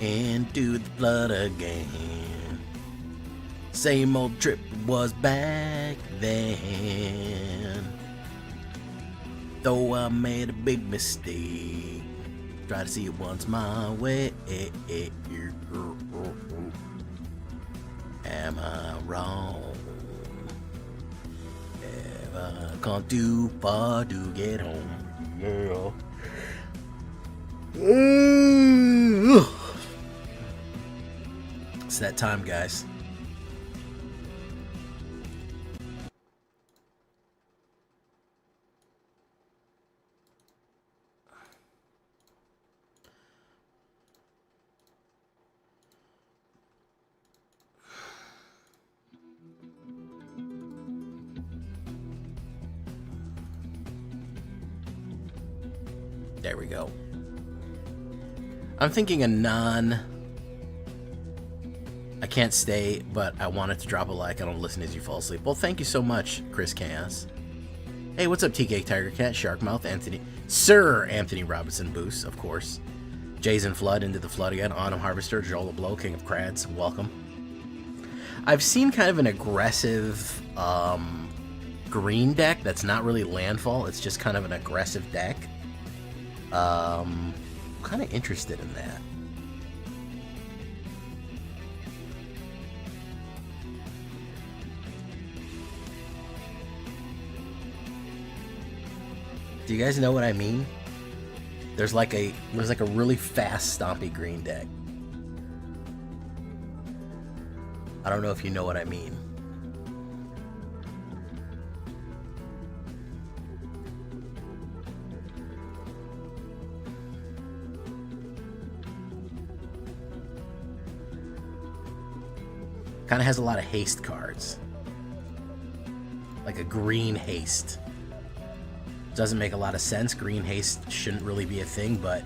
Into the flood again. Same old trip was back then. Though I made a big mistake, try to see it once my way. Am I wrong? Have I gone too far to get home? Yeah. It's that time, guys. There we go. I'm thinking I can't stay, but I wanted to drop a like. I don't listen as you fall asleep. Well, thank you so much, Chris Chaos. Hey, what's up, TK Tiger Cat, Sharkmouth, Anthony, Sir Anthony Robinson Boost, of course. Jason Flood, Into the Flood again. Autumn Harvester, Joel LeBlow, King of Crads, welcome. I've seen kind of an aggressive green deck that's not really landfall. It's just kind of an aggressive deck. Kind of interested in that. Do you guys know what I mean? There's like a really fast stompy green deck. I don't know if you know what I mean. Kind of has a lot of haste cards. Like a green haste. Doesn't make a lot of sense. Green haste shouldn't really be a thing, but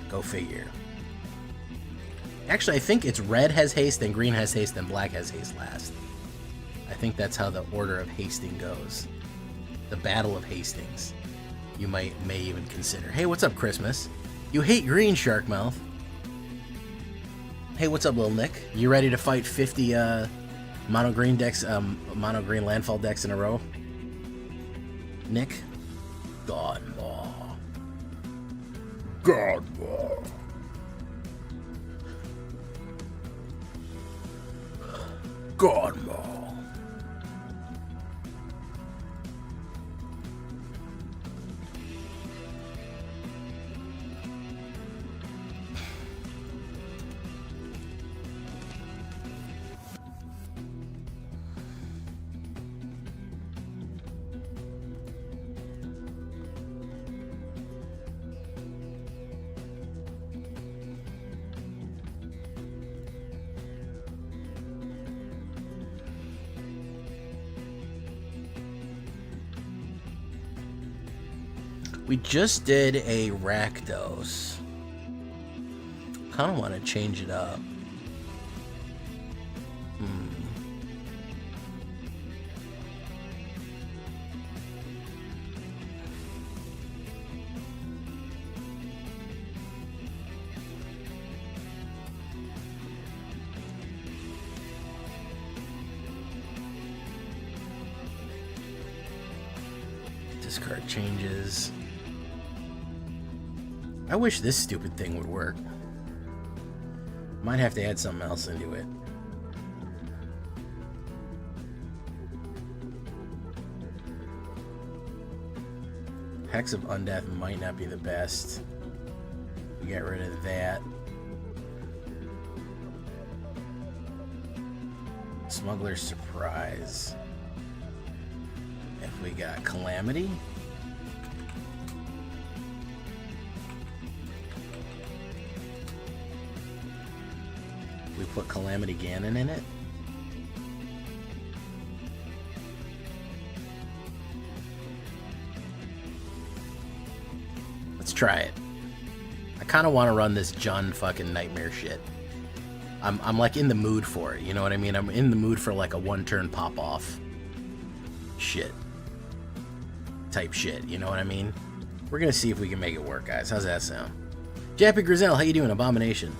go figure. Actually, I think it's red has haste, then green has haste, then black has haste last. I think that's how the order of hasting goes. The Battle of Hastings. You may even consider. Hey, what's up, Christmas? You hate green, Sharkmouth. Hey, what's up, Lil Nick? You ready to fight 50 mono green decks, mono green landfall decks in a row? Nick? Godmaw. Godmaw. Godmaw. We just did a Rakdos. Kind of want to change it up. Discard changes. I wish this stupid thing would work. Might have to add something else into it. Hex of Undeath might not be the best. We get rid of that. Smuggler's Surprise. If we got Calamity. We put Calamity Ganon in it. Let's try it. I kind of want to run this Jun fucking nightmare shit. I'm like in the mood for it, you know what I mean? I'm in the mood for like a one-turn pop-off shit. Type shit, you know what I mean? We're gonna see if we can make it work, guys. How's that sound? Jappy Grizel, how you doing? Abomination.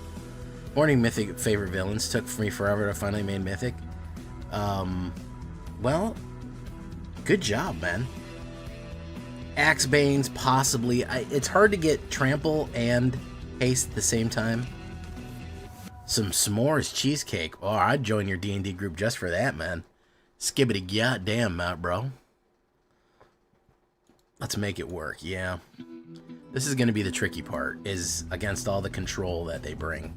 Morning Mythic favorite villains. Took me forever to finally make Mythic. Well, good job, man. Axebanes, possibly. It's hard to get Trample and Haste at the same time. Some s'mores cheesecake. Oh, I'd join your D&D group just for that, man. Skibbity goddamn, bro. Let's make it work, yeah. This is going to be the tricky part, is against all the control that they bring.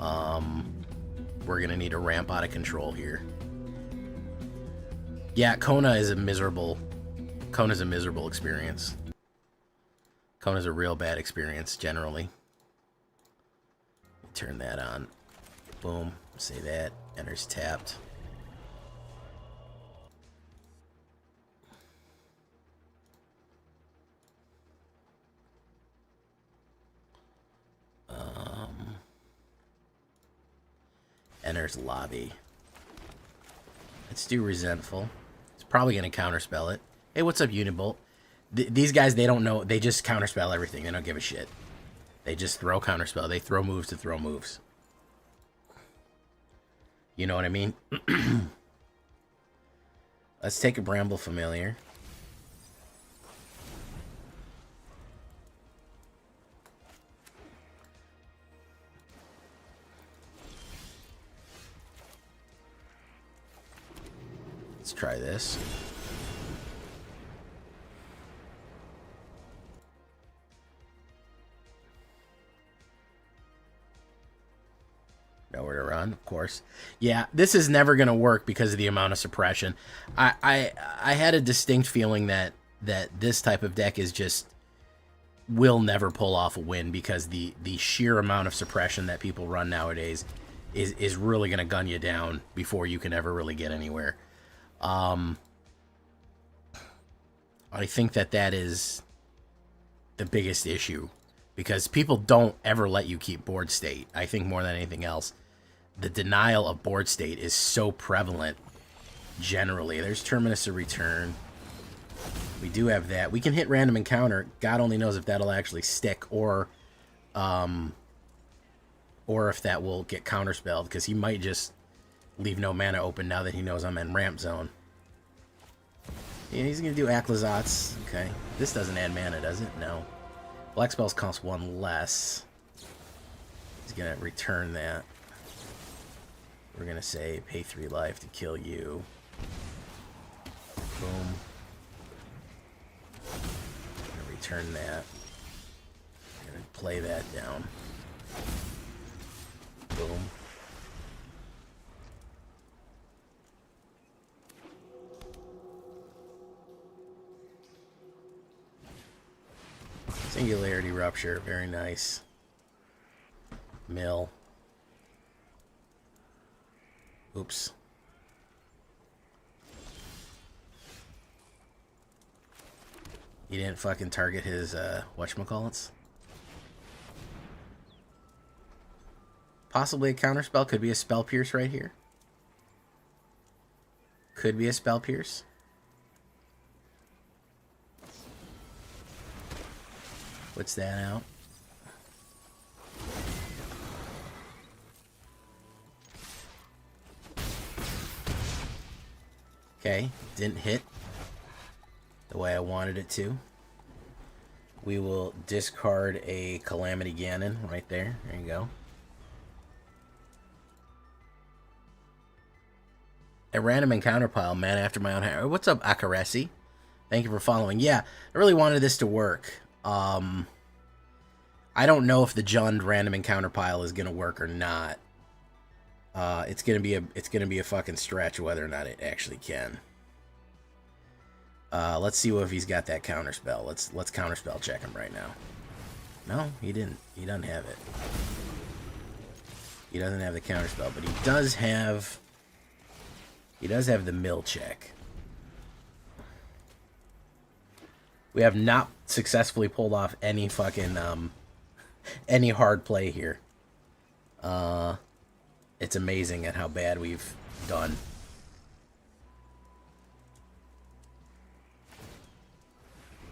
We're going to need to ramp out of control here. Yeah, Kona's a miserable experience. Kona's a real bad experience, generally. Turn that on. Boom. Say that. Enters tapped. Enters lobby. Let's do Resentful. It's probably going to counterspell it. Hey, what's up, Unibolt? These guys, they don't know. They just counterspell everything. They don't give a shit. They just throw counterspell. They throw moves to throw moves. You know what I mean? Let's take a Bramble Familiar. Let's try this. Nowhere to run, of course. Yeah, this is never going to work because of the amount of suppression. I had a distinct feeling that this type of deck is just will never pull off a win because the sheer amount of suppression that people run nowadays is really going to gun you down before you can ever really get anywhere. I think that is the biggest issue because people don't ever let you keep board state. I think more than anything else, the denial of board state is so prevalent generally. There's Terminus of Return. We do have that. We can hit Random Encounter. God only knows if that'll actually stick or if that will get counterspelled because he might just leave no mana open now that he knows I'm in ramp zone. Yeah, he's going to do Aclazotz. Okay. This doesn't add mana, does it? No. Black spells cost one less. He's going to return that. We're going to say pay 3 life to kill you. Boom. I'm going to return that. I'm going to play that down. Boom. Singularity Rupture, very nice. Mill. Oops. You didn't fucking target his, whatchamacallits? Possibly a counterspell. Could be a spell pierce right here. Could be a spell pierce. What's that out? Okay, didn't hit the way I wanted it to. We will discard a Calamity Ganon right there. There you go. A random encounter pile, man after my own heart. What's up, Akaresi? Thank you for following. Yeah, I really wanted this to work. I don't know if the Jund random encounter pile is gonna work or not. It's gonna be a fucking stretch whether or not it actually can. Let's see if he's got that counterspell. Let's counterspell check him right now. No, he didn't. He doesn't have it. He doesn't have the counterspell, but he does have the mill check. We have not successfully pulled off any fucking any hard play here. It's amazing at how bad we've done.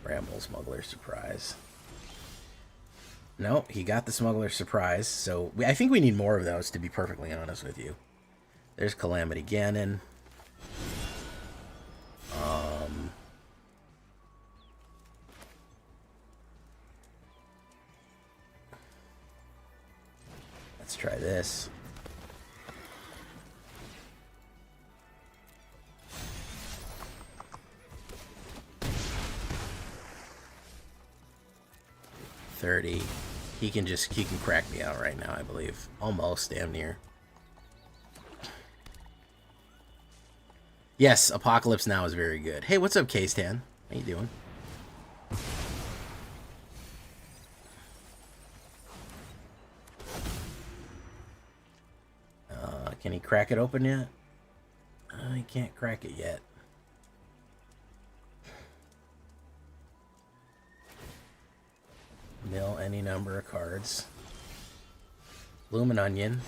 Bramble Smuggler Surprise. No, he got the Smuggler Surprise, so I think we need more of those, to be perfectly honest with you. There's Calamity Ganon. Let's try this. $30. He can crack me out right now, I believe. Almost, damn near. Yes, Apocalypse Now is very good. Hey, what's up, K-Stan? How you doing? Can he crack it open yet? He can't crack it yet. Mill any number of cards. Bloomin' Onion.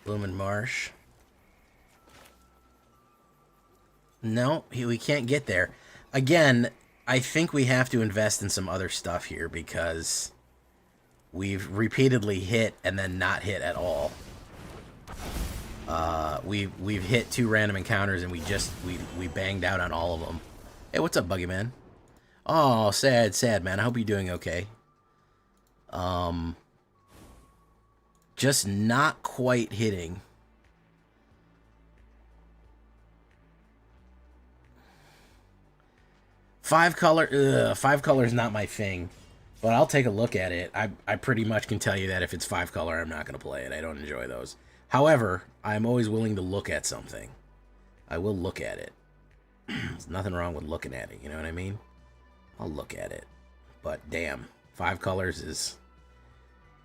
Bloomin' Marsh. No, we can't get there. Again, I think we have to invest in some other stuff here because we've repeatedly hit and then not hit at all. We've hit 2 random encounters and we banged out on all of them. Hey, what's up, Buggy Man? Oh, sad man. I hope you're doing okay. Just not quite hitting. Five color is not my thing, but I'll take a look at it. I pretty much can tell you that if it's 5 color, I'm not going to play it. I don't enjoy those. However, I'm always willing to look at something. I will look at it. There's nothing wrong with looking at it, you know what I mean? I'll look at it. But damn, 5 colors is...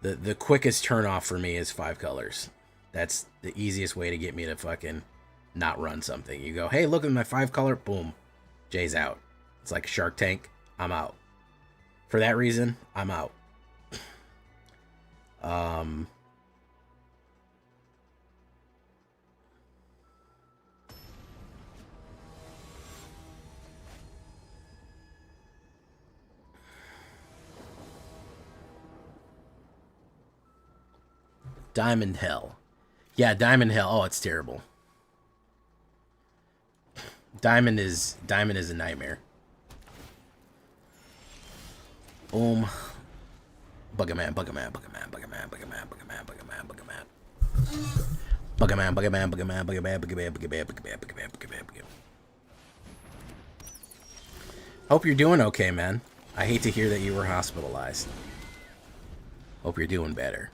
The quickest turnoff for me is 5 colors. That's the easiest way to get me to fucking not run something. You go, hey, look at my 5 color, boom. Jay's out. It's like a Shark Tank. I'm out. For that reason, I'm out. Diamond Hell. Yeah, Diamond Hell. Oh, it's terrible. Diamond is a nightmare. Boom. Buggerman, Buggerman, Buggerman, Buggerman, Buggerman, Buggerman, Buggerman, Buggerman. Buggerman, Buggerman, Buggerman, Buggerman, Buggerman, Buggerman, Buggerman, Buggerman, Buggerman. Hope you're doing okay, man. I hate to hear that you were hospitalized. Hope you're doing better.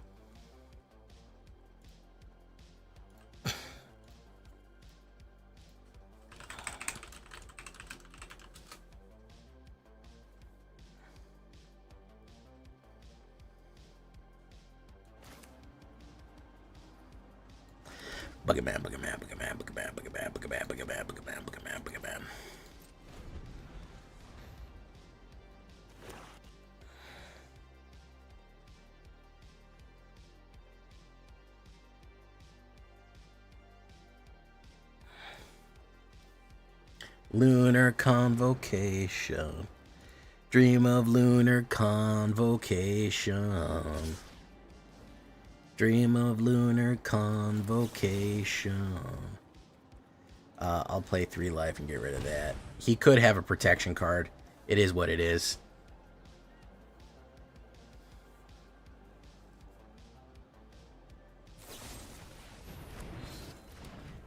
Boogerman, Boogerman, Boogerman, Boogerman, Boogerman, Boogerman, Boogerman, Boogerman, Boogerman, Boogerman. Lunar convocation. Dream of lunar convocation. Dream of lunar convocation. I'll play 3 life and get rid of that. He could have a protection card. It is what it is.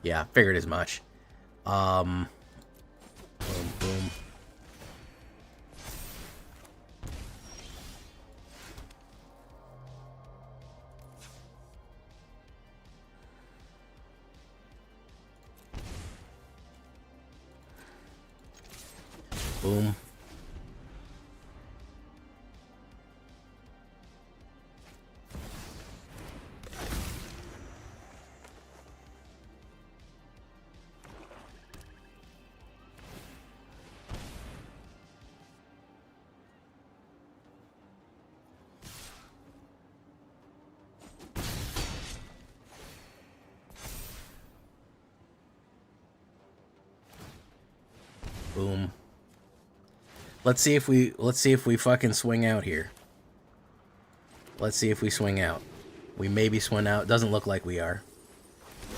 Yeah, figured as much. Boom, boom. Boom. Boom. Let's see if we fucking swing out here. Let's see if we swing out. We maybe swing out. Doesn't look like we are.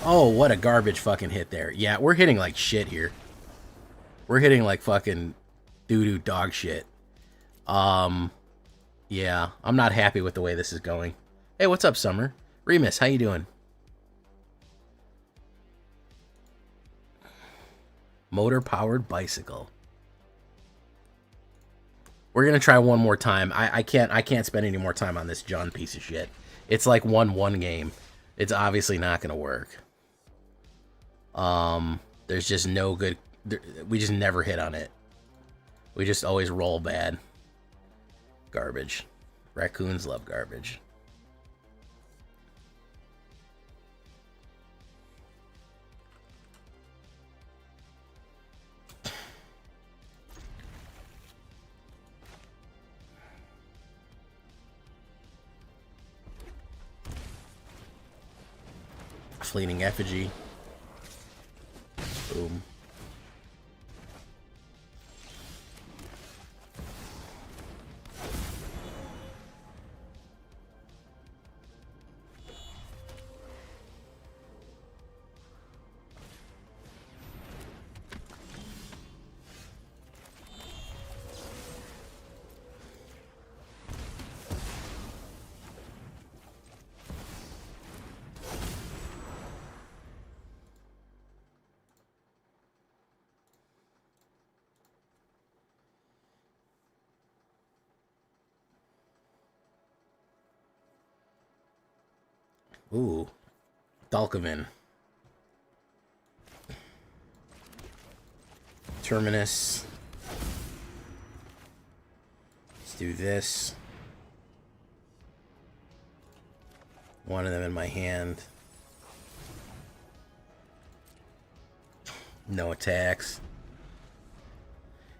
Oh, what a garbage fucking hit there. Yeah, we're hitting like shit here. We're hitting like fucking doo-doo dog shit. Yeah, I'm not happy with the way this is going. Hey, what's up, Summer? Remus, how you doing? Motor-powered bicycle. We're gonna try one more time. I can't spend any more time on this John piece of shit. It's like 1-1 game. It's obviously not gonna work. There's just no good. We just never hit on it. We just always roll bad. Garbage. Raccoons love garbage. Fleeting effigy. Boom. Ooh, Dalkovin. Terminus. Let's do this. One of them in my hand. No attacks.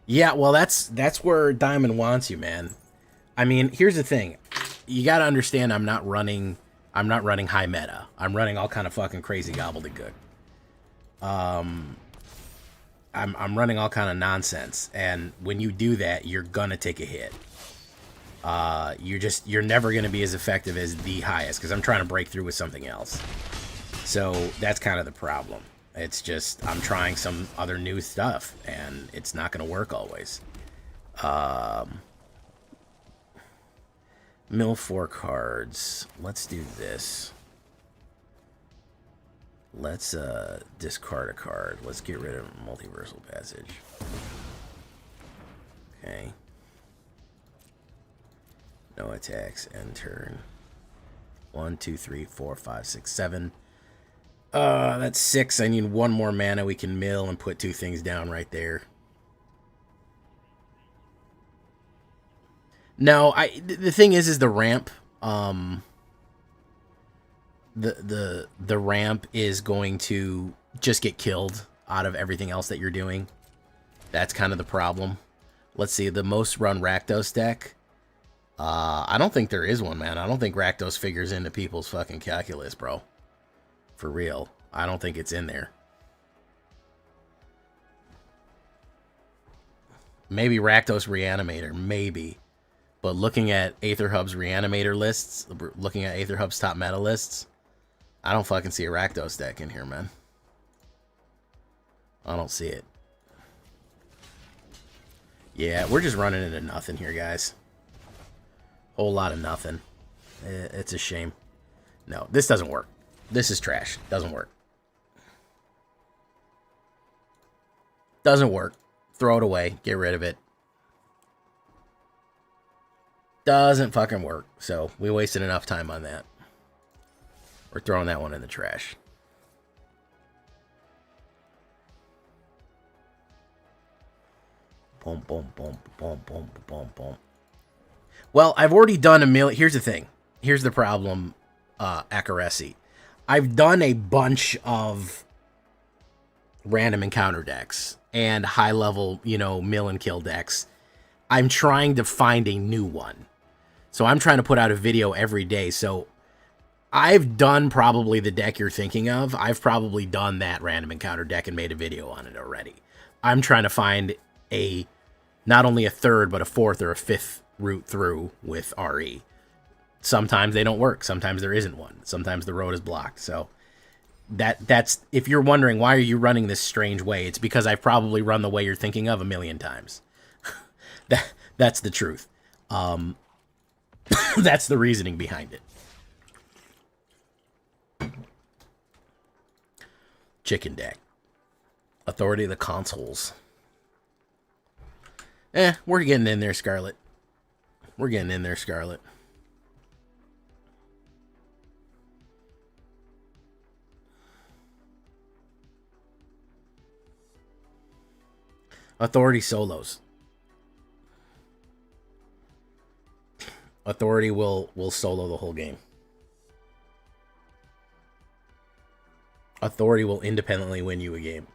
Yeah, well, that's where Diamond wants you, man. I mean, here's the thing. You got to understand I'm not running high meta. I'm running all kind of fucking crazy gobbledygook. I'm running all kind of nonsense, and when you do that, you're gonna take a hit. You're never gonna be as effective as the highest, because I'm trying to break through with something else. So that's kind of the problem. It's just I'm trying some other new stuff, and it's not gonna work always. Mill 4 cards. Let's do this. Let's discard a card. Let's get rid of Multiversal Passage. Okay. No attacks. End turn. 1, 2, 3, 4, 5, 6, 7. That's 6. I need 1 more mana. We can mill and put 2 things down right there. No, the thing is the ramp. the ramp is going to just get killed out of everything else that you're doing. That's kind of the problem. Let's see, the most run Rakdos deck. I don't think there is one, man. I don't think Rakdos figures into people's fucking calculus, bro. For real. I don't think it's in there. Maybe Rakdos Reanimator, maybe. But looking at AetherHub's Reanimator lists, looking at AetherHub's top meta lists, I don't fucking see a Rakdos deck in here, man. I don't see it. Yeah, we're just running into nothing here, guys. Whole lot of nothing. It's a shame. No, this doesn't work. This is trash. Doesn't work. Doesn't work. Throw it away. Get rid of it. Doesn't fucking work. So we wasted enough time on that. We're throwing that one in the trash. Boom, boom, boom, boom, boom, boom, boom. Well, I've already done a million. Here's the thing. Here's the problem, Akaresi. I've done a bunch of random encounter decks and high-level, you know, mill and kill decks. I'm trying to find a new one. So I'm trying to put out a video every day. So I've done probably the deck you're thinking of. I've probably done that random encounter deck and made a video on it already. I'm trying to find a, not only a third, but a fourth or a fifth route through with RE. Sometimes they don't work. Sometimes there isn't one. Sometimes the road is blocked. So that's, if you're wondering why are you running this strange way, it's because I've probably run the way you're thinking of a million times. That's the truth. That's the reasoning behind it. Chicken deck. Authority of the consoles. We're getting in there, Scarlet. We're getting in there, Scarlet. Authority solos. Authority will solo the whole game. Authority will independently win you a game.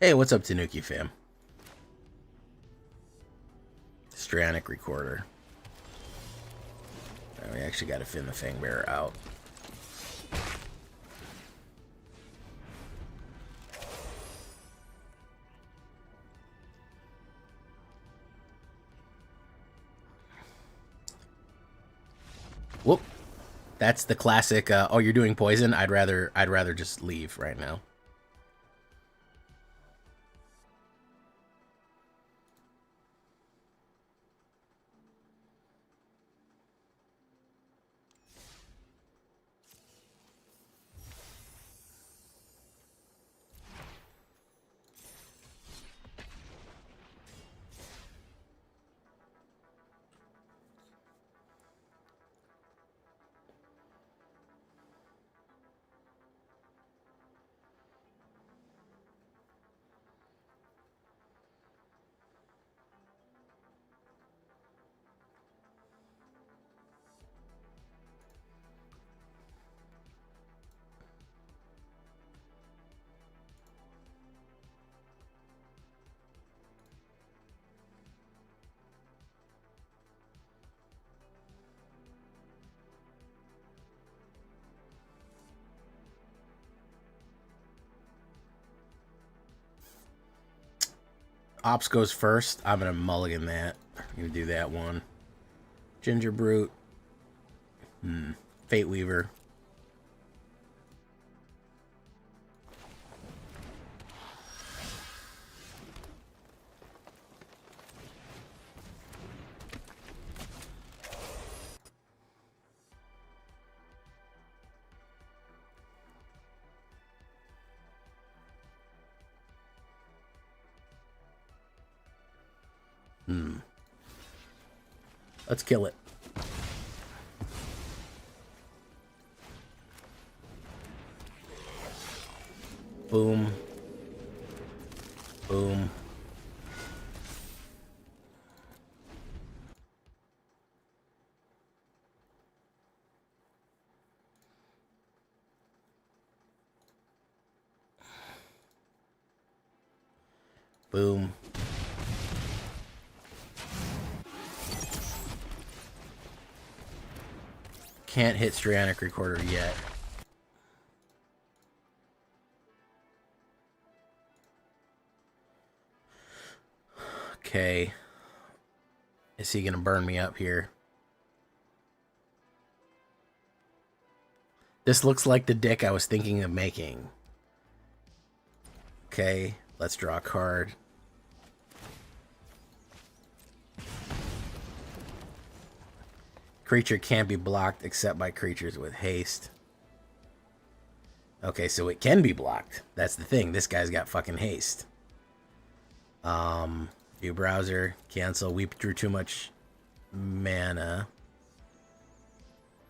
Hey, what's up, Tanuki fam? Stranic recorder. Oh, we actually got to fin the Fangbearer out. Whoop. That's the classic, oh, you're doing poison? I'd rather just leave right now. Ops goes first. I'm going to mulligan that. I'm going to do that one. Ginger Brute. Fate Weaver. Let's kill it. Boom. Boom. Boom. Can't hit Strionic Recorder yet. Okay. Is he gonna burn me up here? This looks like the deck I was thinking of making. Okay, let's draw a card. Creature can't be blocked except by creatures with haste. Okay, so it can be blocked. That's the thing. This guy's got fucking haste. View browser. Cancel. We drew too much mana.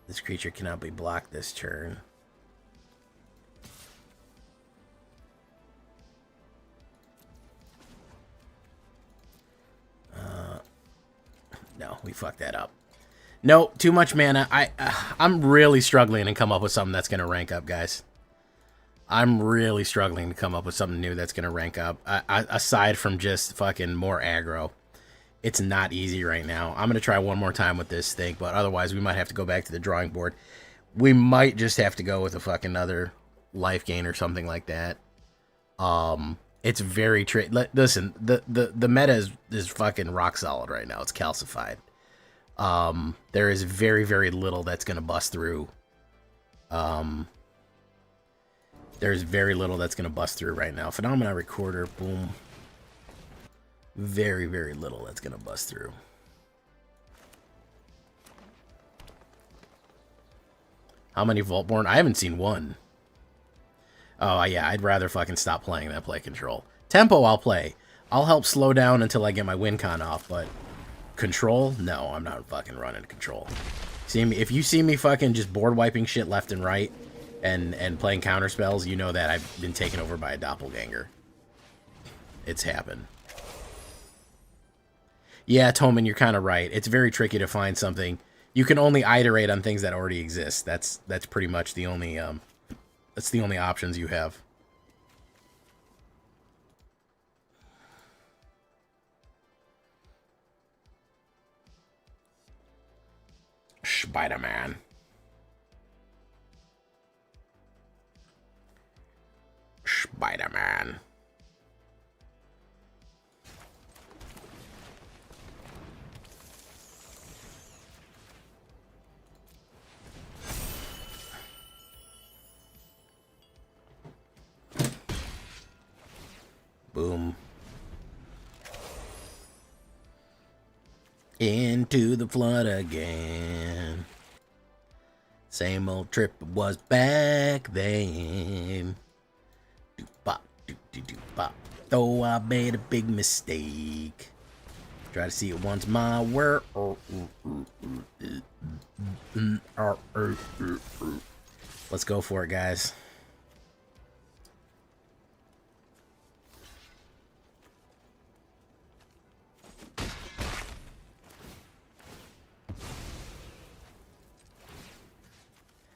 This creature cannot be blocked this turn. No, we fucked that up. No, too much mana. I'm really struggling to come up with something that's going to rank up, guys. I'm really struggling to come up with something new that's going to rank up. Aside from just fucking more aggro. It's not easy right now. I'm going to try one more time with this thing, but otherwise we might have to go back to the drawing board. We might just have to go with a fucking other life gain or something like that. It's very tricky. Listen, the meta is fucking rock solid right now. It's calcified. There is very, very little that's going to bust through. There's very little that's going to bust through right now. Phenomena Recorder, boom. Very, very little that's going to bust through. How many Vaultborn? I haven't seen one. Oh, yeah, I'd rather fucking stop playing than play Control. Tempo, I'll play. I'll help slow down until I get my win con off, but Control? No, I'm not fucking running Control. See me, if you see me fucking just board wiping shit left and right and playing counter spells, you know that I've been taken over by a doppelganger. It's happened. Yeah, Toman, you're kind of right. It's very tricky to find something. You can only iterate on things that already exist. That's pretty much the only that's the only options you have. Spider-Man. Spider-Man. Boom. Into the flood again. Same old trip was back then. Do-bop, do-do-do-bop. Though I made a big mistake. Try to see it once my world. Let's go for it, guys.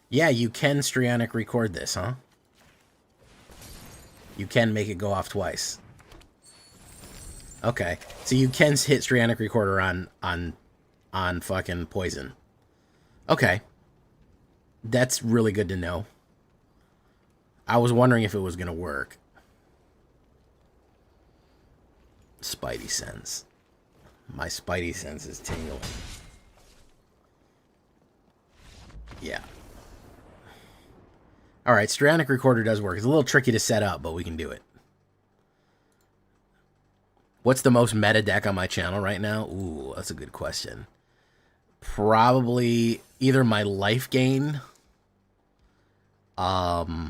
Yeah, you can Strionic record this, huh? You can make it go off twice. Okay, so you can hit Strionic Recorder on fucking poison. Okay, that's really good to know. I was wondering if it was gonna work. Spidey sense. My Spidey sense is tingling. Yeah. Alright, Strionic Recorder does work. It's a little tricky to set up, but we can do it. What's the most meta deck on my channel right now? Ooh, that's a good question. Probably either my life gain. My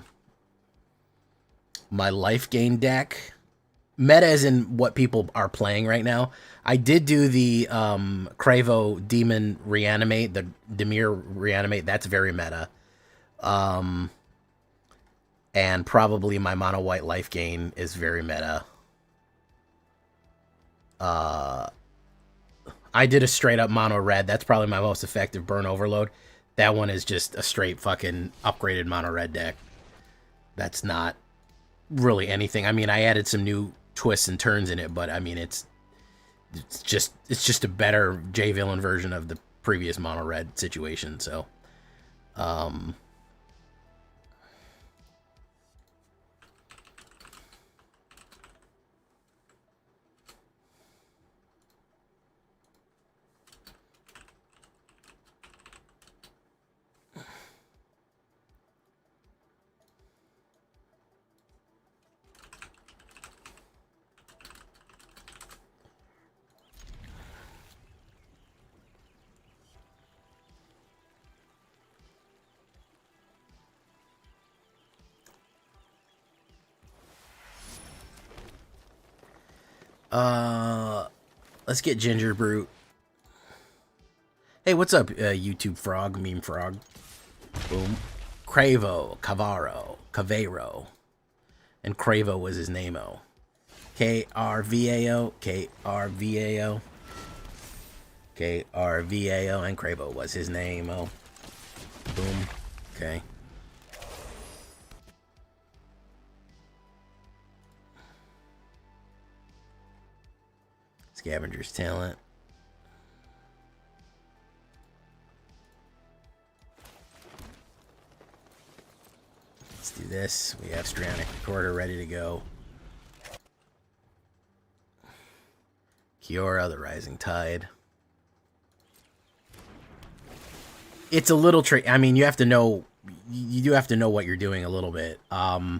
life gain deck. meta as in what people are playing right now. I did do the Cravo Demon Reanimate, the Demir Reanimate. That's very meta. And probably my mono white life gain is very meta. I did a straight up mono red. That's probably my most effective burn overload. That one is just a straight fucking upgraded mono red deck. That's not really anything. I mean, I added some new twists and turns in it, but I mean, it's just a better J villain version of the previous mono red situation. So, let's get Ginger Brute. Hey, what's up, YouTube frog, meme frog? Boom. Cravo, Cavero. And Cravo was his name-o. Krvao, Krvao. Krvao, and Cravo was his name-o. Boom. Okay. Scavenger's Talent. Let's do this. We have Strionic Recorder ready to go. Kiora, the Rising Tide. It's a little tricky. I mean, you have to know. You do have to know what you're doing a little bit. I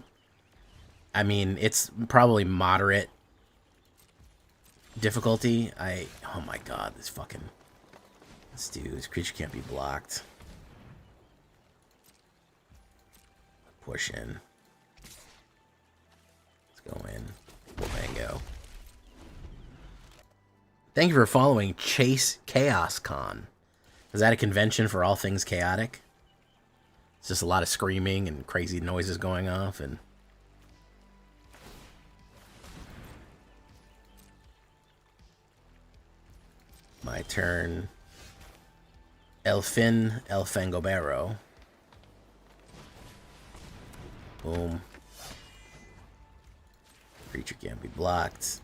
mean, it's probably moderate difficulty. Oh my god, this fucking... Let's do... This creature can't be blocked. Push in. Let's go in. Mango. Thank you for following Chase Chaos Con. Is that a convention for all things chaotic? It's just a lot of screaming and crazy noises going off and... My turn. Elfangobero. Boom. Creature can't be blocked.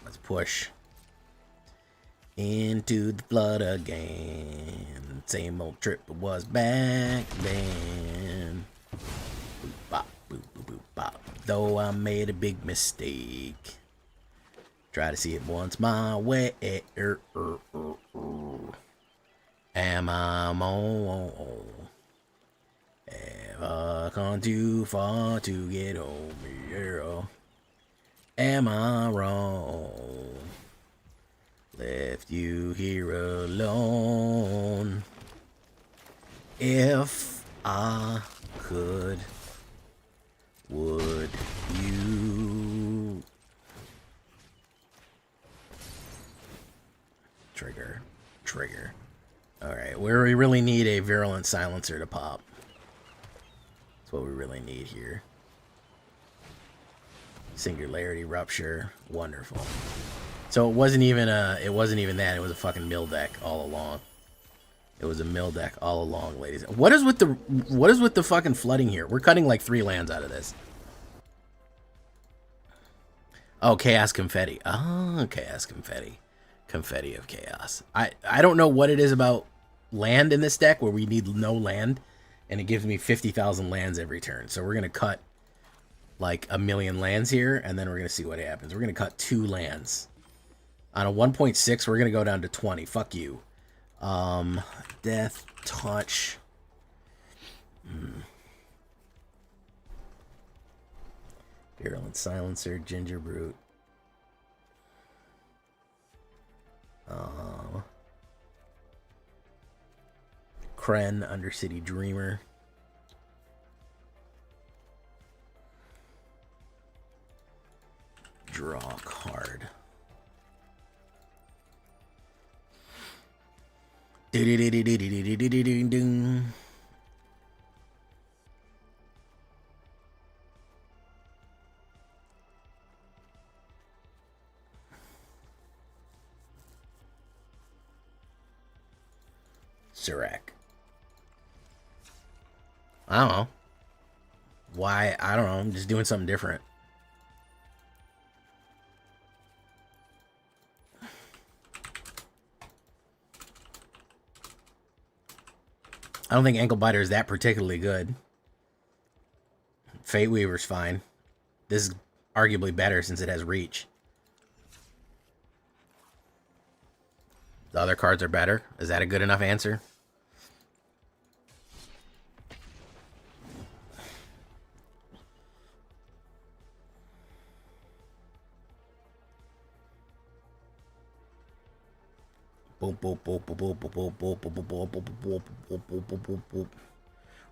Let's push. Into the flood again. Same old trip was back then. Boop bop, boop boop boop bop. Though I made a big mistake. Try to see it once my way. Am I on? Have I gone too far to get home here? Am I wrong? Left you here alone. If I could, would you? Trigger. Alright, where we really need a Virulent Silencer to pop. That's what we really need here. Singularity Rupture. Wonderful. So it wasn't even that. It was a fucking mill deck all along. It was a mill deck all along, ladies. What is with the fucking flooding here? We're cutting like 3 lands out of this. Oh, Chaos Confetti. Oh, Chaos Confetti. Confetti of Chaos. I don't know what it is about land in this deck where we need no land, and it gives me 50,000 lands every turn. So we're going to cut like 1,000,000 lands here, and then we're going to see what happens. We're going to cut 2 lands. On a 1.6, we're going to go down to 20. Fuck you. Death Touch. Virulent Silencer, Ginger Brute. Kren, Undercity Dreamer. draw a card. Sirac. I don't know. Why? I don't know. I'm just doing something different. I don't think Ankle Biter is that particularly good. Fate Weaver's fine. This is arguably better since it has reach. The other cards are better. Is that a good enough answer?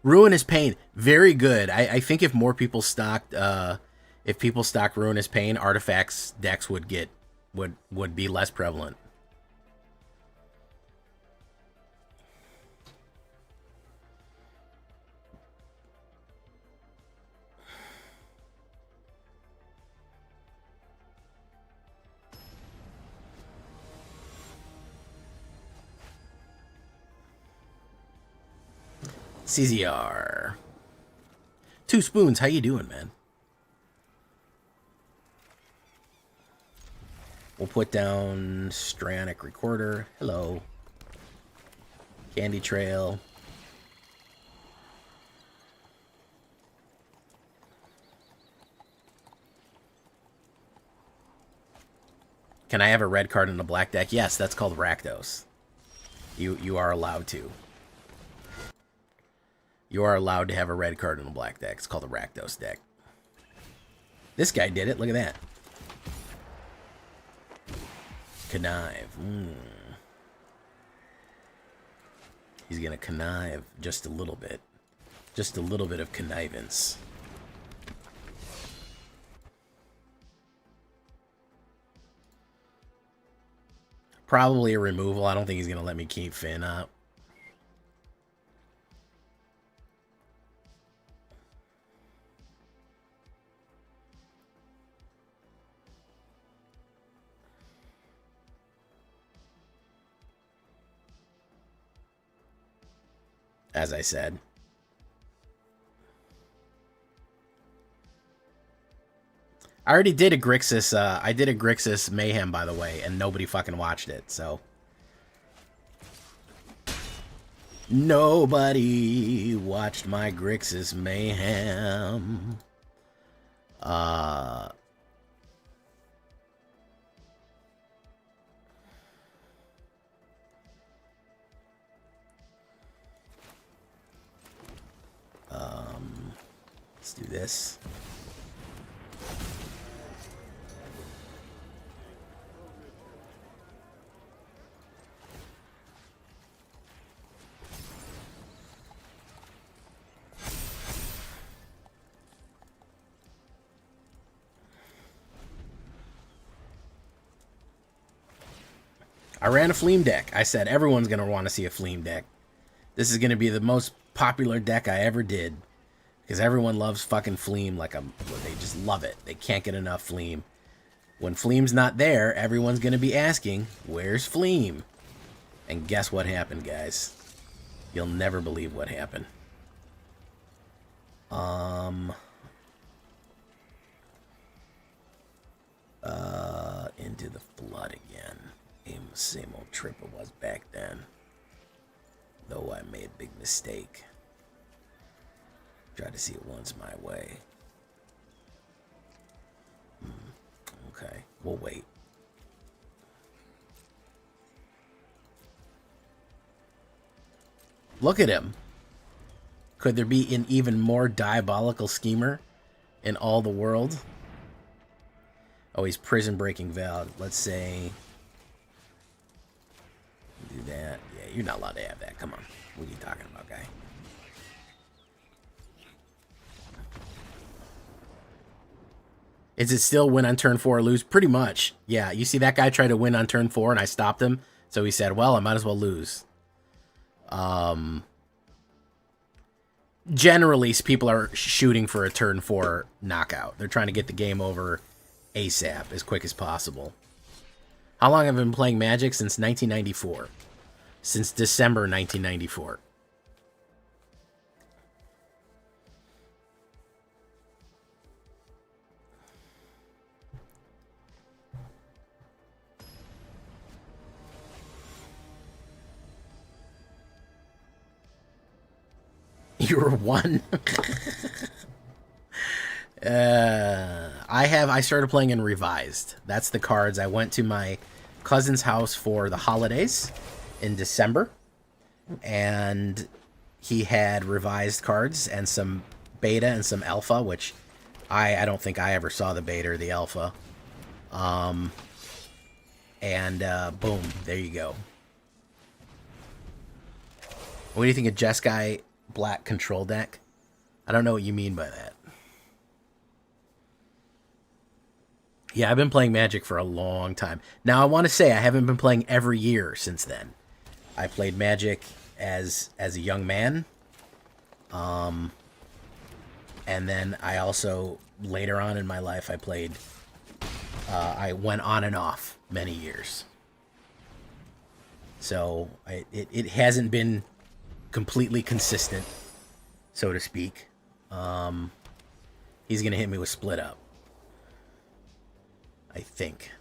Ruinous Pain, very good. I think if more people stocked, if people stocked Ruinous Pain, artifacts decks would be less prevalent. CZR. Two Spoons, how you doing, man? We'll put down Stranic Recorder. Hello. Candy Trail. Can I have a red card in a black deck? Yes, that's called Rakdos. You are allowed to. You are allowed to have a red card in a black deck. It's called a Rakdos deck. This guy did it. Look at that. Connive. He's going to connive just a little bit. Just a little bit of connivance. Probably a removal. I don't think he's going to let me keep Finn up. As I said. I already did a Grixis, I did a Grixis Mayhem, by the way, and nobody fucking watched it, so. Nobody watched my Grixis Mayhem. Let's do this. I ran a Fleam deck. I said everyone's going to want to see a Fleam deck. This is going to be the most popular deck I ever did. Because everyone loves fucking Fleam like they just love it. They can't get enough Fleam. When Fleam's not there, everyone's going to be asking, where's Fleam? And guess what happened, guys? You'll never believe what happened. Into the Flood again. Same old trip it was back then. Though I made a big mistake. Tried to see it once my way. Okay, we'll wait. Look at him. Could there be an even more diabolical schemer in all the world? Oh, he's Prison Breaking Valve. Let's say... do that. Yeah, you're not allowed to have that. Come on. What are you talking about, guy? Is it still win on turn 4 or lose? Pretty much. Yeah, you see that guy try to win on turn 4 and I stopped him. So he said, well, I might as well lose. Generally, people are shooting for a turn 4 knockout. They're trying to get the game over ASAP, as quick as possible. How long have I been playing Magic? Since 1994. Since December 1994. You were 1? I started playing in Revised. That's the cards. I went to my cousin's house for the holidays in December, and he had Revised cards and some beta and some alpha, which I don't think I ever saw the beta or the alpha. Boom, there you go. What do you think of Jeskai Black control deck? I don't know what you mean by that. Yeah, I've been playing Magic for a long time. Now, I want to say I haven't been playing every year since then. I played Magic as a young man. And then I also, later on in my life, I played... I went on and off many years. So, it hasn't been completely consistent, so to speak. He's going to hit me with Split Up, I think.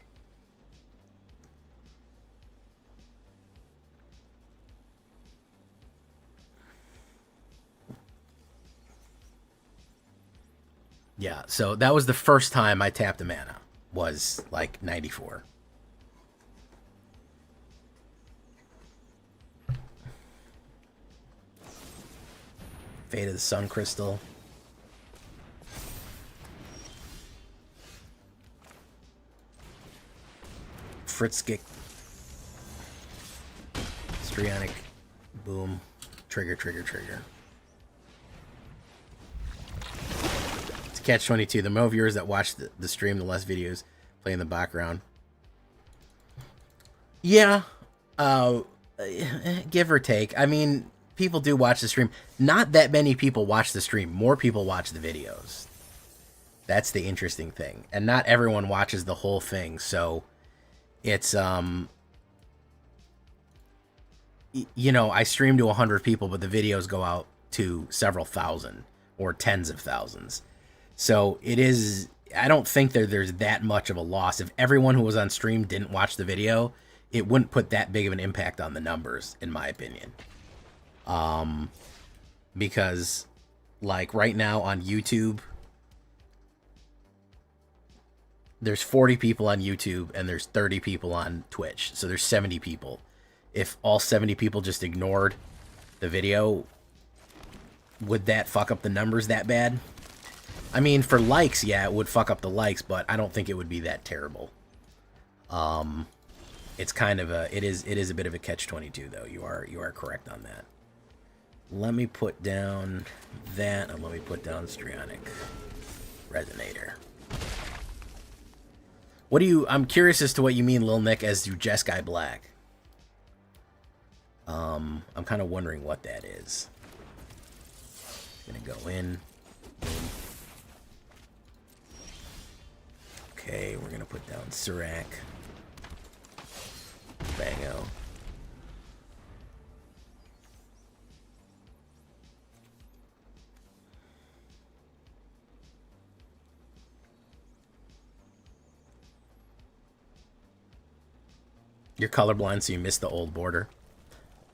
Yeah, so that was the first time I tapped a mana, was like 94. Fate of the Sun Crystal. Fritzkick. Strionic. Boom. Trigger, trigger, trigger. It's Catch-22. The more viewers that watch the stream, the less videos play in the background. Yeah. Give or take. I mean, people do watch the stream. Not that many people watch the stream. More people watch the videos. That's the interesting thing. And not everyone watches the whole thing, so... It's, you know, I stream to 100 people, but the videos go out to several thousand or tens of thousands. So it is, I don't think there's that much of a loss. If everyone who was on stream didn't watch the video, it wouldn't put that big of an impact on the numbers, in my opinion. Because, like, right now on YouTube... There's 40 people on YouTube and there's 30 people on Twitch. So there's 70 people. If all 70 people just ignored the video, would that fuck up the numbers that bad? I mean, for likes, yeah, it would fuck up the likes, but I don't think it would be that terrible. It's kind of a, it is a bit of a catch-22 though. You are correct on that. Let me put down that, and let me put down Strionic Resonator. What do you... I'm curious as to what you mean, Lil Nick, as you Jeskai Black. I'm kind of wondering what that is. Gonna go in. Okay, we're gonna put down Serac. Bango. You're colorblind, so you missed the old border.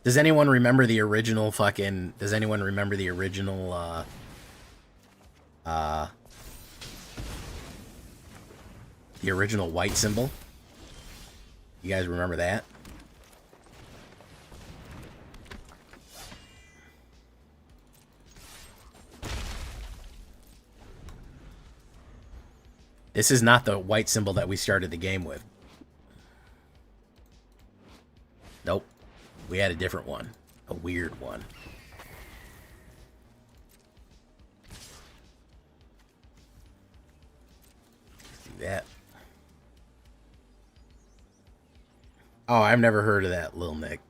Does anyone remember the original fucking... Does anyone remember the original, the original white symbol? You guys remember that? This is not the white symbol that we started the game with. Nope. We had a different one. A weird one. that. Oh, I've never heard of that, Lil Nick.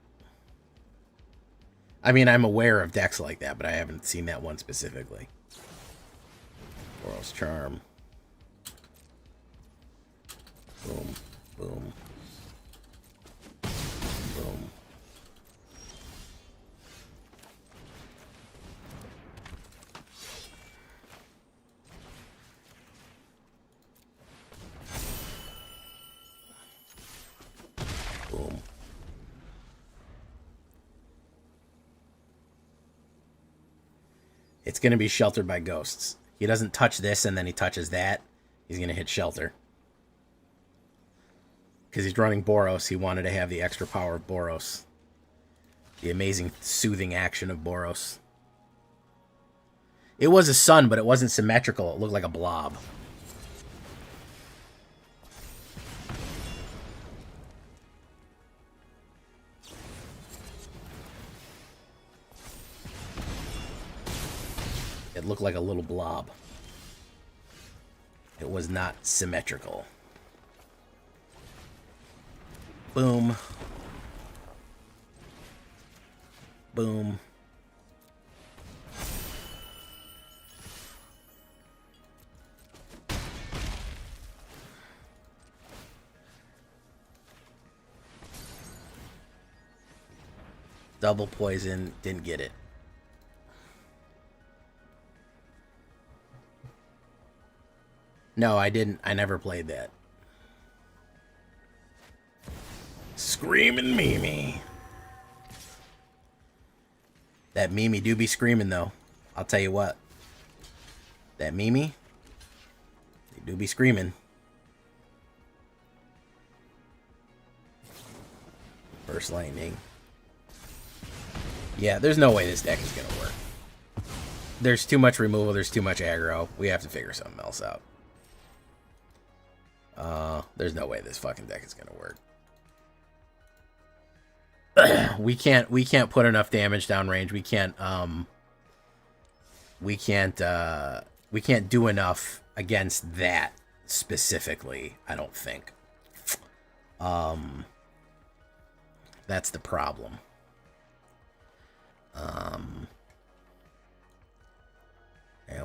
I mean, I'm aware of decks like that, but I haven't seen that one specifically. Boros Charm. Boom, boom, boom. Boom. It's going to be sheltered by ghosts. He doesn't touch this and then he touches that. He's going to hit shelter. Because he's running Boros, he wanted to have the extra power of Boros. The amazing soothing action of Boros. It was a sun, but it wasn't symmetrical. It looked like a blob. It looked like a little blob. It was not symmetrical. Boom. Boom. Double poison, didn't get it. No, I didn't. I never played that. Screaming Mimi. That Mimi do be screaming, though. I'll tell you what. That Mimi, they do be screaming. Burst Lightning. Yeah, there's no way this deck is going to work. There's too much removal. There's too much aggro. We have to figure something else out. There's no way this fucking deck is going to work. we can't put enough damage downrange. We can't do enough against that specifically, I don't think. That's the problem. And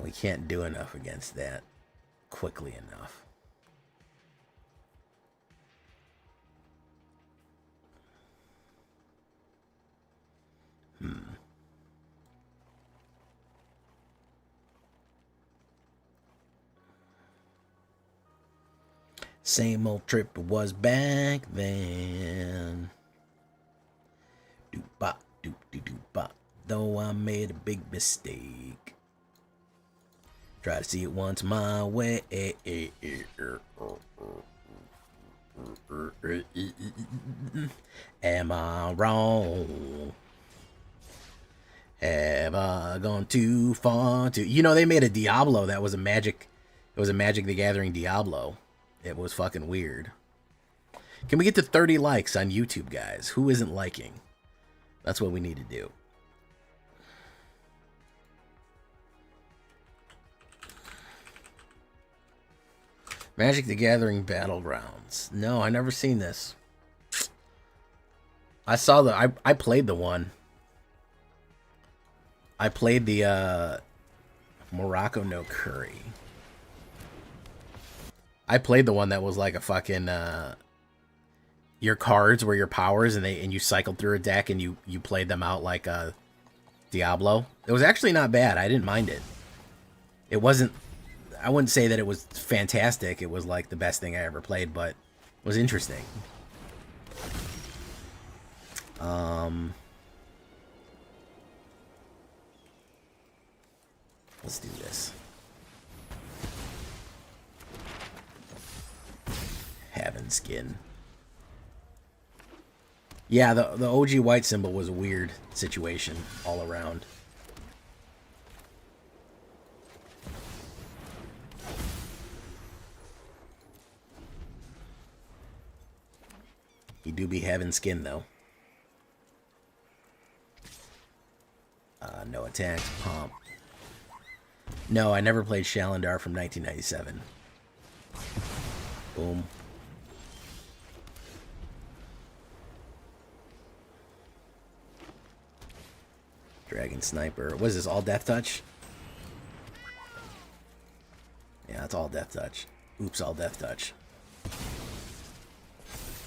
we can't do enough against that quickly enough. Same old trip was back then. Doop-bop, doop-de-doop-bop. Though I made a big mistake. Try to see it once my way. Am I wrong? Have I gone too far? You know, they made a Diablo that was a Magic. It was a Magic the Gathering Diablo. It was fucking weird. Can we get to 30 likes on YouTube, guys? Who isn't liking? That's what we need to do. Magic the Gathering Battlegrounds. No, I never seen this. I saw the... I played the one. I played the Morocco No Curry. I played the one that was like a fucking your cards were your powers and you cycled through a deck and you played them out like a Diablo. It was actually not bad. I didn't mind it. It wasn't, I wouldn't say that it was fantastic. It was like the best thing I ever played, but it was interesting. Let's do this. Having skin. Yeah, the OG white symbol was a weird situation all around. He do be having skin though. No attacks, pomp. No, I never played Shalendar from 1997. Boom. Dragon Sniper. What is this, all Death Touch? Yeah, it's all Death Touch. Oops, all Death Touch.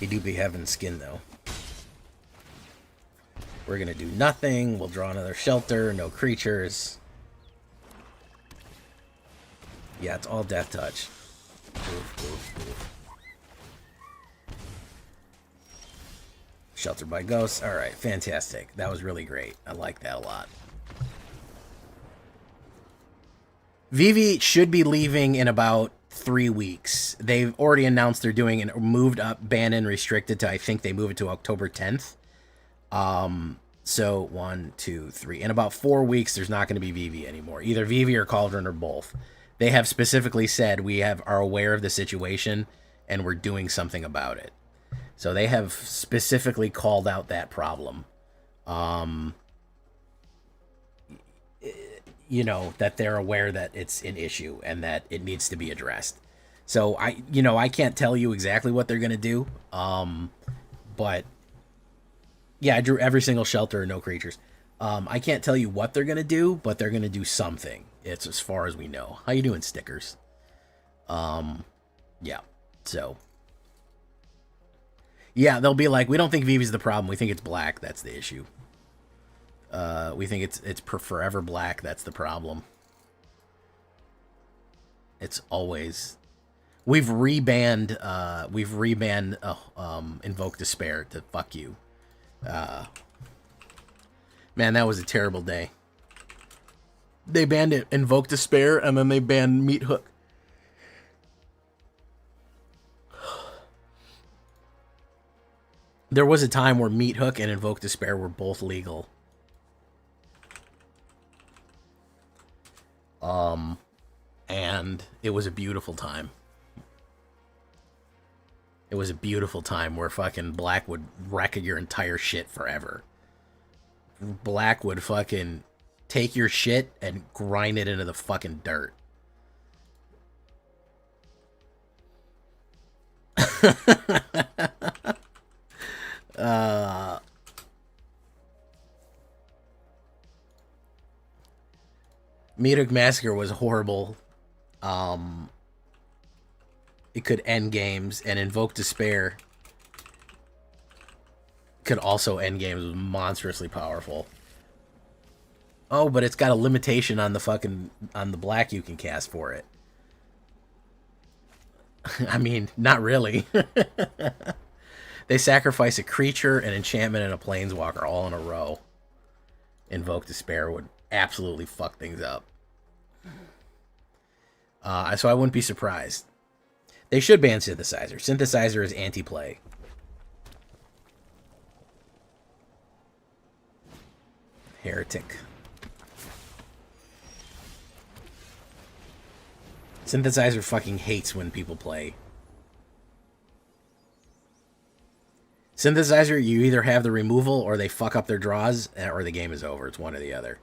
He do be having skin, though. We're gonna do nothing. We'll draw another shelter. No creatures. Yeah, it's all Death Touch. Oof, oof, oof. Sheltered by Ghosts. Alright, fantastic. That was really great. I like that a lot. Vivi should be leaving in about 3 weeks. They've already announced they're doing a moved up ban and restricted to, I think they move it to October 10th. So 1, 2, 3. In about 4 weeks, there's not going to be Vivi anymore. Either Vivi or Cauldron or both. They have specifically said are aware of the situation and we're doing something about it. So they have specifically called out that problem. You know, that they're aware that it's an issue and that it needs to be addressed. So I can't tell you exactly what they're going to do. But yeah, I drew every single shelter, no creatures. I can't tell you what they're going to do, but they're going to do something. It's as far as we know. How you doing, Stickers? Yeah. So yeah, they'll be like, we don't think Vivi's the problem. We think it's black. That's the issue. We think it's forever black. That's the problem. It's always. We've rebanned Invoke Despair to fuck you. Man, that was a terrible day. They banned it, Invoke Despair, and then they banned Meat Hook. There was a time where Meat Hook and Invoke Despair were both legal. And it was a beautiful time. It was a beautiful time where fucking Black would wreck your entire shit forever. Black would fucking take your shit and grind it into the fucking dirt. Meat Hook Massacre was horrible. It could end games, and Invoke Despair could also end games. It was monstrously powerful. Oh, but it's got a limitation on the black you can cast for it. I mean, not really. They sacrifice a creature, an enchantment, and a planeswalker all in a row. Invoke Despair would absolutely fuck things up. So I wouldn't be surprised. They should ban Synthesizer. Synthesizer is anti-play. Heretic. Synthesizer fucking hates when people play. Synthesizer, you either have the removal or they fuck up their draws, or the game is over. It's one or the other.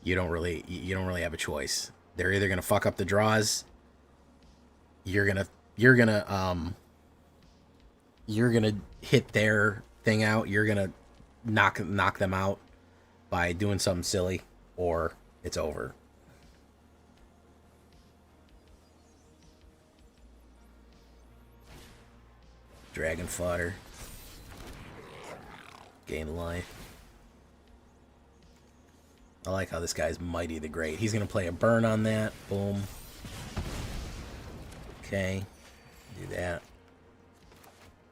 You don't really have a choice. They're either gonna fuck up the draws. You're gonna hit their thing out. You're gonna knock them out by doing something silly, or it's over. Dragon fodder. Gain life. I like how this guy's Mighty the Great. He's going to play a burn on that. Boom. Okay. Do that.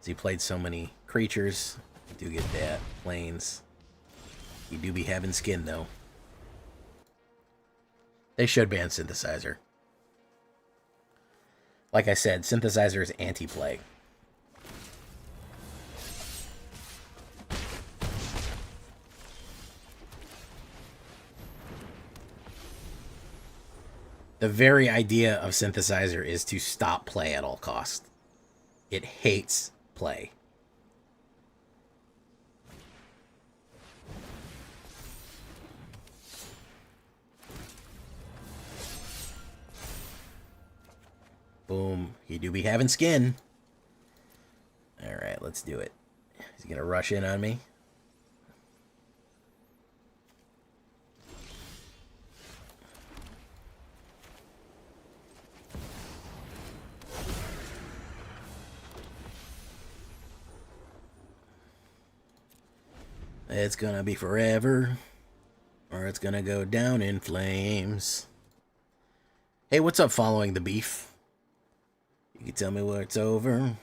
So he played so many creatures. You do get that. Planes. You do be having skin, though. They should ban Synthesizer. Like I said, Synthesizer is anti-play. The very idea of Synthesizer is to stop play at all costs. It hates play. Boom. He do be having skin. Alright, let's do it. Is he gonna rush in on me? It's gonna be forever, or it's gonna go down in flames. Hey, what's up, following the beef? You can tell me where it's over,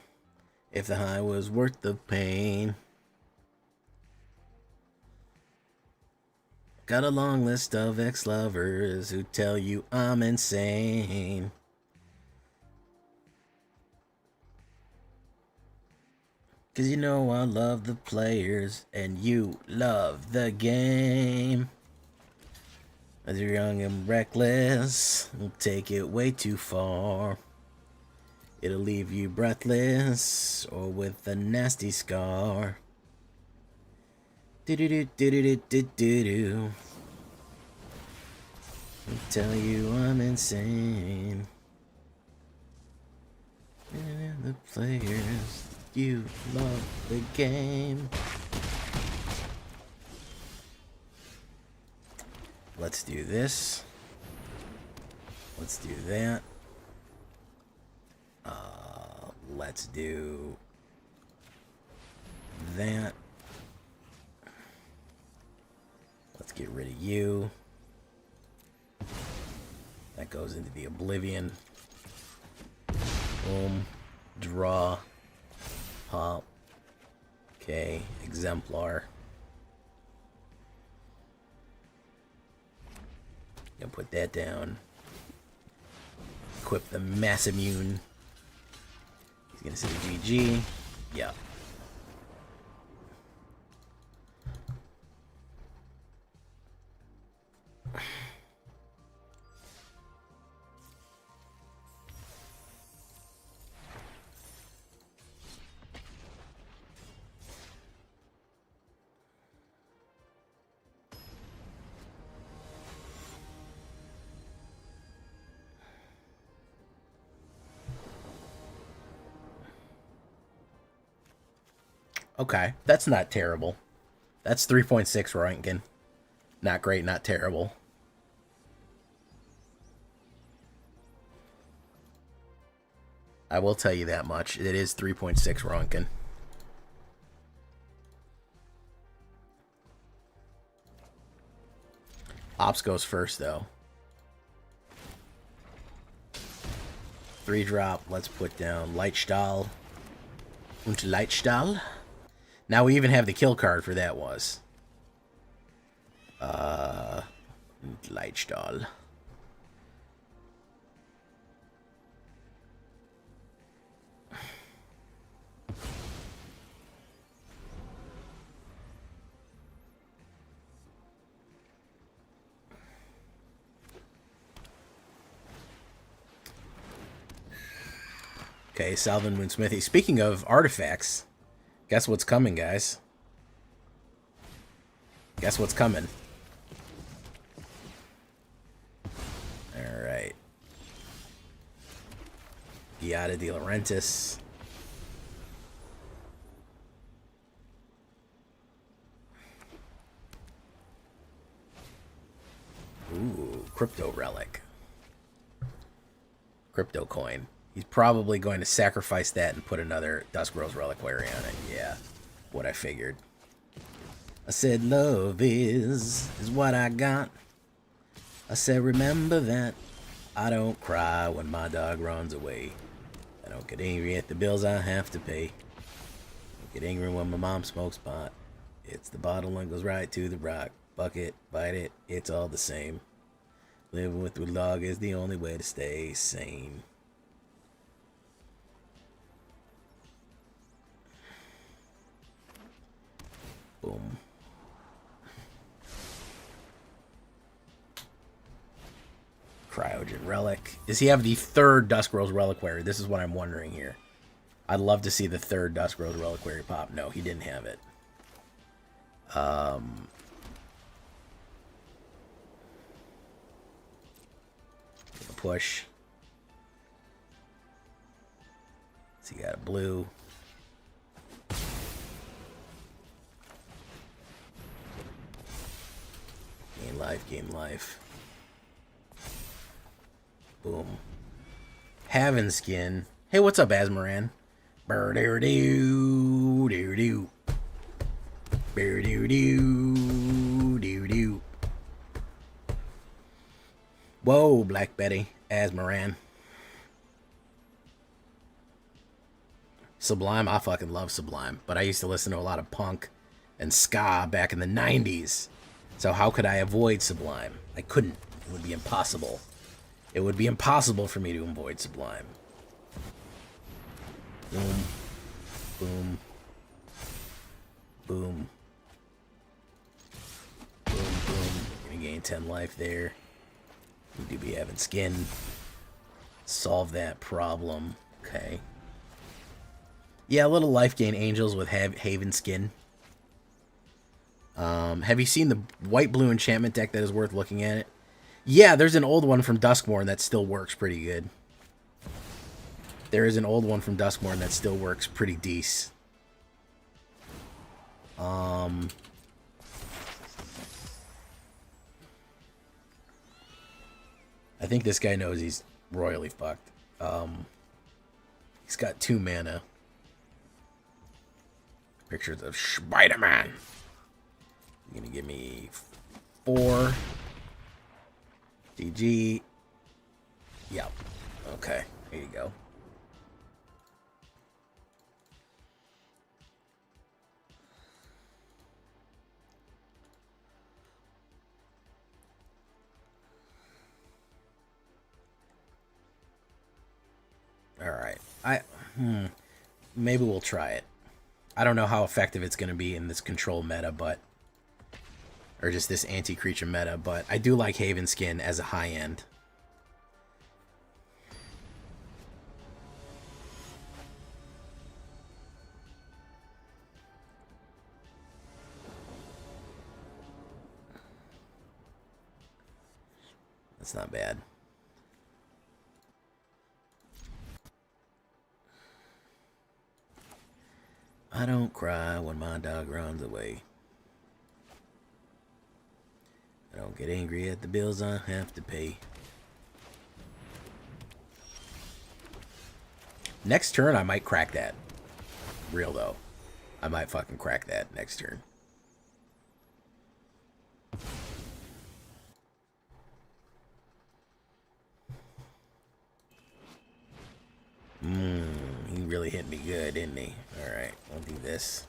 if the high was worth the pain. Got a long list of ex-lovers who tell you I'm insane. Cause you know I love the players, and you love the game. As you're young and reckless, you'll take it way too far. It'll leave you breathless, or with a nasty scar. Do-do-do-do-do-do-do-do. I'll tell you I'm insane. And the players, you love the game. Let's do this. Let's do that. Let's do that. Let's get rid of you. That goes into the oblivion. Boom. Draw. Pop. Okay. Exemplar. Gonna put that down. Equip the mass immune. He's gonna say GG. Yeah. Okay, that's not terrible. That's 3.6 ranking. Not great, not terrible. I will tell you that much. It is 3.6 ranking. Ops goes first, though. 3-drop. Let's put down Leitstahl. Und Leitstahl. Now we even have the kill card for that was. Leitstahl. Okay, Salvin Moonsmithy. Speaking of artifacts, guess what's coming, guys? Guess what's coming? Alright. Giada de Laurentiis. Ooh, Crypto Relic. Crypto Coin. He's probably going to sacrifice that and put another Dusk Rose Reliquary on it. Yeah, what I figured. I said, love is what I got. I said, remember that. I don't cry when my dog runs away. I don't get angry at the bills I have to pay. I don't get angry when my mom smokes pot. It's the bottle and goes right to the rock. Bucket, bite it, it's all the same. Living with the dog is the only way to stay sane. Boom. Cryogen Relic. Does he have the third Dusk Rose Reliquary? This is what I'm wondering here. I'd love to see the third Dusk Rose Reliquary pop. No, he didn't have it. Push. So you got a blue. Gain life, gain life. Boom. Having skin. Hey, what's up, Asmaran? Brr-doo-doo, doo-doo. Brr-doo-doo, doo-doo. Whoa, Black Betty. Asmaran. Sublime, I fucking love Sublime. But I used to listen to a lot of punk and ska back in the 90s. So how could I avoid Sublime? I couldn't. It would be impossible. It would be impossible for me to avoid Sublime. Boom. Boom. Boom. Boom, boom. Gonna gain 10 life there. We do be having skin. Solve that problem. Okay. Yeah, a little life gain angels with Haven skin. Have you seen the white-blue enchantment deck that is worth looking at it? Yeah, there's an old one from Duskmourn that still works pretty good. There is an old one from Duskmourn that still works pretty decent. I think this guy knows he's royally fucked. He's got 2 mana. Pictures of Spider-Man. You're gonna give me 4. DG. Yep. Okay. Here you go. All right. Maybe we'll try it. I don't know how effective it's going to be in this control meta, but... Or just this anti-creature meta, but I do like Haven Skin as a high end. That's not bad. I don't cry when my dog runs away. I don't get angry at the bills I have to pay. Next turn, I might crack that. Real, though. I might fucking crack that next turn. He really hit me good, didn't he? Alright, I'll do this.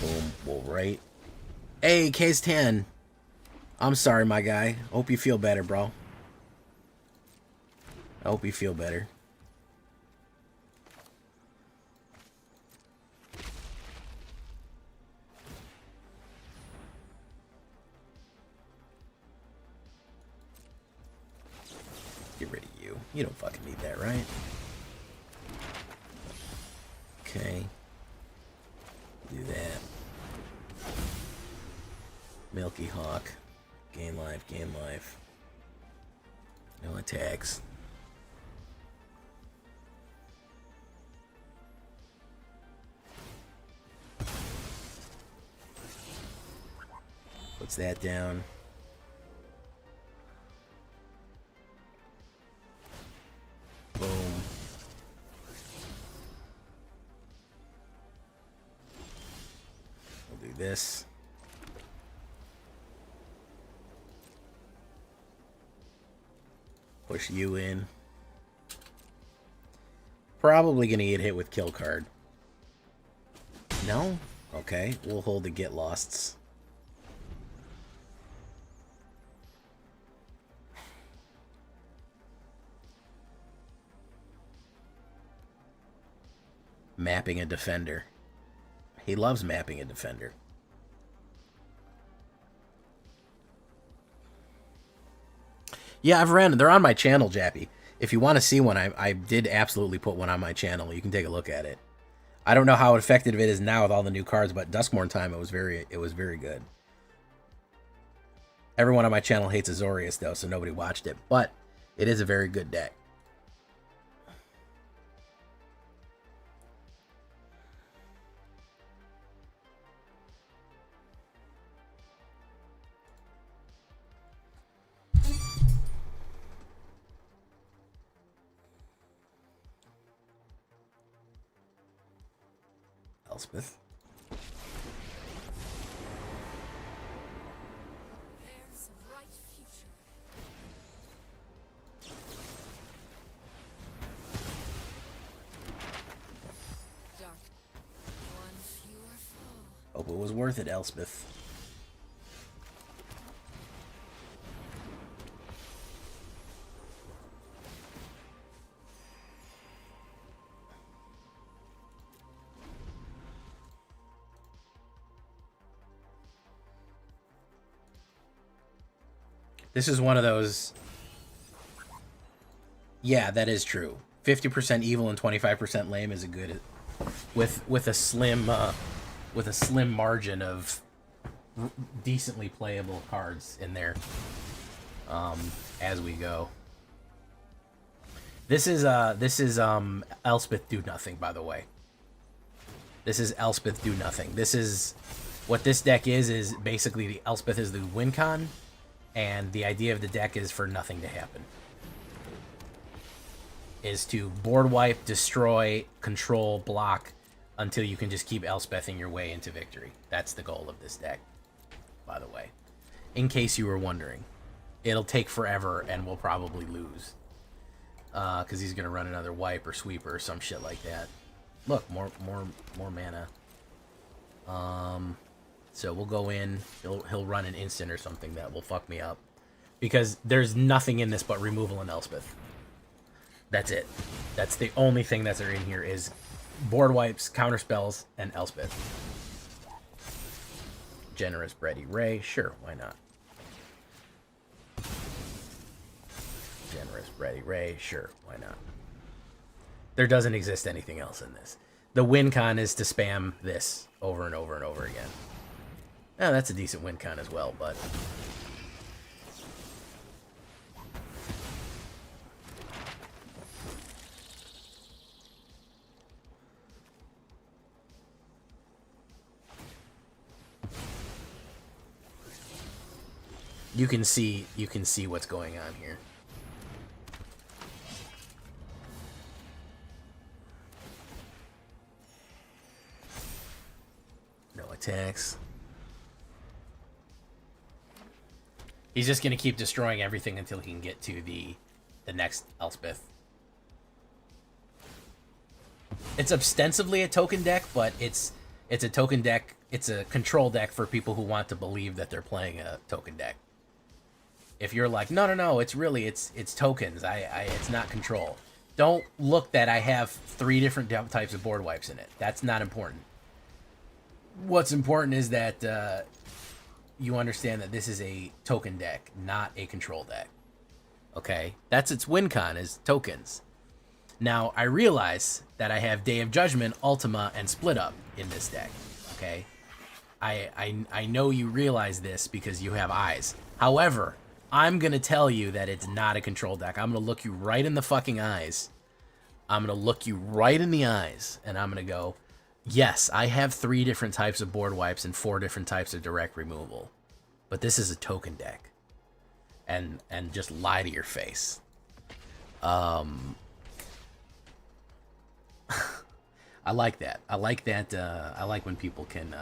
Boom, we'll right. Hey, Case 10. I'm sorry, my guy. Hope you feel better, bro. I hope you feel better. Get rid of you. You don't fucking need that, right? Okay. Do that. Milky Hawk. Gain life, gain life. No attacks. Puts that down. Boom. We'll do this. Push you in. Probably gonna get hit with kill card. No? Okay, we'll hold the get losts. Mapping a defender. He loves mapping a defender. Yeah, I've ran. They're on my channel, Jappy. If you want to see one, I did absolutely put one on my channel. You can take a look at it. I don't know how effective it is now with all the new cards, but Duskmourn time it was very good. Everyone on my channel hates Azorius though, so nobody watched it. But it is a very good deck. Elspeth. There's a bright future. Dark. One fewer foe. Hope it was worth it, Elspeth. This is one of those... Yeah, that is true. 50% evil and 25% lame is a good... With a slim margin of decently playable cards in there as we go. This is Elspeth Do Nothing, by the way. This is Elspeth Do Nothing. This is what this deck is basically the Elspeth is the win con, and the idea of the deck is for nothing to happen. Is to board wipe, destroy, control, block until you can just keep Elspething your way into victory. That's the goal of this deck, by the way. In case you were wondering. It'll take forever and we'll probably lose. Because he's going to run another wipe or sweeper or some shit like that. Look, more mana. So we'll go in. He'll run an instant or something that will fuck me up. Because there's nothing in this but removal and Elspeth. That's it. That's the only thing that's in here is board wipes, counter spells, and Elspeth. Generous Ready Ray, sure, why not? Generous Ready Ray, sure, why not? There doesn't exist anything else in this. The win con is to spam this over and over and over again. Now that's a decent win con as well, but... You can see what's going on here. No attacks. He's just gonna keep destroying everything until he can get to the next Elspeth. It's ostensibly a token deck, but it's a token deck. It's a control deck for people who want to believe that they're playing a token deck. If you're like, no, it's tokens. It's not control. Don't look that I have 3 different types of board wipes in it. That's not important. What's important is that you understand that this is a token deck, not a control deck. Okay? That's its win con, is tokens. Now, I realize that I have Day of Judgment, Ultima, and Split Up in this deck. Okay? I know you realize this because you have eyes. However, I'm going to tell you that it's not a control deck. I'm going to look you right in the fucking eyes. I'm going to look you right in the eyes, and I'm going to go, yes, I have 3 different types of board wipes and 4 different types of direct removal. But this is a token deck. And just lie to your face. I like that. I like that. I like when people can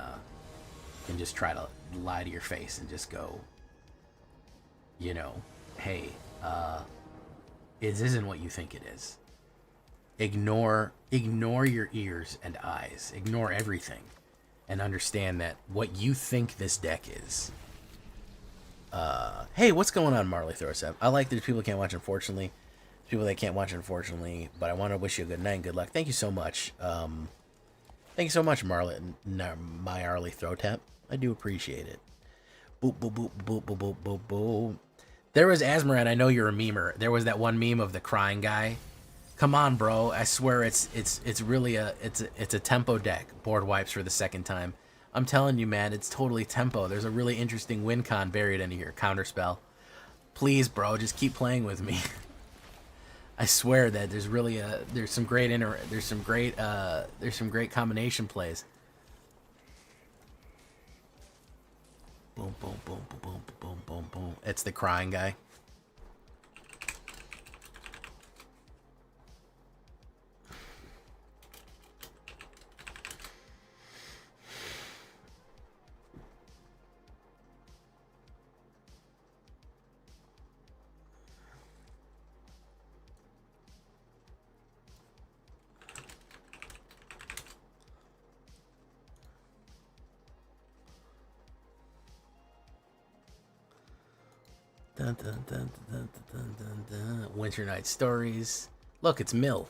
just try to lie to your face and just go, you know, hey, it isn't what you think it is. Ignore your ears and eyes. Ignore everything. And understand that what you think this deck is. Hey, what's going on, Marley Thorstep? I like there's people that can't watch, unfortunately. People that can't watch, unfortunately. But I want to wish you a good night and good luck. Thank you so much. Thank you so much, Marley, my Arlie Throwtap. I do appreciate it. Boop, boop, boop, boop, boop, boop, boop, boop. There was Asmaran, I know you're a memer. There was that one meme of the crying guy. Come on, bro. I swear it's really a tempo deck. Board wipes for the second time. I'm telling you, man, it's totally tempo. There's a really interesting win con buried in here. Counterspell. Please, bro, just keep playing with me. I swear that there's some great combination plays. Boom, boom, boom, boom, boom, boom, boom, boom. It's the crying guy. Winter Night Stories. Look, it's Mill.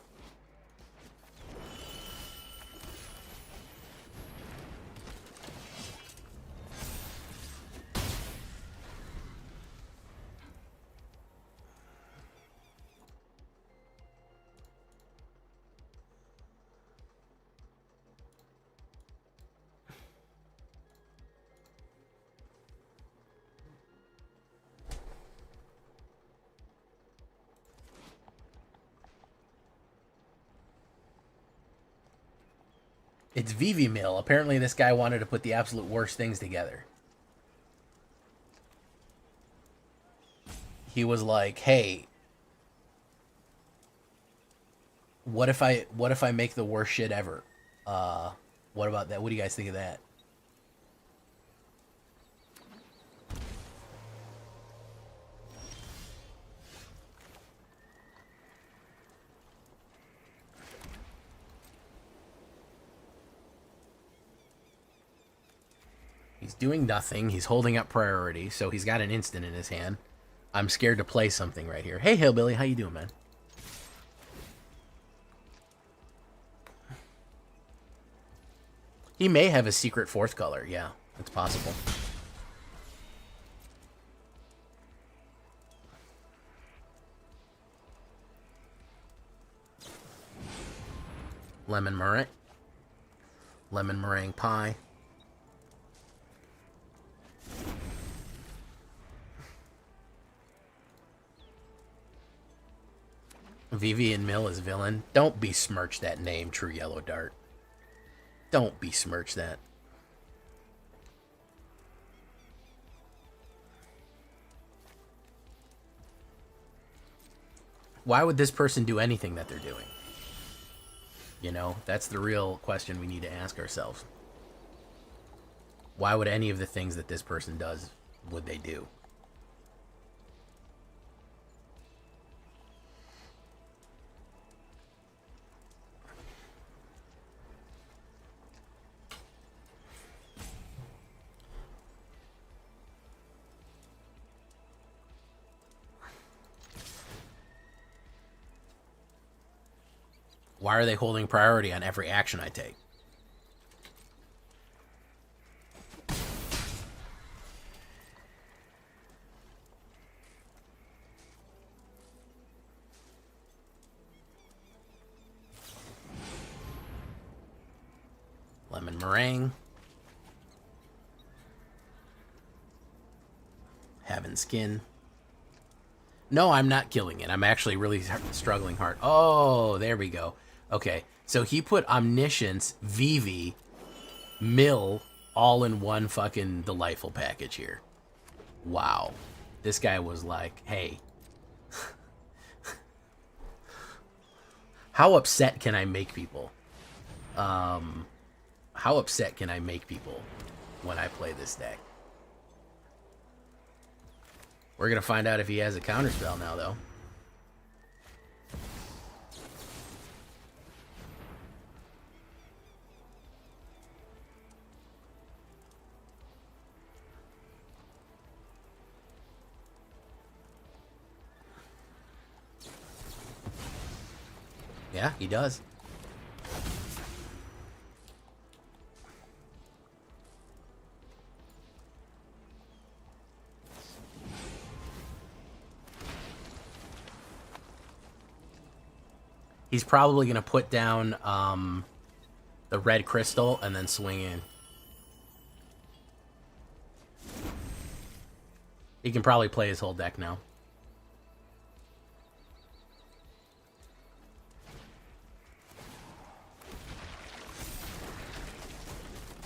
It's Vivi Mill. Apparently this guy wanted to put the absolute worst things together. He was like, hey, what if I make the worst shit ever? What about that? What do you guys think of that? He's doing nothing. He's holding up priority, so he's got an instant in his hand. I'm scared to play something right here. Hey, Hillbilly, how you doing, man? He may have a secret fourth color. Yeah, it's possible. Lemon meringue. Lemon meringue pie. Vivian Mill is villain. Don't besmirch that name, True Yellow Dart. Don't besmirch that. Why would this person do anything that they're doing? You know, that's the real question we need to ask ourselves. Why would any of the things that this person does, would they do? Why are they holding priority on every action I take? Lemon meringue. Having skin. No, I'm not killing it. I'm actually really struggling hard. Oh, there we go. Okay, so he put Omniscience, Vivi, Mill, all in one fucking delightful package here. Wow. This guy was like, hey. How upset can I make people? How upset can I make people when I play this deck? We're going to find out if he has a counterspell now, though. Yeah, he does. He's probably going to put down the red crystal and then swing in. He can probably play his whole deck now.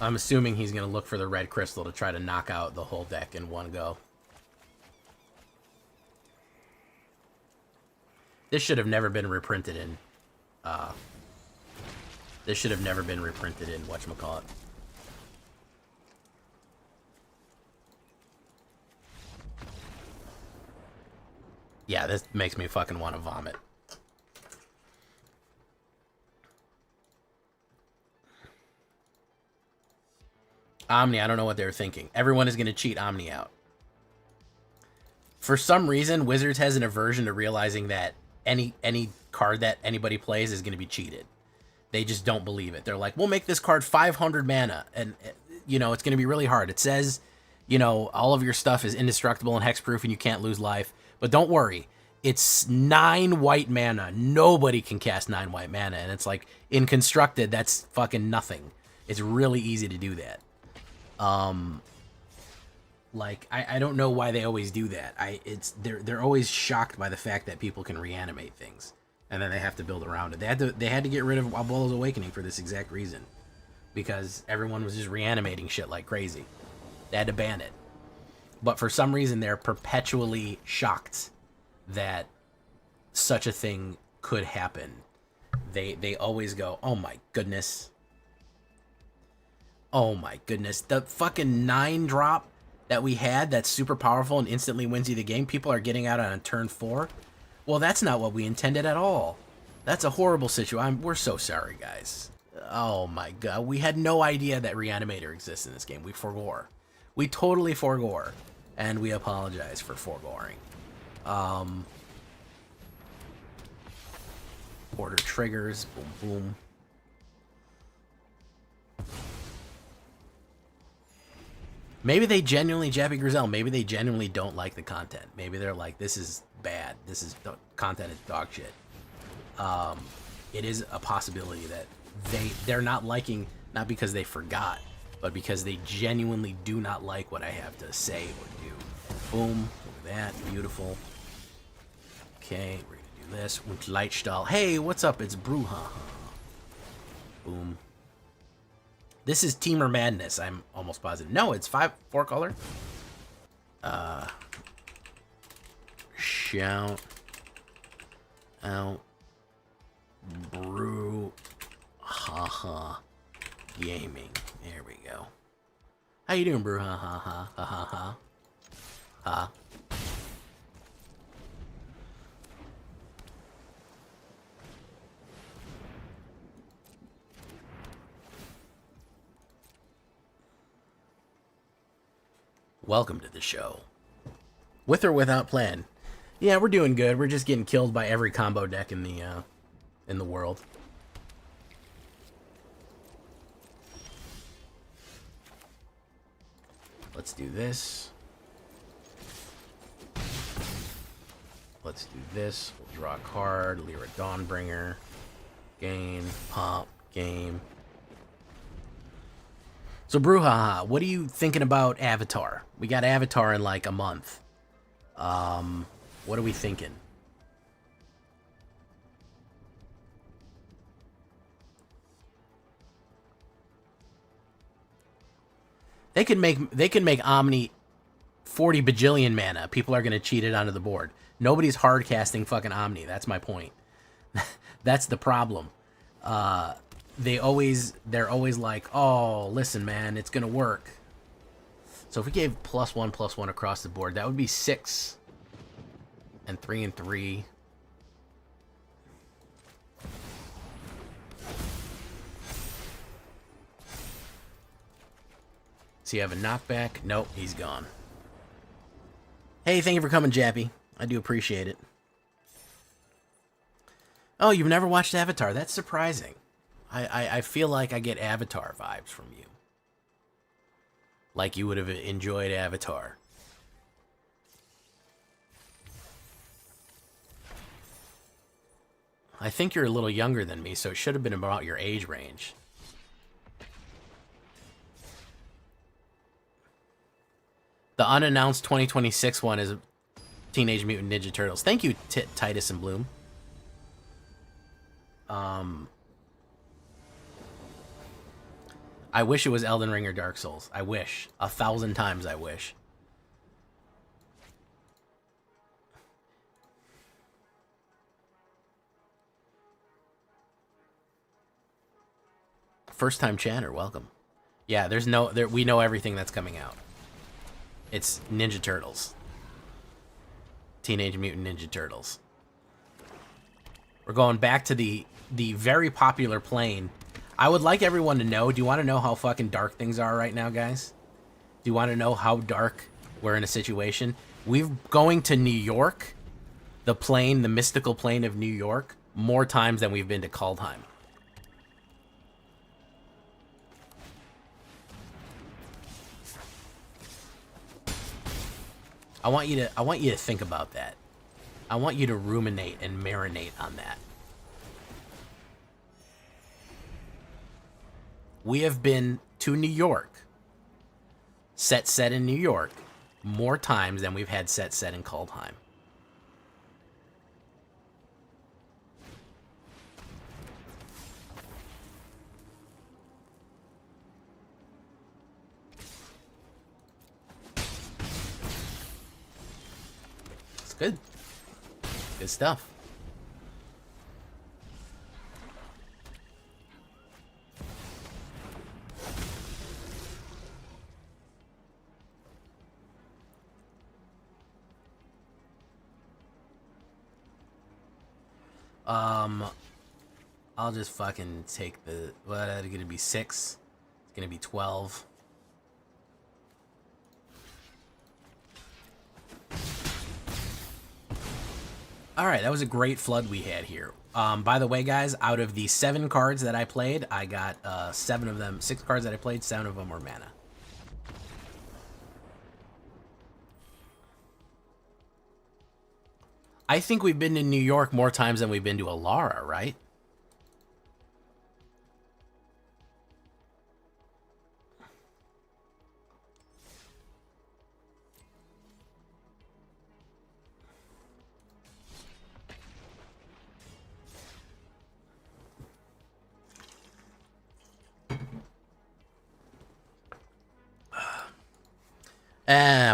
I'm assuming he's going to look for the red crystal to try to knock out the whole deck in one go. This should have never been reprinted in... this should have never been reprinted in whatchamacallit. Yeah, this makes me fucking want to vomit. Omni, I don't know what they were thinking. Everyone is going to cheat Omni out. For some reason, Wizards has an aversion to realizing that any card that anybody plays is going to be cheated. They just don't believe it. They're like, we'll make this card 500 mana, and it's going to be really hard. It says, all of your stuff is indestructible and hexproof, and you can't lose life. But don't worry, it's 9 white mana. Nobody can cast 9 white mana, and it's like in constructed, that's fucking nothing. It's really easy to do that. Like, I don't know why they always do that. They're always shocked by the fact that people can reanimate things, and then they have to build around it. They had to get rid of Abuela's Awakening for this exact reason, because everyone was just reanimating shit like crazy. They had to ban it. But for some reason, they're perpetually shocked that such a thing could happen. They always go, oh my goodness. Oh my goodness. The fucking 9-drop that we had that's super powerful and instantly wins you the game, people are getting out on turn 4. Well, that's not what we intended at all. That's a horrible situation. We're so sorry, guys. Oh my god. We had no idea that Reanimator exists in this game. We forgore. We totally forgore. And we apologize for foregoing. Order triggers. Boom, boom. Maybe they genuinely, Jappy Grizel, maybe they genuinely don't like the content. Maybe they're like, this is bad. This is, content is dog shit. It is a possibility that they're not liking, not because they forgot, but because they genuinely do not like what I have to say or do. Boom. Look at that. Beautiful. Okay, we're going to do this. Und Leitstahl. Hey, what's up? It's Bruja. Boom. This is Teamer Madness, I'm almost positive. No, it's 4 color. Shout out Brew Haha Gaming. There we go. How you doing, Brew Haha ha ha ha ha ha. Welcome to the show. With or without plan. Yeah, we're doing good. We're just getting killed by every combo deck in the world. Let's do this. Let's do this. We'll draw a card. Lyra Dawnbringer. Gain. Pop. Game. So, Bruhaha, what are you thinking about Avatar? We got Avatar in like a month. What are we thinking? They could make Omni 40 bajillion mana. People are gonna cheat it onto the board. Nobody's hard casting fucking Omni. That's my point. That's the problem. They're always like, oh, listen, man, it's gonna work. So if we gave +1/+1 across the board, that would be 6 and 3 and 3. So you have a knockback. Nope, he's gone. Hey, thank you for coming, Jappy. I do appreciate it. Oh, you've never watched Avatar? That's surprising. I feel like I get Avatar vibes from you. Like you would have enjoyed Avatar. I think you're a little younger than me, so it should have been about your age range. The unannounced 2026 one is Teenage Mutant Ninja Turtles. Thank you, Titus and Bloom. I wish it was Elden Ring or Dark Souls. I wish. 1,000 times I wish. First time chatter, welcome. Yeah, we know everything that's coming out. It's Ninja Turtles. Teenage Mutant Ninja Turtles. We're going back to the very popular plane. I would like everyone to know, do you want to know how fucking dark things are right now, guys? Do you want to know how dark we're in a situation? We're going to New York, the plane, the mystical plane of New York, more times than we've been to Kaldheim. I want you to think about that. I want you to ruminate and marinate on that. We have been to New York, set in New York, more times than we've had set in Kaldheim. It's good. Good stuff. I'll just fucking take the... What, it's gonna be 6. It's gonna be 12. Alright, that was a great flood we had here. By the way, guys, out of the 7 cards that I played, I got 7 of them... 6 cards that I played, 7 of them were mana. I think we've been to New York more times than we've been to Alara, right?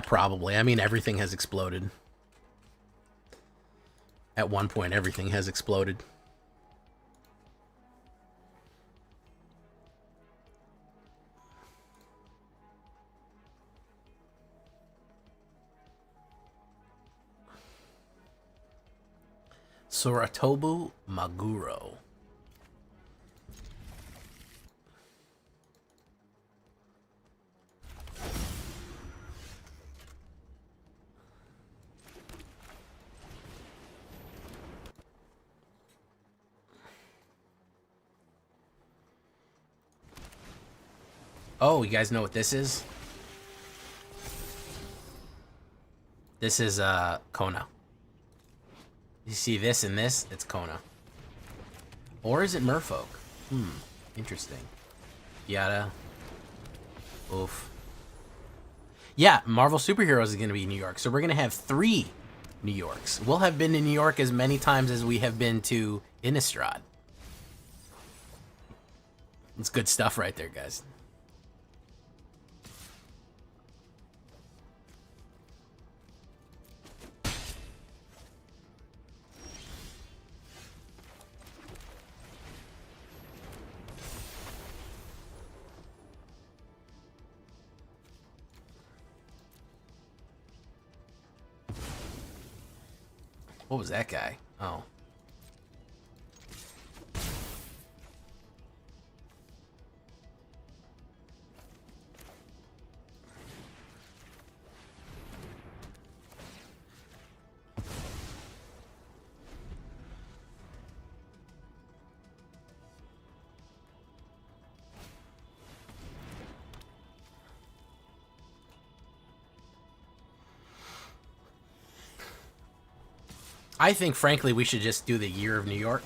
Probably. I mean, everything has exploded. At one point, everything has exploded. Soratobu Maguro. Oh, you guys know what this is? This is Kona. You see this and this? It's Kona. Or is it Merfolk? Interesting. Yada. Oof. Yeah, Marvel Superheroes is going to be in New York. So we're going to have 3 New Yorks. We'll have been to New York as many times as we have been to Innistrad. It's good stuff right there, guys. What was that guy? Oh. I think, frankly, we should just do the Year of New York.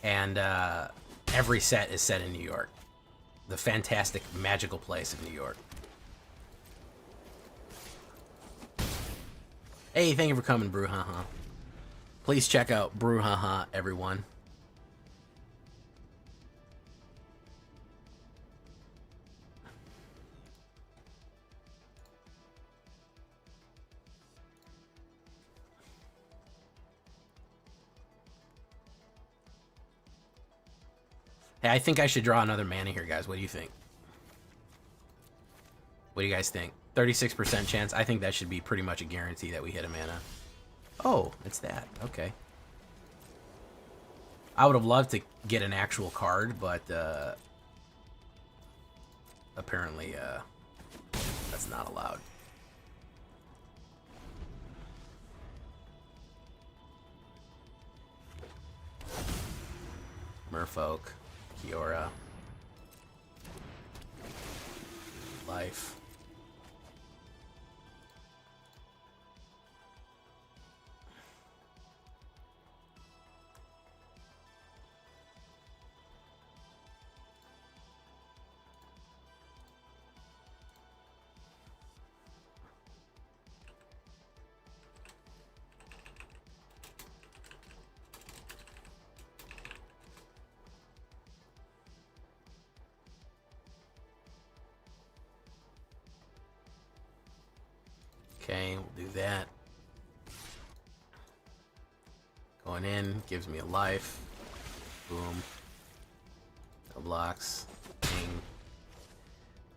And every set is set in New York. The fantastic, magical place of New York. Hey, thank you for coming, Brouhaha. Please check out Brouhaha, everyone. Hey, I think I should draw another mana here, guys. What do you think? What do you guys think? 36% chance. I think that should be pretty much a guarantee that we hit a mana. Oh, it's that. Okay. I would have loved to get an actual card, but apparently that's not allowed. Merfolk. Kiora. Life. Okay, we'll do that. Going in, gives me a life. Boom. No blocks. Ding.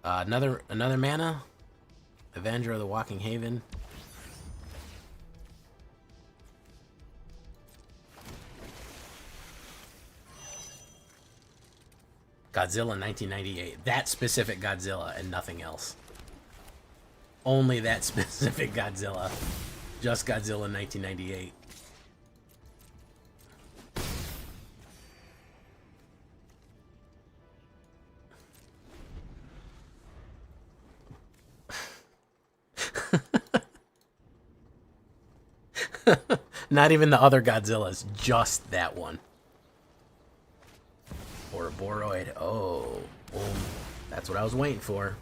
Another mana. Avenger of the Walking Haven. Godzilla 1998. That specific Godzilla and nothing else. Only that specific Godzilla. Just Godzilla 1998. Not even the other Godzillas, just that one. Ouroboros. Oh, boom. That's what I was waiting for.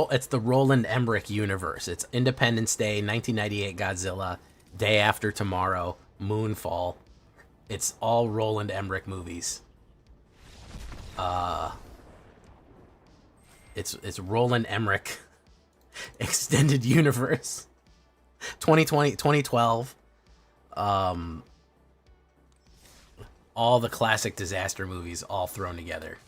It's the Roland Emmerich universe. It's Independence Day, 1998 Godzilla, Day After Tomorrow, Moonfall. It's all Roland Emmerich movies. It's Roland Emmerich extended universe. 2020, 2012. All the classic disaster movies all thrown together.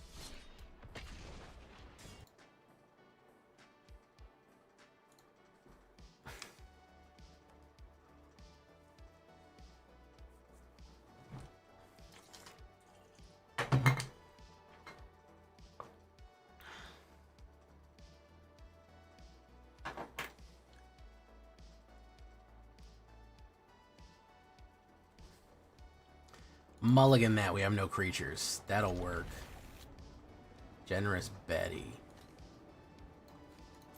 Mulligan that, we have no creatures. That'll work. Generous Betty.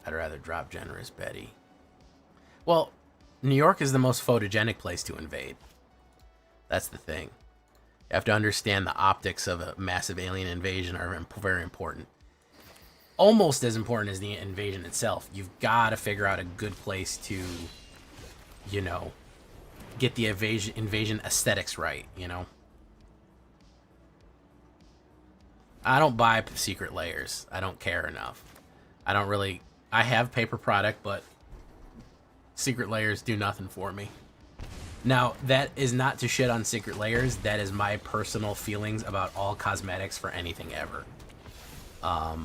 I'd rather drop Generous Betty. Well, New York is the most photogenic place to invade. That's the thing. You have to understand the optics of a massive alien invasion are very important. Almost as important as the invasion itself. You've got to figure out a good place to, you know, get the invasion aesthetics right, you know? I don't buy secret layers. I don't care enough. I have paper product, but secret layers do nothing for me. Now, that is not to shit on secret layers. That is my personal feelings about all cosmetics for anything ever. I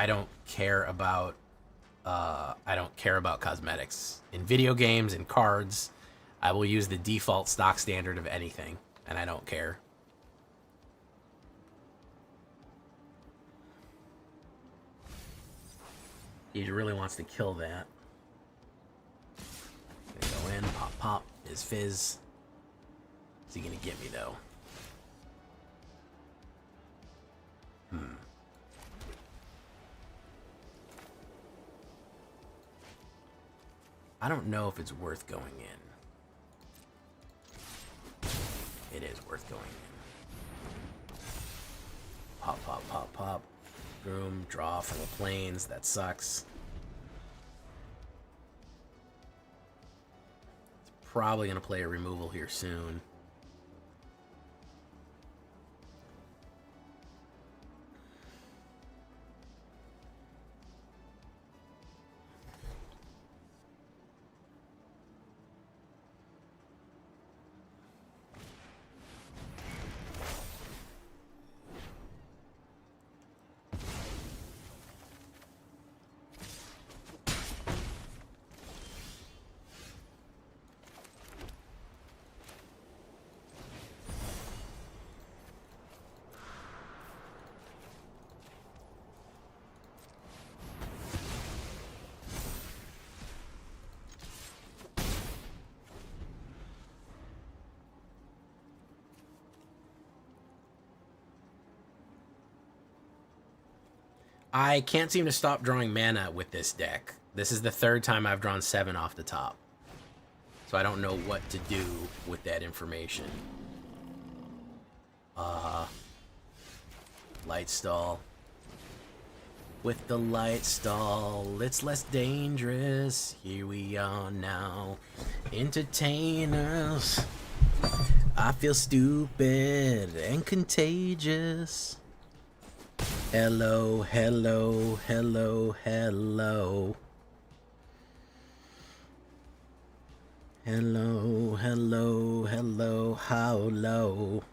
don't care about cosmetics. In video games and cards, I will use the default stock standard of anything, and I don't care. He really wants to kill that. Gonna go in, pop, pop, his fizz. Is he gonna get me though? I don't know if it's worth going in. It is worth going in. Pop, pop, pop, pop. Boom, draw from the plains. That sucks. It's probably going to play a removal here soon. I can't seem to stop drawing mana with this deck. This is the third time I've drawn 7 off the top. So I don't know what to do with that information. Light stall. With the light stall, it's less dangerous. Here we are now. Entertainers. I feel stupid and contagious. Hello, hello, hello, hello. Hello, hello, hello, how low?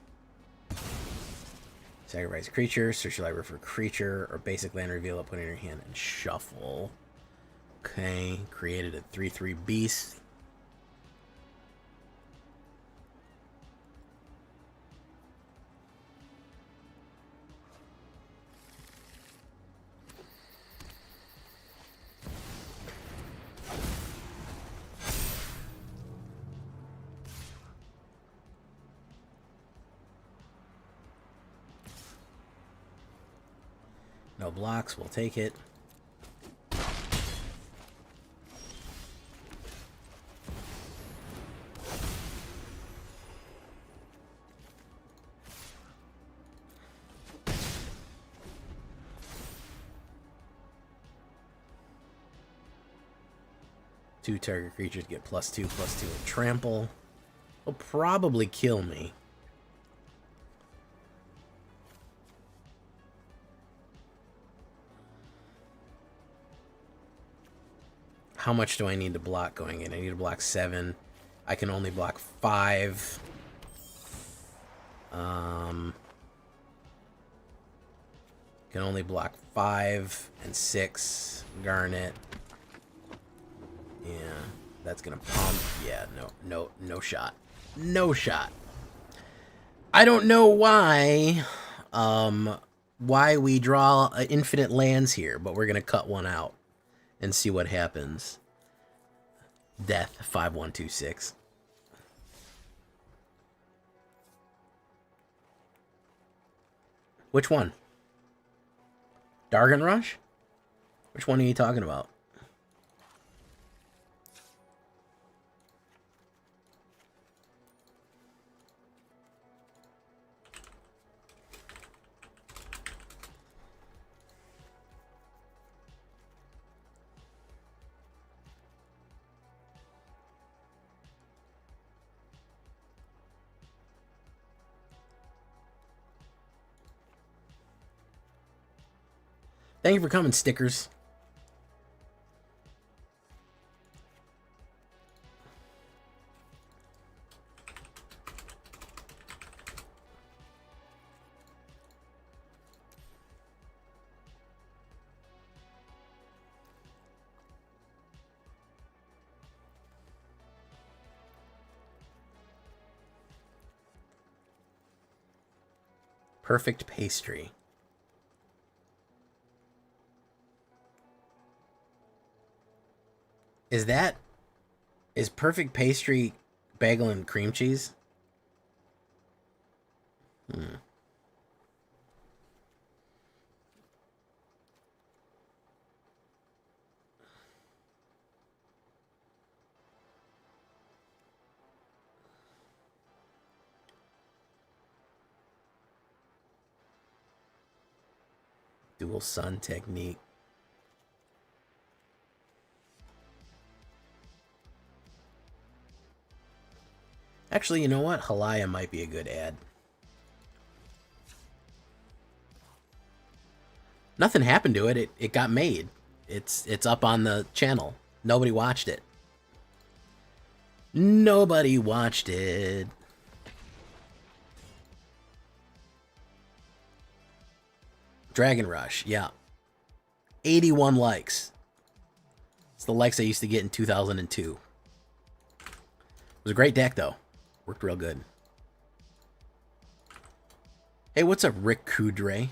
Sacrifice a creature, search your library for a creature, or basic land reveal it, put it in your hand, and shuffle. Okay, created a 3/3 beast. No blocks, we'll take it. Two target creatures get +2/+2 and trample. Will probably kill me. How much do I need to block going in? I need to block 7. I can only block 5. Can only block 5 and 6. Garnet. Yeah, that's gonna pump. Yeah, no shot. No shot. I don't know why we draw infinite lands here, but we're gonna cut one out and see what happens. Death 5126. Which one? Dargon Rush? Which one are you talking about? Thank you for coming, stickers. Perfect pastry. Is perfect pastry bagel and cream cheese? Dual sun technique. Actually, you know what? Halaya might be a good ad. Nothing happened to it. It got made. It's up on the channel. Nobody watched it. Nobody watched it. Dragon Rush, yeah. 81 likes. It's the likes I used to get in 2002. It was a great deck, though. Worked real good. Hey, what's up, Rick Kudre?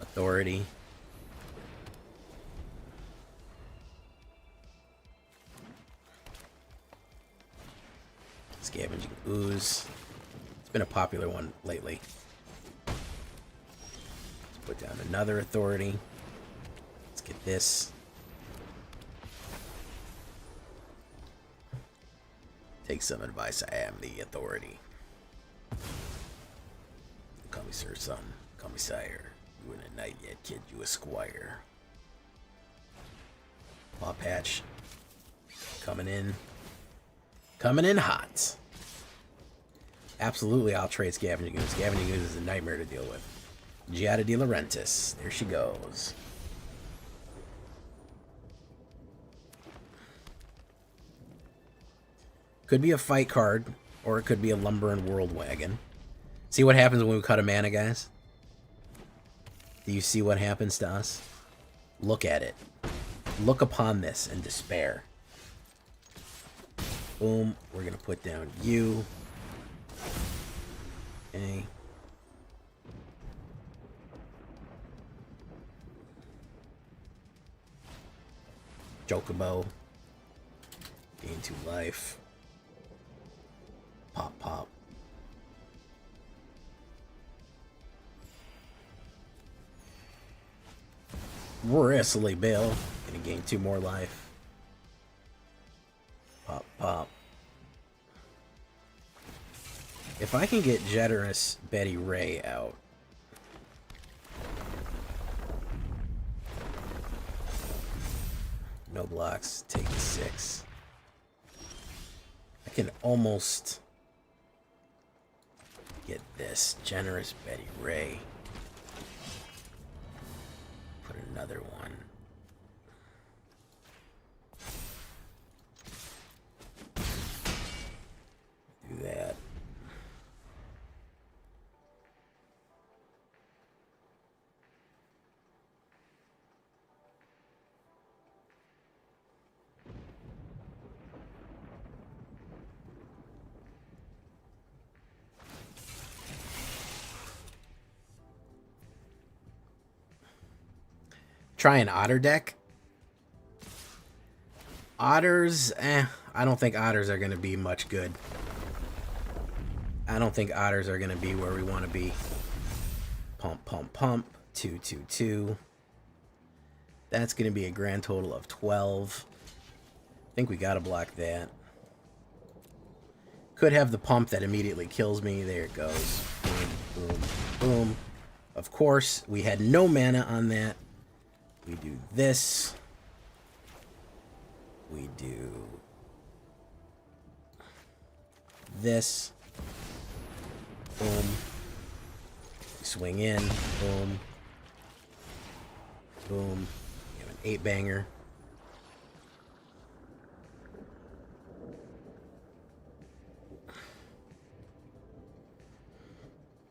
Authority. Scavenging Ooze. It's been a popular one lately. Let's put down another authority. Let's get this. Take some advice. I am the authority. Call me sir, son. Call me sire. You ain't a knight yet, kid. You a squire. Paw patch. Coming in. Coming in hot. Absolutely, I'll trade Scavenging Ooze. Scavenging Ooze is a nightmare to deal with. Giada de Laurentiis. There she goes. Could be a fight card, or it could be a Lumber and World Wagon. See what happens when we cut a mana, guys? Do you see what happens to us? Look at it. Look upon this and despair. Boom. We're going to put down you. Okay. Chocobo. Gain 2 life. Pop, pop. Wrestly Bill. Gonna gain 2 more life. Pop, pop. If I can get Generous Betty Ray out. No blocks. Take the 6. I can almost get this. Generous Betty Ray. Put another one. Do that. Try an otter deck. Otters, I don't think otters are going to be much good. I don't think otters are going to be where we want to be. Pump, pump, pump. 2, 2, 2. That's going to be a grand total of 12. I think we got to block that. Could have the pump that immediately kills me. There it goes. Boom, boom, boom. Of course, we had no mana on that. We do this. We do this. Boom. Swing in. Boom. Boom. We have an 8-banger.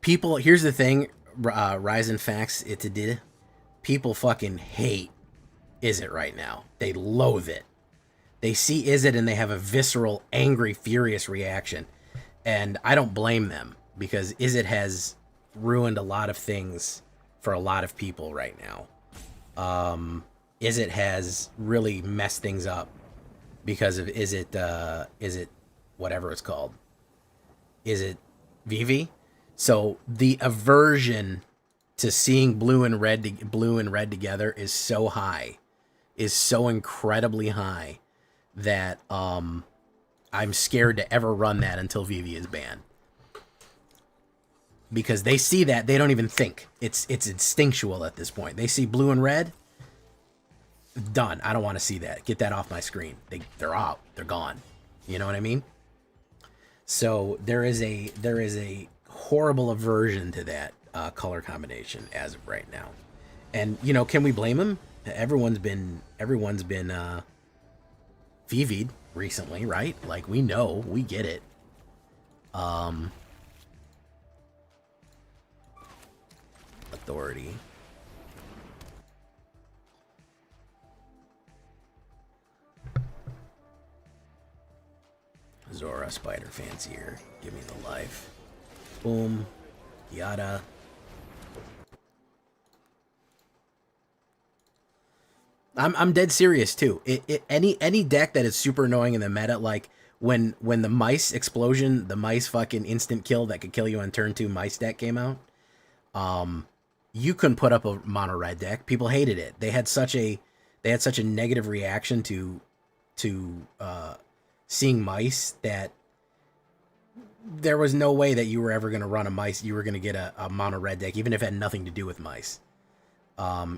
People, here's the thing, Ryzen Facts, it did. People fucking hate Izzet right now. They loathe it. They see Izzet and they have a visceral, angry, furious reaction. And I don't blame them, because Izzet has ruined a lot of things for a lot of people right now. Izzet has really messed things up because of Izzet whatever it's called. Izzet Vivi? So the aversion to seeing blue and red together is so high, is so incredibly high, that I'm scared to ever run that until Vivi is banned. Because they see that, they don't even think. It's instinctual at this point. They see blue and red, done. I don't want to see that. Get that off my screen. They're out. They're gone. You know what I mean? So there is a horrible aversion to that color combination as of right now. And you know, can we blame him? Everyone's been Vivi'd recently, right? Like, we know, we get it. Authority. Zora, Spider, Fancier. Give me the life. Boom. Yada. I'm dead serious too. Any deck that is super annoying in the meta, like when the mice explosion, the mice fucking instant kill that could kill you on turn 2 mice deck came out, you couldn't put up a mono red deck. People hated it. They had such a negative reaction to seeing mice that there was no way that you were ever going to run a mice. You were going to get a mono red deck, even if it had nothing to do with mice.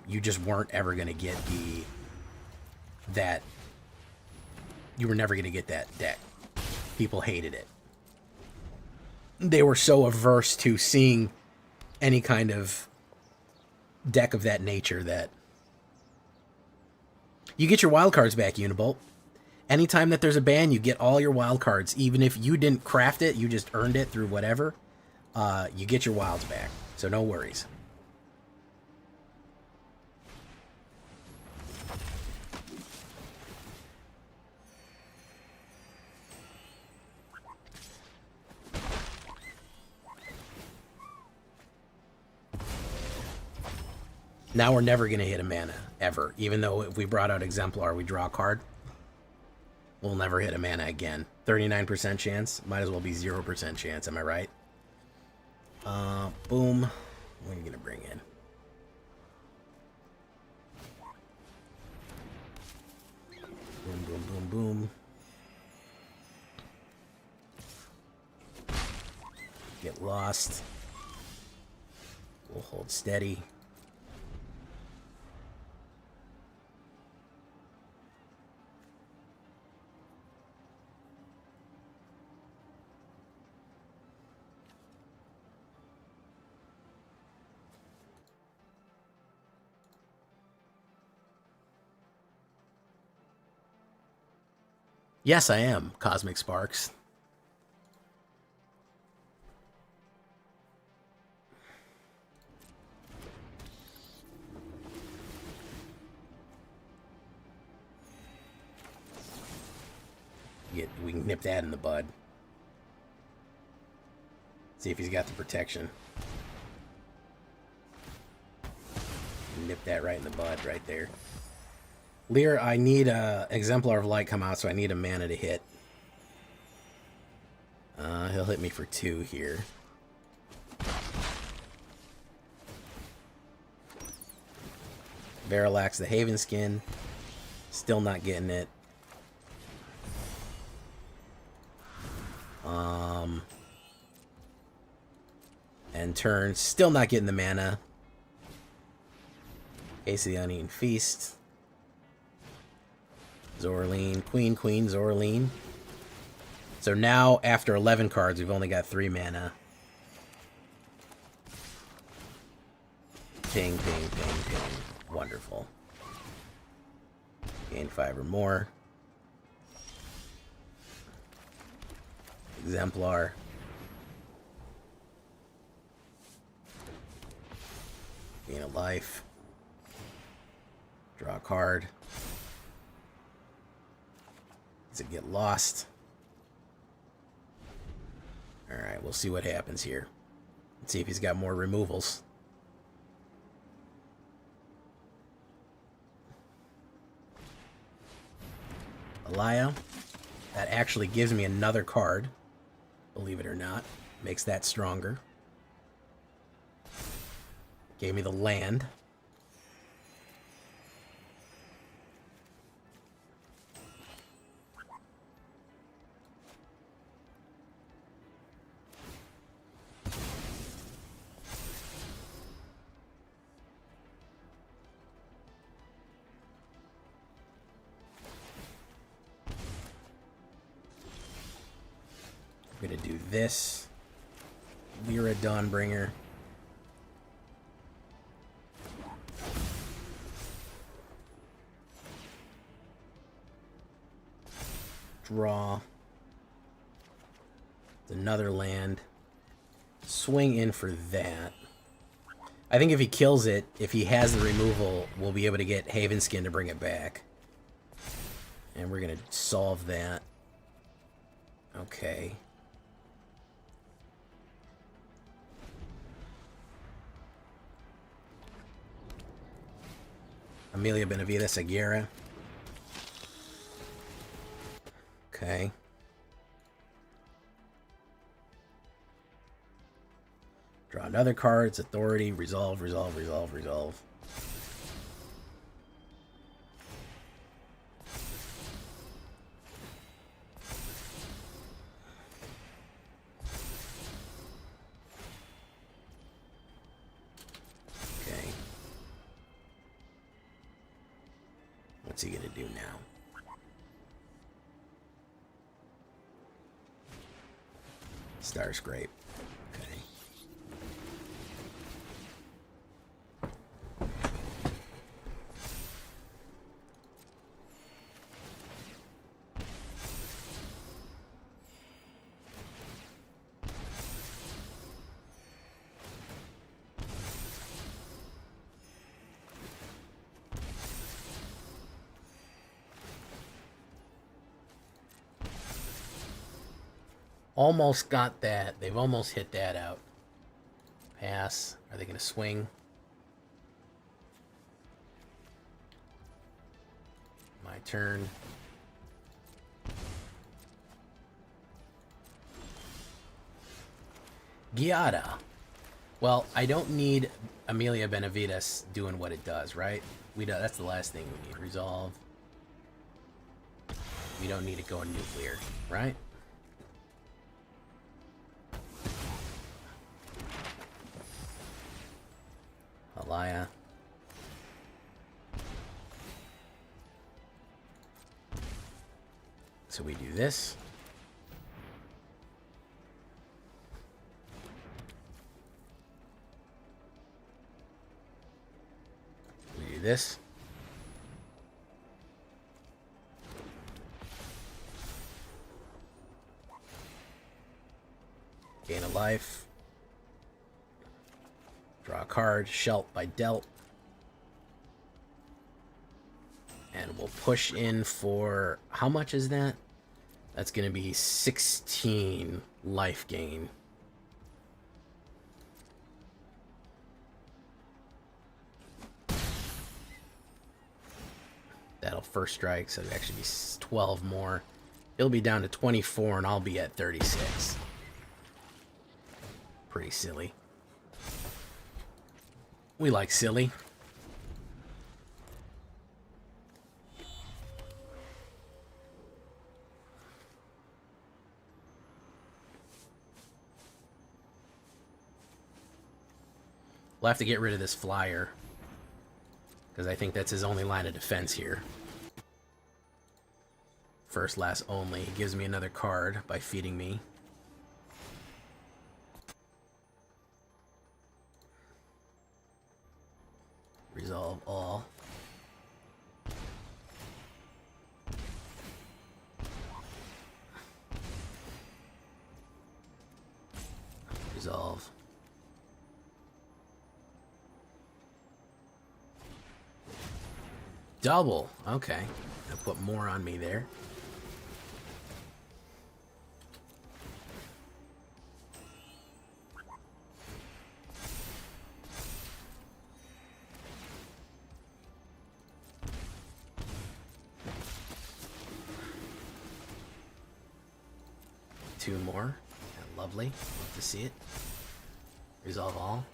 You just weren't ever going to get that. You were never going to get that deck. People hated it. They were so averse to seeing any kind of deck of that nature that you get your wild cards back, Unibolt. Anytime that there's a ban, you get all your wild cards. Even if you didn't craft it, you just earned it through whatever, you get your wilds back. So no worries. Now we're never going to hit a mana, ever. Even though if we brought out Exemplar, we draw a card. We'll never hit a mana again. 39% chance. Might as well be 0% chance, am I right? Boom. What are you going to bring in? Boom, boom, boom, boom. Get lost. We'll hold steady. Yes, I am, Cosmic Sparks. We can nip that in the bud. See if he's got the protection. Nip that right in the bud, right there. Lear, I need a Exemplar of Light come out, so I need a mana to hit. He'll hit me for 2 here. Varillax the Haven Skin. Still not getting it. And turn. Still not getting the mana. Ace of the Uneaten Feast. Zorleen. Queen, Queen, Zorleen. So now, after 11 cards, we've only got 3 mana. Ping, ping, ping, ping. Wonderful. Gain 5 or more. Exemplar. Gain a life. Draw a card. Does it get lost? Alright, we'll see what happens here. Let's see if he's got more removals. Alaya. That actually gives me another card. Believe it or not. Makes that stronger. Gave me the land. I'm gonna do this. Lyra Dawnbringer. Draw. It's another land. Swing in for that. I think if he kills it, if he has the removal, we'll be able to get Haven Skin to bring it back. And we're gonna solve that. Okay. Amelia Benavides Aguirre. Okay. Draw another card. It's authority. Resolve, resolve, resolve, resolve. Okay. What's he gonna do now? Star Scrape. Okay. Almost got that. They've almost hit that out. Pass. Are they going to swing? My turn. Giada. Well, I don't need Amelia Benavides doing what it does, right? That's the last thing we need. Resolve. We don't need it going nuclear, right? Alaya. So we do this. We do this. Gain a life. Draw a card. Shelt by Dealt. And we'll push in for... How much is that? That's going to be 16 life gain. That'll first strike, so it'll actually be 12 more. It'll be down to 24, and I'll be at 36. Pretty silly. We like silly. We'll have to get rid of this flyer, because I think that's his only line of defense here. First, last, only. He gives me another card by feeding me. Resolve all. Resolve. Double. Okay. I'll put more on me there. Two more. Lovely. Love to see it. Resolve all.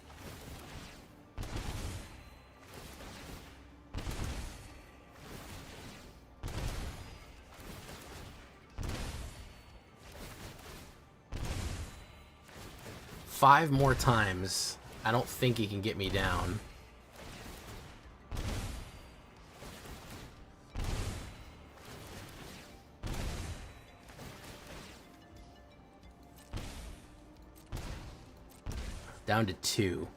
Five more times. I don't think he can get me down. Down to 2.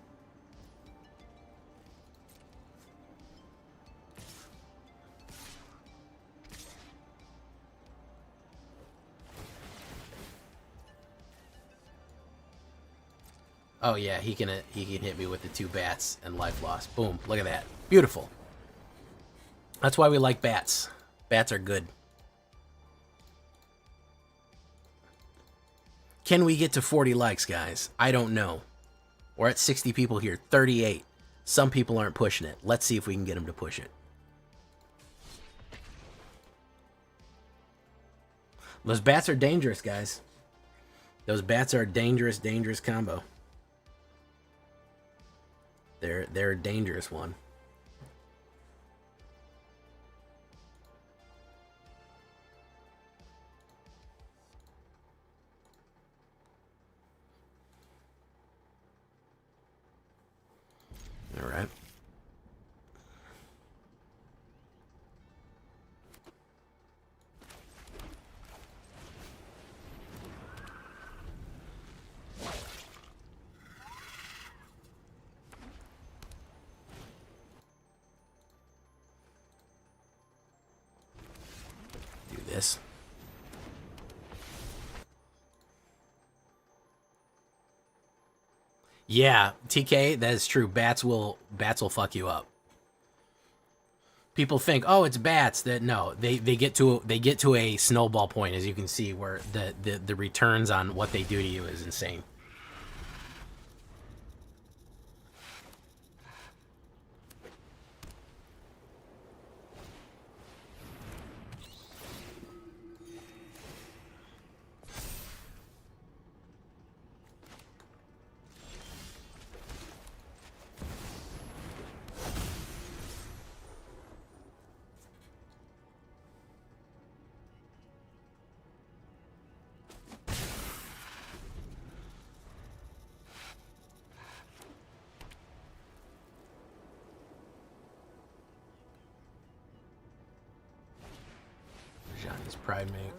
Oh yeah, he can hit me with the 2 bats and life loss. Boom, look at that. Beautiful. That's why we like bats. Bats are good. Can we get to 40 likes, guys? I don't know. We're at 60 people here, 38. Some people aren't pushing it. Let's see if we can get them to push it. Those bats are dangerous, guys. Those bats are a dangerous, dangerous combo. They're a dangerous one. All right. Do this. Yeah, TK, that is true. Bats will fuck you up. People think, oh, it's bats. That no, they get to a snowball point, as you can see, where the returns on what they do to you is insane. Johnny's pride mate.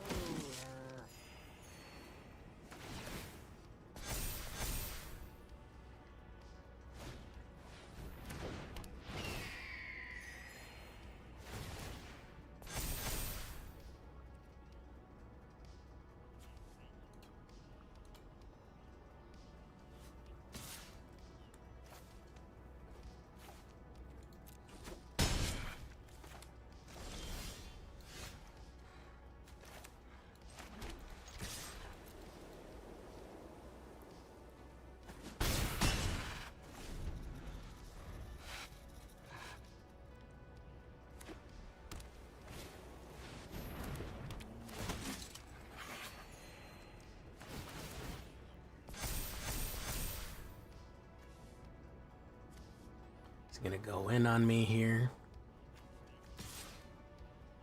Gonna go in on me here.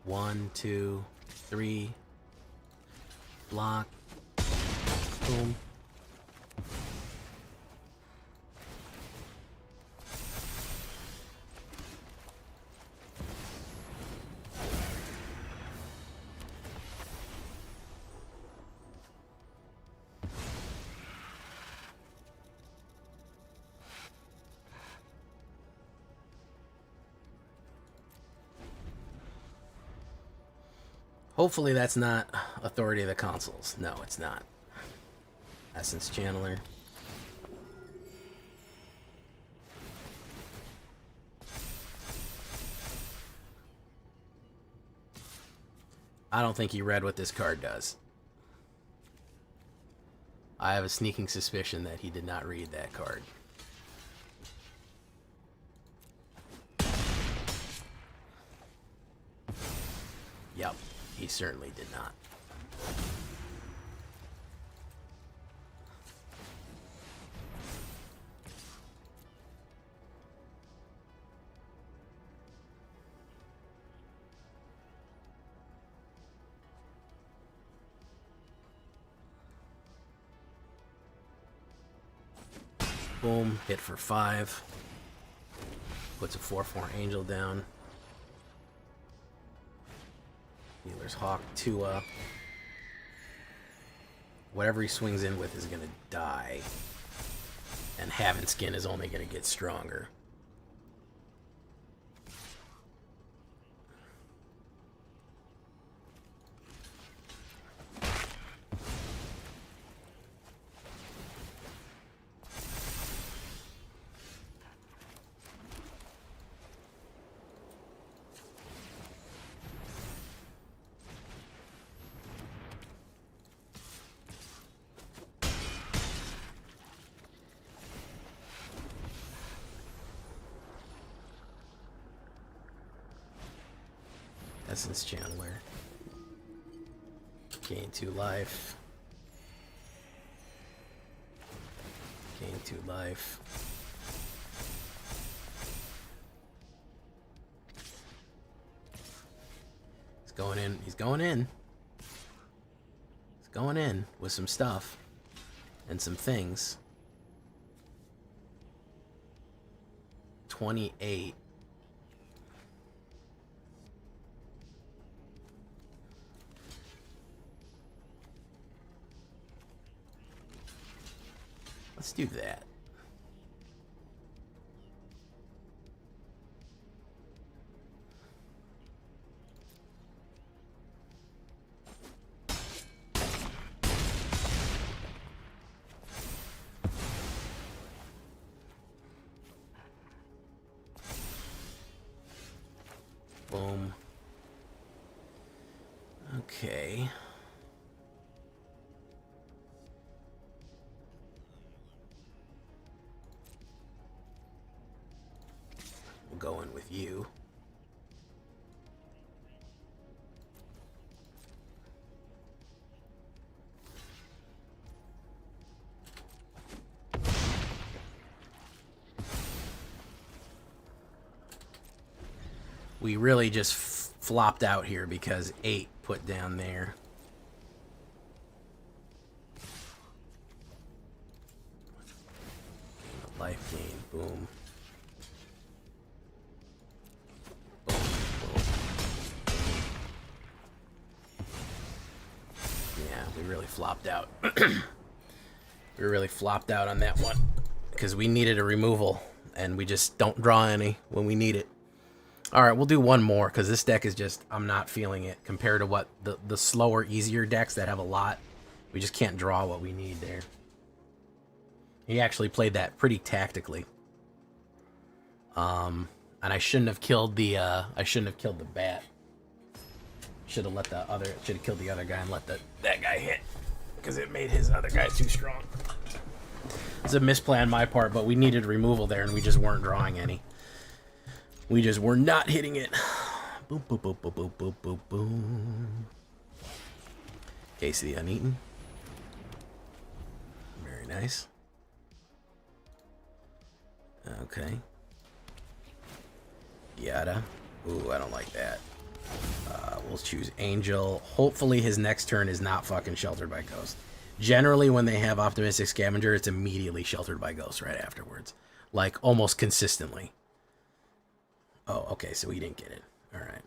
1, 2, 3. Block. Boom. Hopefully that's not Authority of the Consoles. No, it's not. Essence Channeler. I don't think he read what this card does. I have a sneaking suspicion that he did not read that card. Yep. He certainly did not. Boom, hit for 5. Puts a 4/4 angel down. Healer's Hawk 2 up. Whatever he swings in with is going to die. And having skin is only going to get stronger. Essence Channeler. Gain 2 life. Gain 2 life. going in. He's going in. He's going in with some stuff and some things. 28. Let's do that. Boom. Okay. We'll go in with you. We really just flopped out here because 8 put down there. Life gain, boom. Boom, boom. Yeah, we really flopped out. We really flopped out on that one because we needed a removal and we just don't draw any when we need it. All right, we'll do one more because this deck is just, I'm not feeling it compared to what the slower, easier decks that have a lot. We just can't draw what we need there. He actually played that pretty tactically. And I shouldn't have killed the bat. Should have killed the other guy and let that guy hit because it made his other guy too strong. It's a misplay on my part, but we needed removal there and we just weren't drawing any. We just were not hitting it. Boop, boop, boop, boop, boop, boop, boop, boom. Case of the Uneaten. Very nice. Okay. Yada. Ooh, I don't like that. We'll choose Angel. Hopefully his next turn is not fucking Sheltered by Ghost. Generally, when they have Optimistic Scavenger, it's immediately Sheltered by Ghost right afterwards. Like, almost consistently. Oh, okay, so he didn't get it. All right.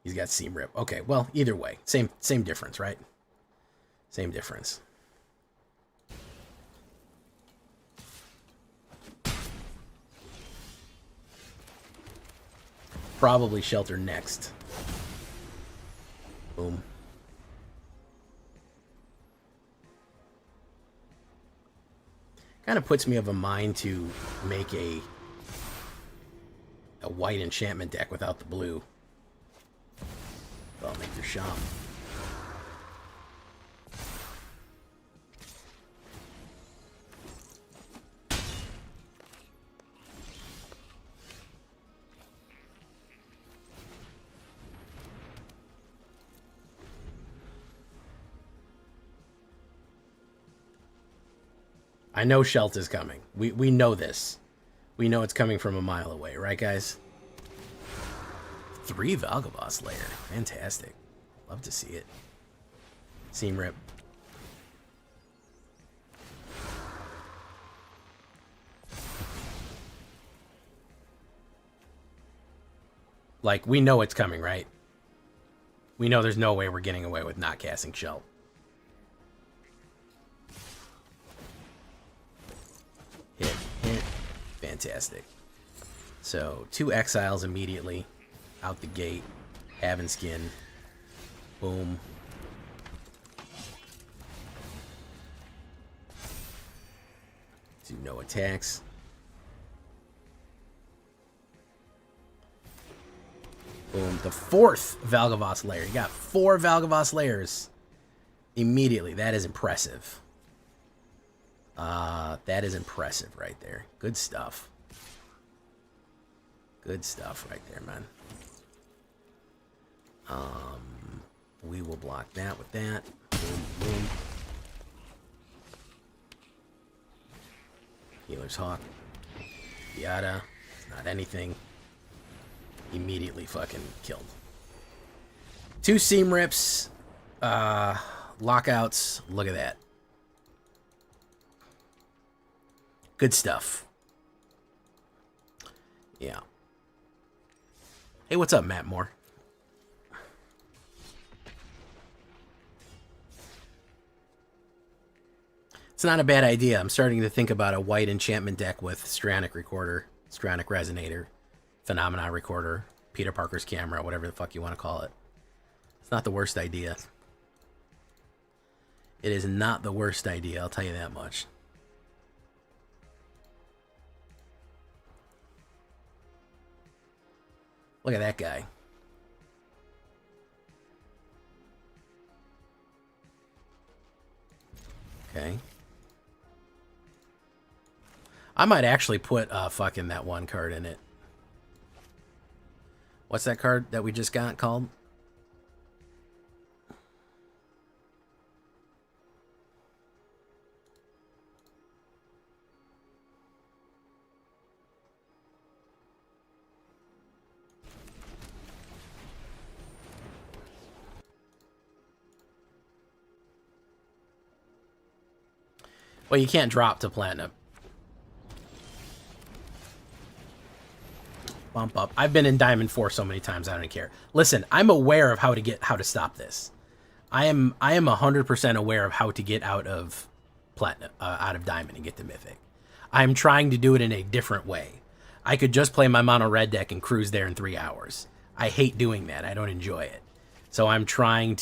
He's got Seam Rip. Okay, well, either way. Same difference, right? Same difference. Probably Shelter next. Boom. Kind of puts me of a mind to make a white enchantment deck without the blue. I'll make your shop. I know Shelt is coming. We know this. We know it's coming from a mile away, right, guys? 3 Valgavost Lair. Fantastic. Love to see it. Seam Rip. Like, we know it's coming, right? We know there's no way we're getting away with not casting Shelt. Hit. Fantastic. So, 2 exiles immediately out the gate. Having Skin. Boom. Do no attacks. Boom. The 4th Valgavost Lair. You got 4 Valgavost Lairs immediately. That is impressive. That is impressive right there. Good stuff. Good stuff right there, man. We will block that with that. Boom, boom. Healer's Hawk. Yada. It's not anything. Immediately fucking killed. 2 seam rips, lockouts. Look at that. Good stuff. Yeah. Hey, what's up, Matt Moore? It's not a bad idea. I'm starting to think about a white enchantment deck with Stranic Recorder, Stranic Resonator, Phenomena Recorder, Peter Parker's Camera, whatever the fuck you want to call it. It's not the worst idea. It is not the worst idea, I'll tell you that much. Look at that guy. Okay. I might actually put fucking that one card in it. What's that card that we just got called? Well, you can't drop to platinum. Bump up. I've been in Diamond 4 so many times, I don't care. Listen, I'm aware of how to stop this. I am 100% aware of how to get out of platinum, out of Diamond and get to Mythic. I'm trying to do it in a different way. I could just play my mono red deck and cruise there in 3 hours. I hate doing that. I don't enjoy it. So I'm trying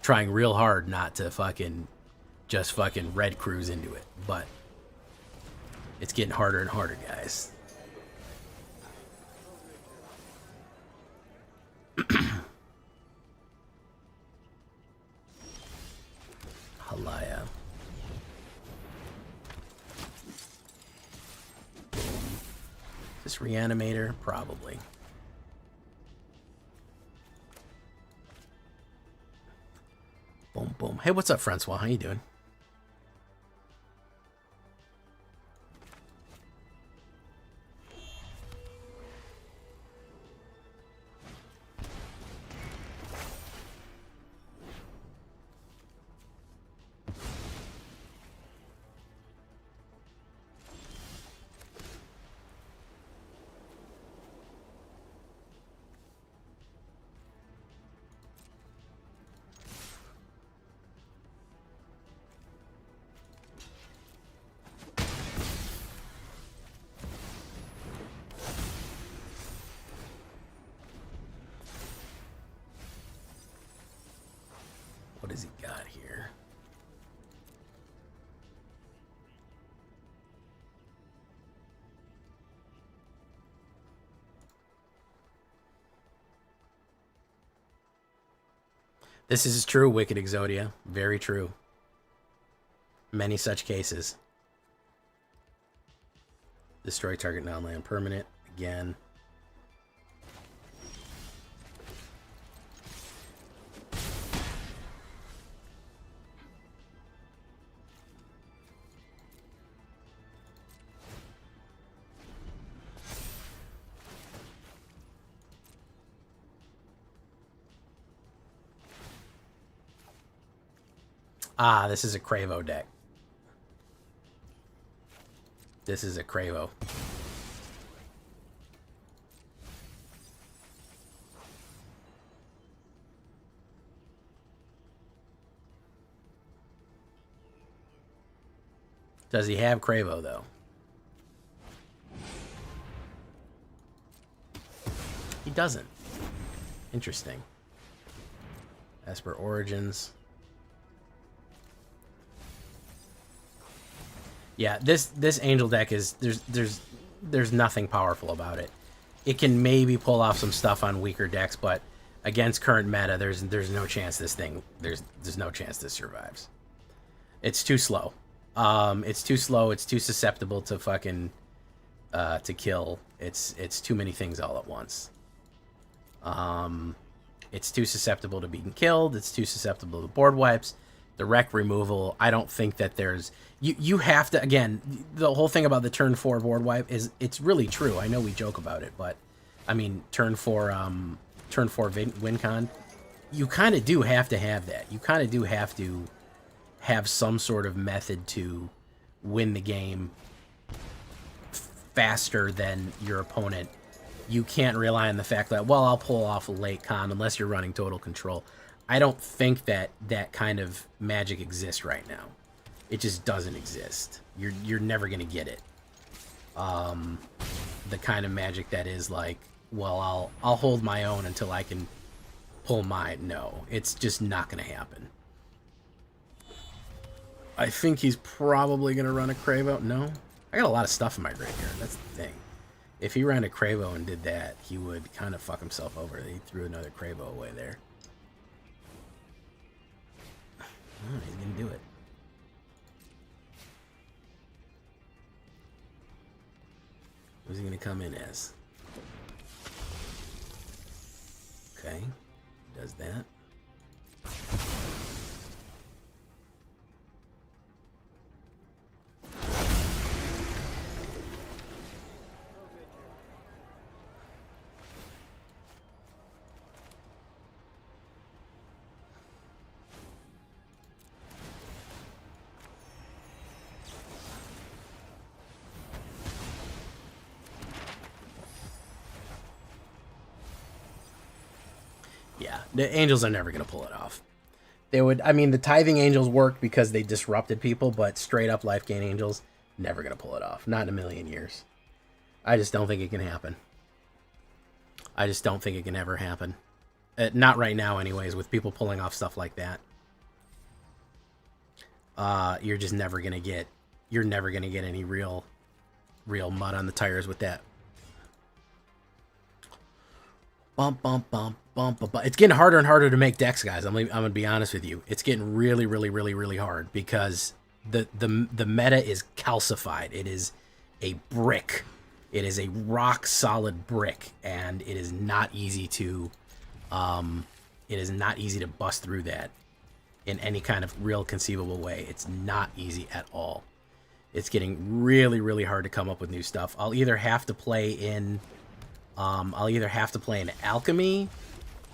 real hard not to just fucking red cruise into it. But it's getting harder and harder, guys. Halaya. Is this Reanimator? Probably. Boom, boom. Hey, what's up, Francois? How you doing? What has he got here? This is true, Wicked Exodia. Very true. Many such cases. Destroy target non-land permanent. Again. Ah, this is a Cravo deck. This is a Cravo. Does he have Cravo, though? He doesn't. Interesting. As per Origins. Yeah, this Angel deck is there's nothing powerful about it. It can maybe pull off some stuff on weaker decks, but against current meta, there's no chance there's no chance this survives. It's too slow. It's too slow. It's too susceptible to fucking to kill. It's too many things all at once. It's too susceptible to being killed. It's too susceptible to board wipes. The wreck removal, I don't think that there's... You have to... Again, the whole thing about the turn 4 board wipe is... It's really true. I know we joke about it, but... I mean, turn 4 win con. you kind of do have to have that. You kind of do have to have some sort of method to win the game faster than your opponent. You can't rely on the fact that, well, I'll pull off a late con unless you're running total control. I don't think that that kind of magic exists right now. It just doesn't exist. You're never gonna get it. The kind of magic that is like, well, I'll hold my own until I can pull mine. No, it's just not gonna happen. I think he's probably gonna run a Cravo. No, I got a lot of stuff in my graveyard. That's the thing. If he ran a Cravo and did that, he would kind of fuck himself over. He threw another Cravo away there. Oh, he's gonna do it. Who's he gonna come in as? Okay, does that. Yeah, the Angels are never going to pull it off. They would, I mean, the Tithing Angels worked because they disrupted people, but straight up Life Gain Angels, never going to pull it off. Not in a million years. I just don't think it can happen. I just don't think it can ever happen. Not right now, anyways, with people pulling off stuff like that. You're just never going to get, you're never going to get any real mud on the tires with that. Bump, bump, bump, bump, bump, bump. It's getting harder and harder to make decks, guys. I'm gonna be honest with you. It's getting really, really, really, really hard because the meta is calcified. It is a brick. It is a rock solid brick, and it is not easy to bust through that in any kind of real conceivable way. It's not easy at all. It's getting really, really hard to come up with new stuff. I'll either have to play in Alchemy,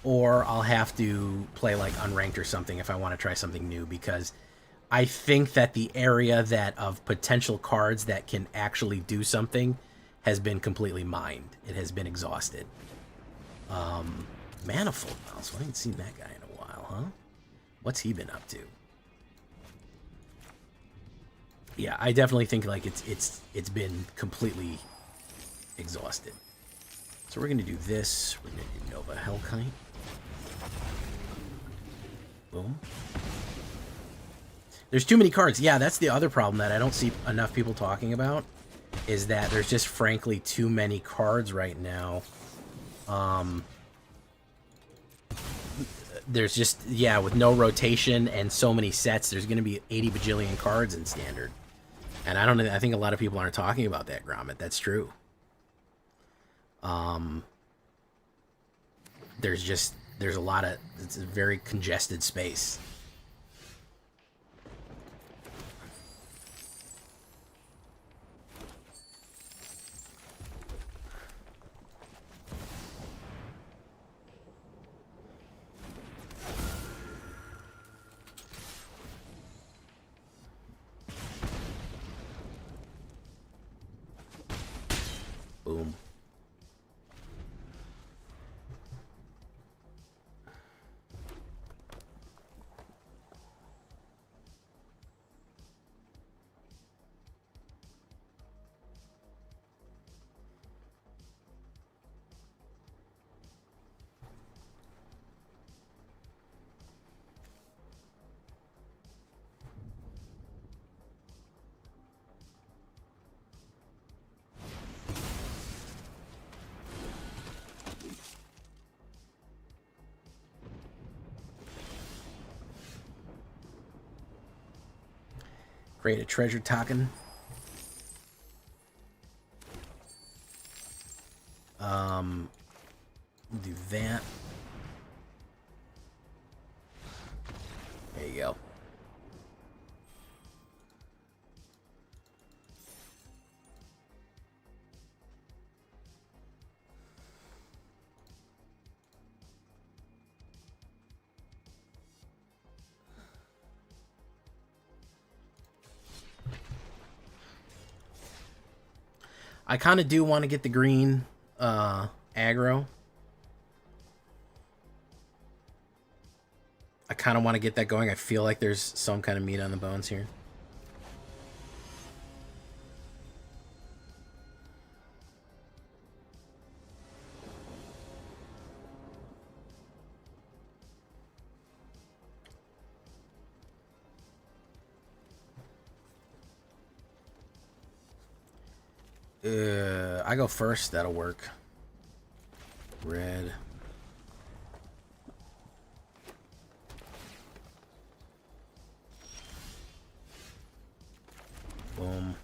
or I'll have to play like Unranked or something if I want to try something new, because I think that the area that of potential cards that can actually do something has been completely mined. It has been exhausted. Manifold Mouse. I haven't seen that guy in a while, huh? What's he been up to? Yeah, I definitely think like it's been completely exhausted. So we're going to do this. We're going to do Nova Hellkite. Boom. There's too many cards. Yeah, that's the other problem that I don't see enough people talking about, is that there's just frankly too many cards right now. There's just, yeah, with no rotation and so many sets, there's going to be 80 bajillion cards in Standard. And I think a lot of people aren't talking about that, Gromit. That's true. There's a lot of, it's a very congested space. Boom. Create a treasure token. We'll do that. There you go. I kind of do want to get the green aggro. I kind of want to get that going. I feel like there's some kind of meat on the bones here. I go first. That'll work. Red. Boom.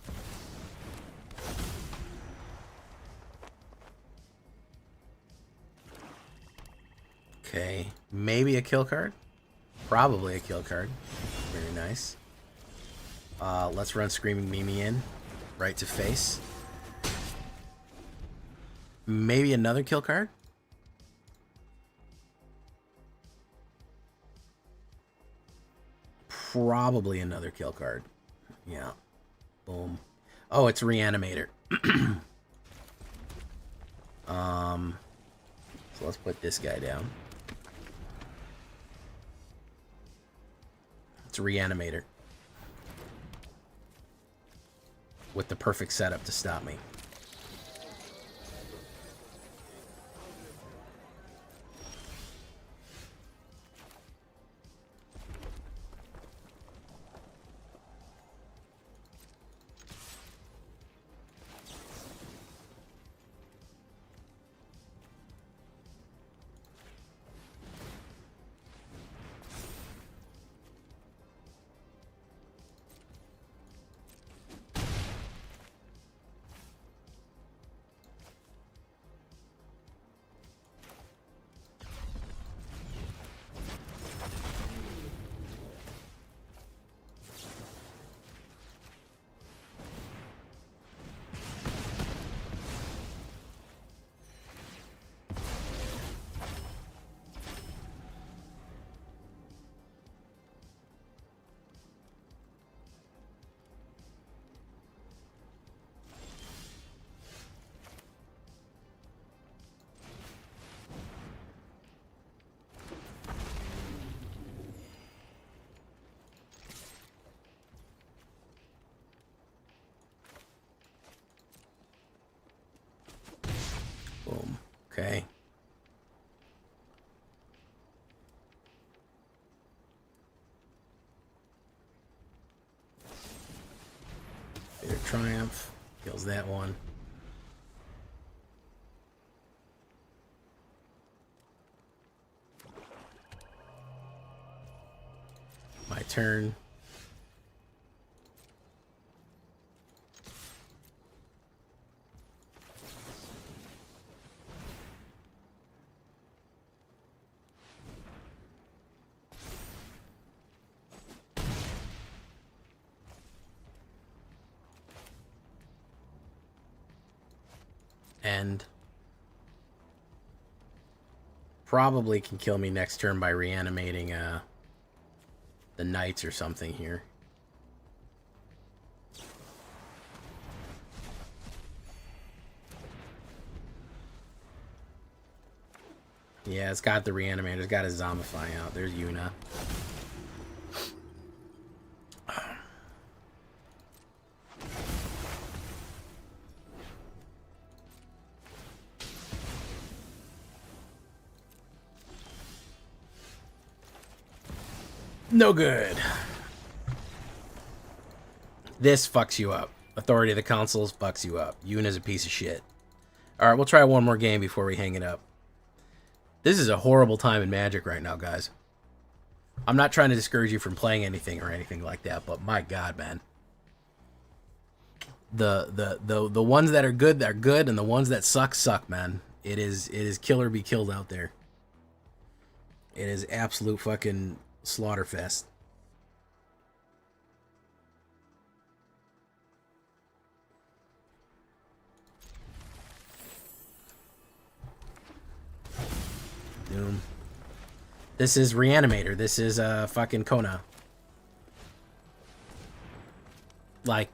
Okay. Maybe a kill card. Probably a kill card. Very nice. Let's run Screaming Mimi in. Right to face. Maybe another kill card. Probably another kill card. Yeah. Boom. Oh, it's Reanimator. So let's put this guy down. It's a Reanimator. With the perfect setup to stop me. Boom. Okay. Bitter Triumph. Kills that one. My turn. And probably can kill me next turn by reanimating the knights or something here. Yeah, it's got the reanimator. It's got a zombify out. There's Yuna. No good. This fucks you up. Authority of the Councils fucks you up. Yuna's a piece of shit. Alright, we'll try one more game before we hang it up. This is a horrible time in Magic right now, guys. I'm not trying to discourage you from playing anything or anything like that, but my god, man. The ones that are good, and the ones that suck, man. It is kill or be killed out there. It is absolute fucking slaughterfest. Doom. This is Reanimator. This is fucking Kona. Like,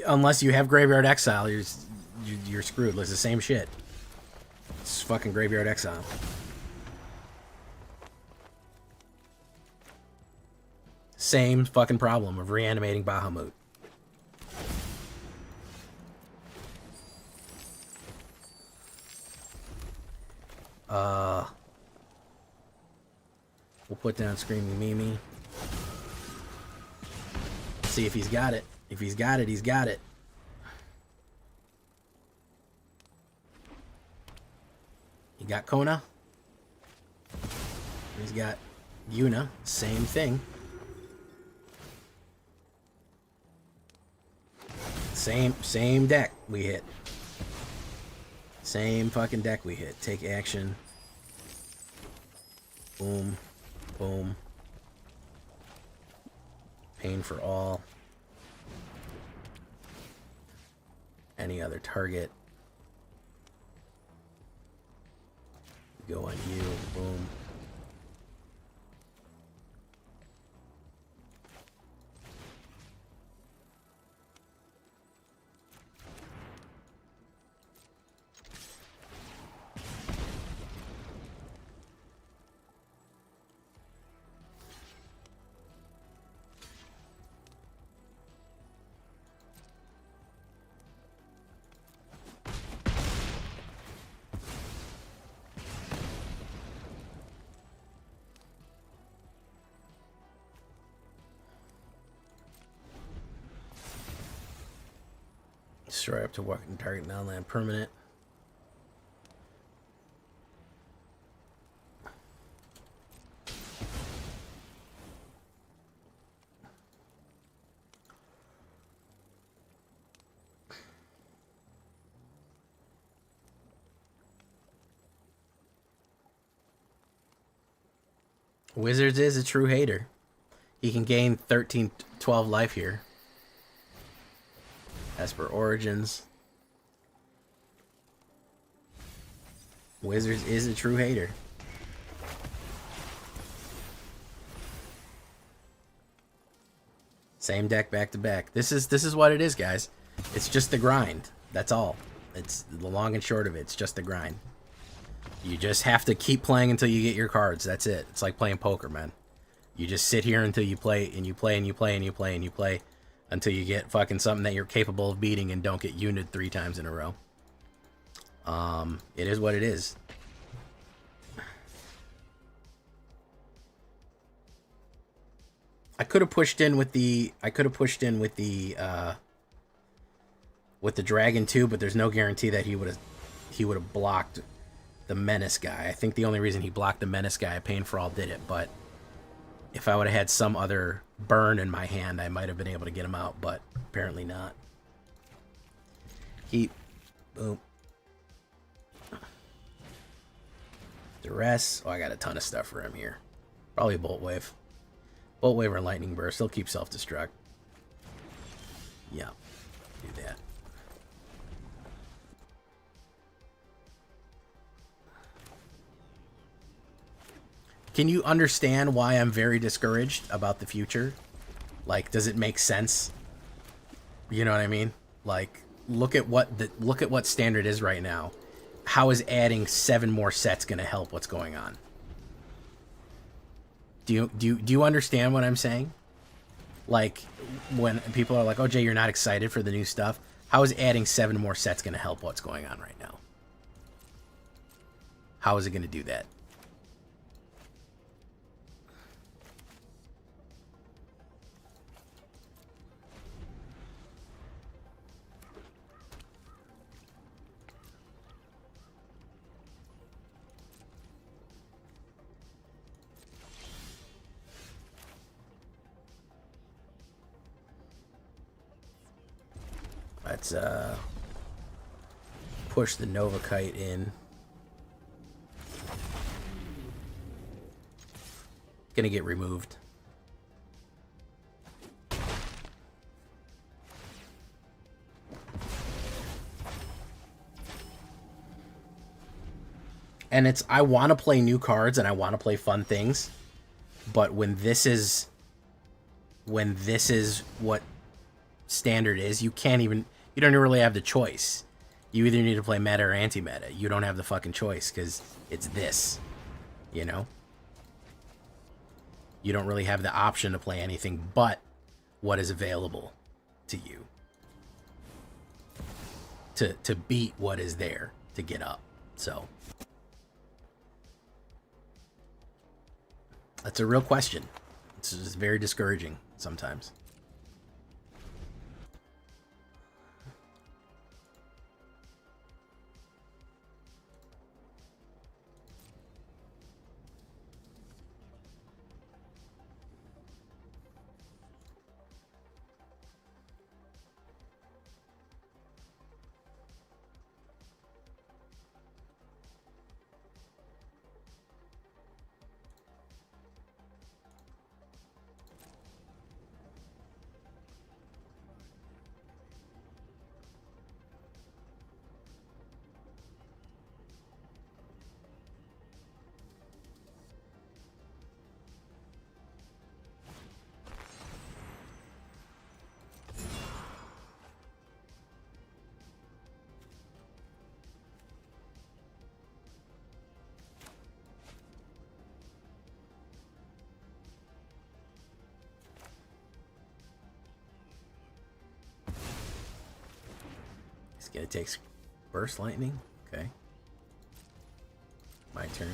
Unless you have Graveyard Exile, you're screwed. It's the same shit. It's fucking Graveyard Exile. Same fucking problem of reanimating Bahamut. We'll put down Screaming Mimi. See if he's got it. If he's got it, he's got it. He got Kona. He's got Yuna. Same thing. Same deck we hit. Same fucking deck we hit. Take action. Boom. Boom. Pain for all. Any other target. Go on you. Boom. Destroy up to walking target non-land permanent. Wizards is a true hater. He can gain 13, 12 life here. As per Origins. Wizards is a true hater. Same deck back to back. This is what it is, guys. It's just the grind. That's all. It's the long and short of it. It's just the grind. You just have to keep playing until you get your cards. That's it. It's like playing poker, man. You just sit here until you play and you play and you play and you play and you play until you get fucking something that you're capable of beating and don't get unted 3 times in a row. It is what it is. I could have pushed in with the dragon too, but there's no guarantee that he would have blocked the menace guy. I think the only reason he blocked the menace guy, Pain for All, did it, but if I would have had some other burn in my hand, I might have been able to get him out, but apparently not. Heat. Boom. Duress. Oh, I got a ton of stuff for him here. Probably Bolt Wave. Bolt Wave or Lightning Burst. He'll keep self-destruct. Yeah. Do that. Can you understand why I'm very discouraged about the future? Like, does it make sense? You know what I mean? Like, look at what standard is right now. How is adding 7 more sets going to help what's going on? Do you understand what I'm saying? Like, when people are like, "Oh, Jay, you're not excited for the new stuff." How is adding 7 more sets going to help what's going on right now? How is it going to do that? Let's push the Nova Kite in. Gonna get removed. And it's, I want to play new cards and I want to play fun things, but when this is what standard is, you don't really have the choice. You either need to play meta or anti-meta. You don't have the fucking choice because it's this, you know? You don't really have the option to play anything but what is available to you. To beat what is there to get up. So that's a real question. It's just very discouraging sometimes. It's gonna take burst lightning. Okay. My turn.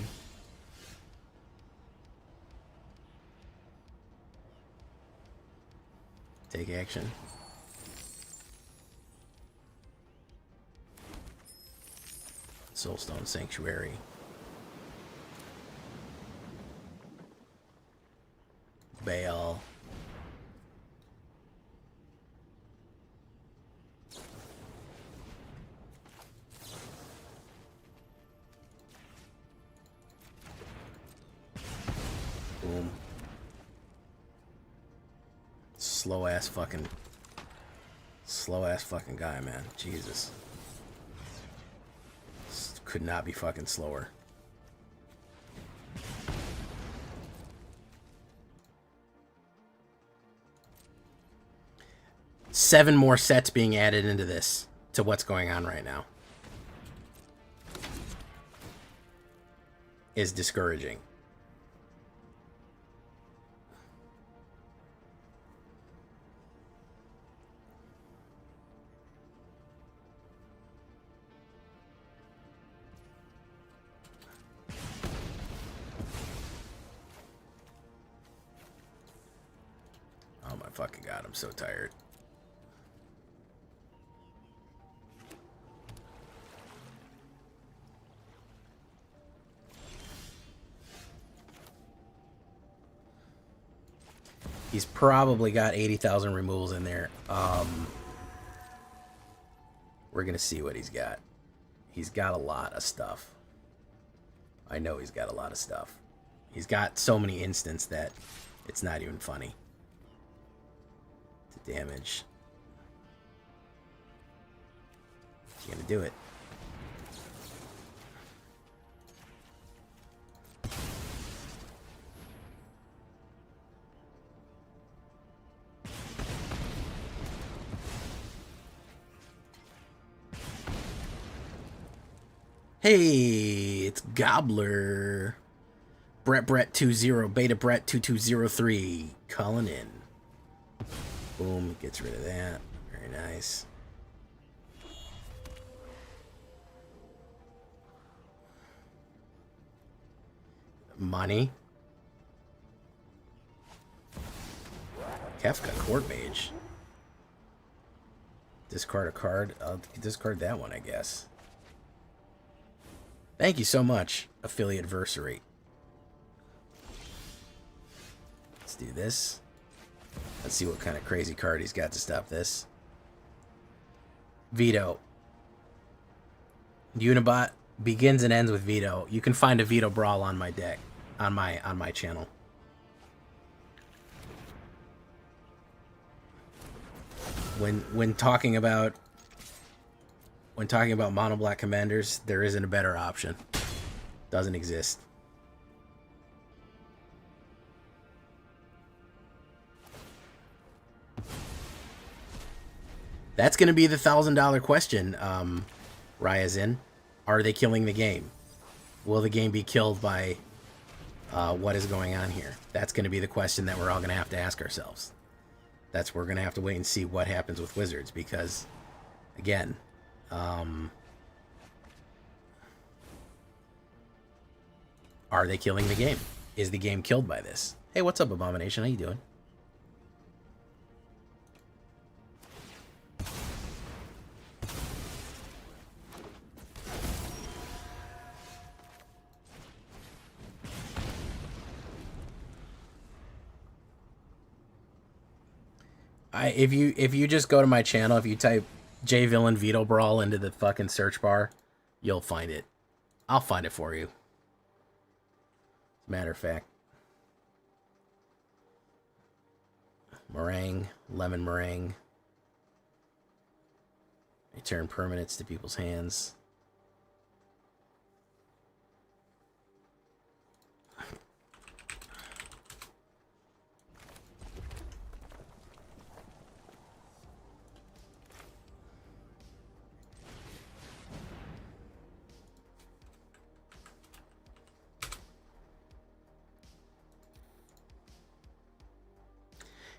Take action. Soulstone Sanctuary. Baal. Boom. Slow ass fucking guy, man. Jesus. This could not be fucking slower. Seven more sets being added into this, to what's going on right now, is discouraging. Oh my fucking god, I'm so tired. He's probably got 80,000 removals in there. We're gonna see what he's got. He's got a lot of stuff. I know he's got a lot of stuff. He's got so many instants that it's not even funny. The damage. He's gonna do it. Hey, it's Gobbler. Brett20, Beta Brett 2203 calling in. Boom, gets rid of that. Very nice. Money. Kefka, Court Mage. Discard a card. I'll discard that one, I guess. Thank you so much, Affiliateversary. Let's do this. Let's see what kind of crazy card he's got to stop this. Veto. Unibot begins and ends with Veto. You can find a Veto Brawl on my deck, on my channel. When talking about mono black commanders, there isn't a better option. Doesn't exist. That's going to be the $1,000 question, Ryazin. Are they killing the game? Will the game be killed by what is going on here? That's going to be the question that we're all going to have to ask ourselves. We're going to have to wait and see what happens with Wizards because, again, are they killing the game? Is the game killed by this? Hey, what's up, Abomination? How you doing? If you just go to my channel, if you type J Villain Veto Brawl into the fucking search bar, you'll find it. I'll find it for you. Matter of fact. Meringue, lemon meringue. Return permanents to people's hands.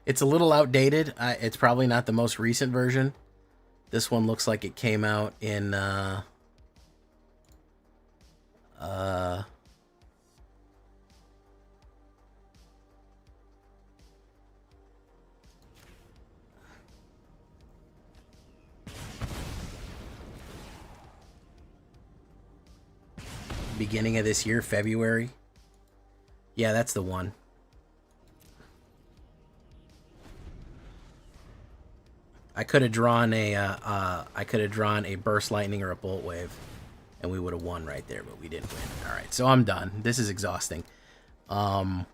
It's a little outdated. It's probably not the most recent version. This one looks like it came out in beginning of this year, February. Yeah, that's the one. I could have drawn a burst lightning or a bolt wave, and we would have won right there, but we didn't win. All right, so I'm done. This is exhausting. Yeah,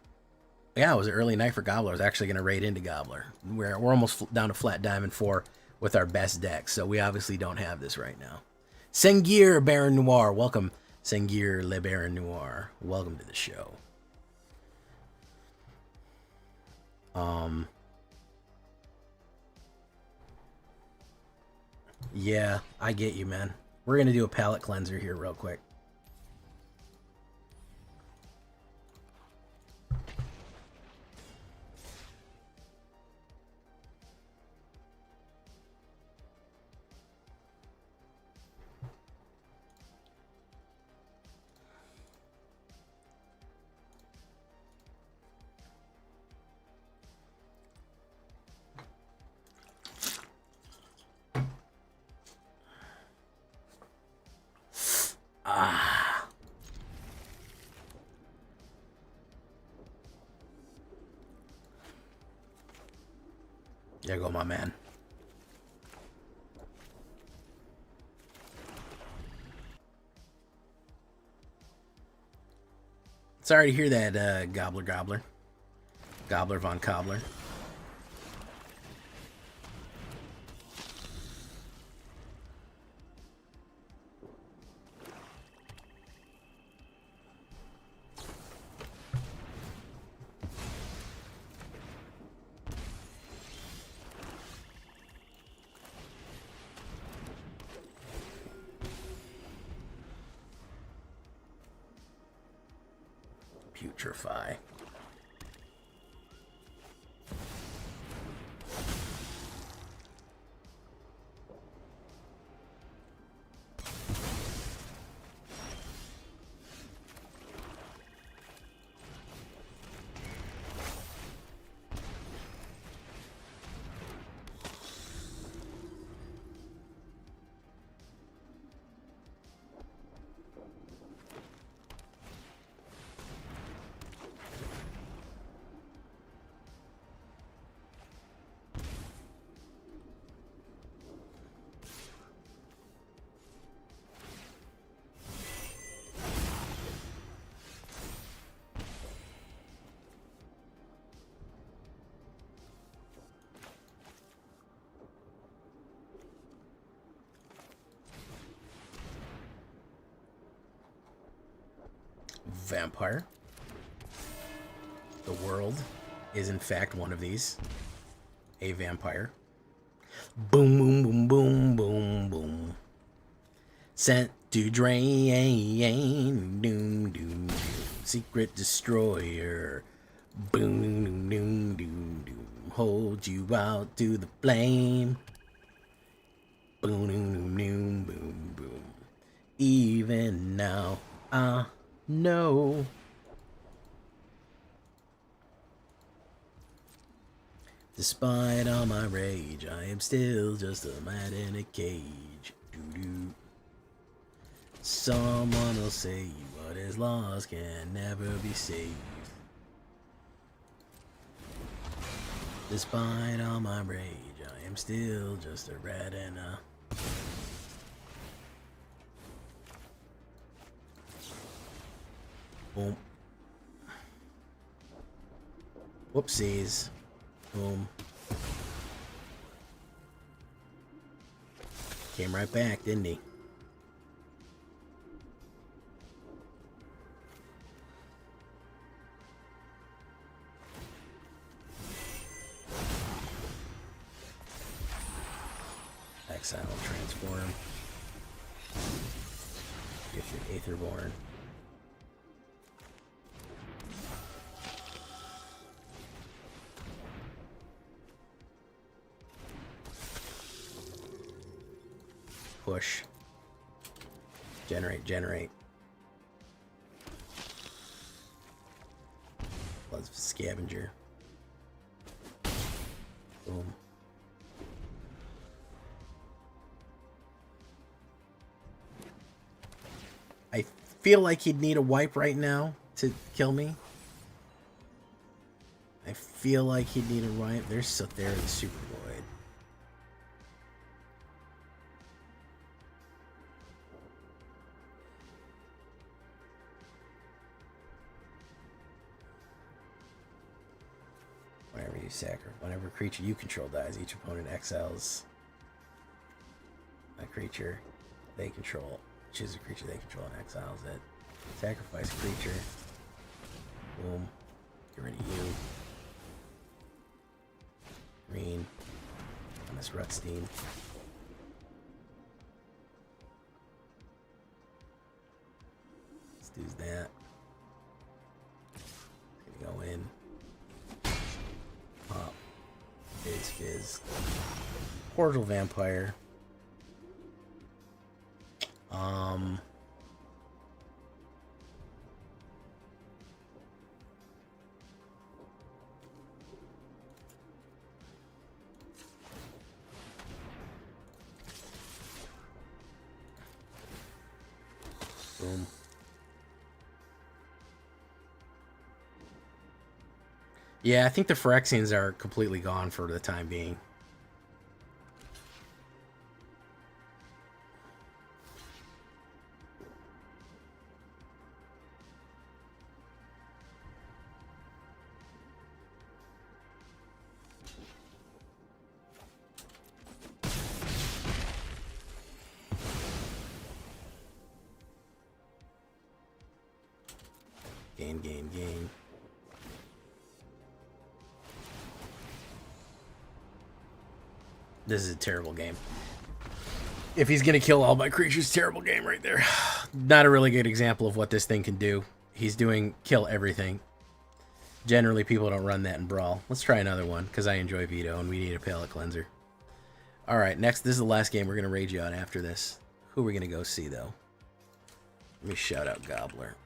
it was an early night for Gobbler. I was actually gonna raid into Gobbler. We're almost down to flat diamond 4 with our best deck, so we obviously don't have this right now. Sengir Baron Noir, welcome. Sengir Le Baron Noir, welcome to the show. Yeah, I get you, man. We're going to do a palate cleanser here real quick. There you go, my man. Sorry to hear that, Gobbler. Gobbler von Cobbler. Putrefy. Vampire. The world is in fact one of these. A vampire. Boom, boom, boom, boom, boom, boom. Sent to drain. Doom, doom, doom. Secret destroyer. Boom, doom, doom, doom, doom. Hold you out to the flame. Boom, doom, doom, doom, boom, boom. Even now, I know. Despite all my rage, I am still just a man in a cage. Doo-doo. Someone will say what is lost can never be saved. Despite all my rage, I am still just a rat in a... Boom. Whoopsies. Boom. Came right back, didn't he? Exile, transform. Get your Aetherborn. Push. Generate, generate. Blood's scavenger. Boom. I feel like he'd need a wipe right now to kill me. I feel like he'd need a wipe. There's Sothera the Super Void. Whenever a creature you control dies, each opponent exiles a creature they control. Choose a creature they control and exiles it. Sacrifice a creature. Boom. Get rid of you. Green. On this Rutstein. Let's do that. Gonna go in. Pop. Fizz. Portal Vampire. Boom. Yeah, I think the Phyrexians are completely gone for the time being. Gain. This is a terrible game. If he's gonna kill all my creatures, terrible game right there. Not a really good example of what this thing can do. He's doing kill everything. Generally, people don't run that in Brawl. Let's try another one, because I enjoy Veto, and we need a palate cleanser. Alright, next, this is the last game we're gonna rage you out after this. Who are we gonna go see, though? Let me shout out Gobbler.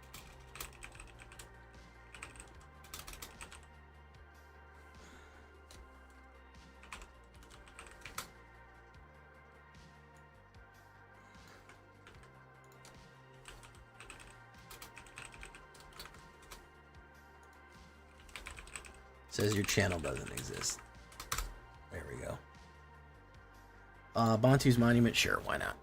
Says your channel doesn't exist. There we go. Bantu's Monument? Sure, why not?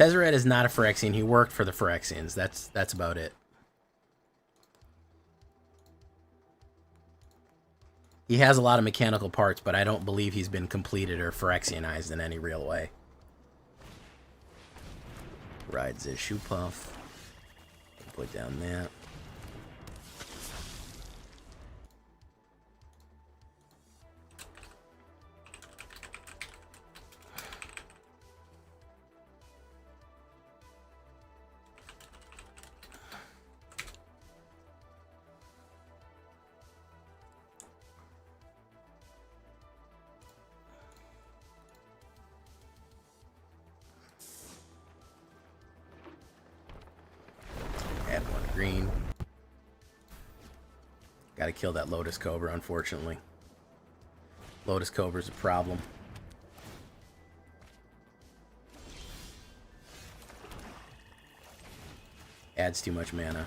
Tezzeret is not a Phyrexian. He worked for the Phyrexians. That's about it. He has a lot of mechanical parts, but I don't believe he's been completed or Phyrexianized in any real way. Rides his shoe puff. Put down that. Add one green. Gotta kill that Lotus Cobra, unfortunately. Lotus Cobra's a problem. Adds too much mana.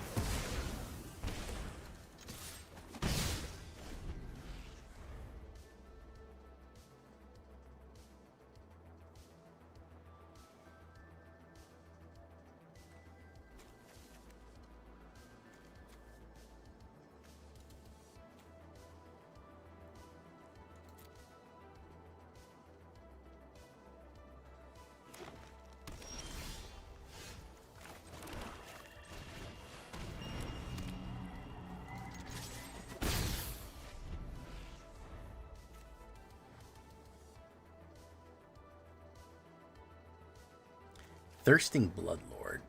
Thirsting Bloodlord.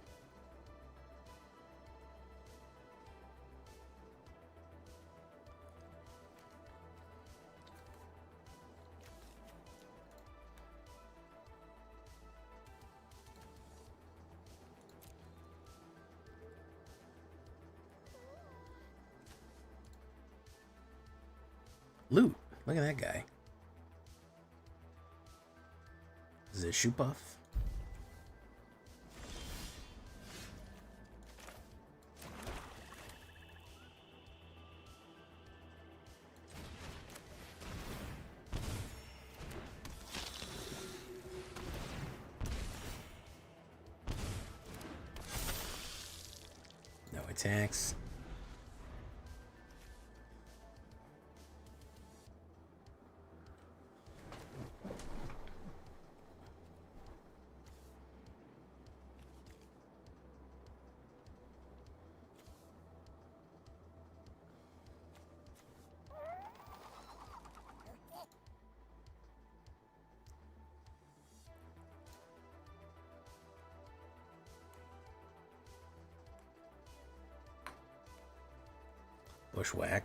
Loot. Look at that guy. Is it a shoe buff? No attacks. Bushwhack.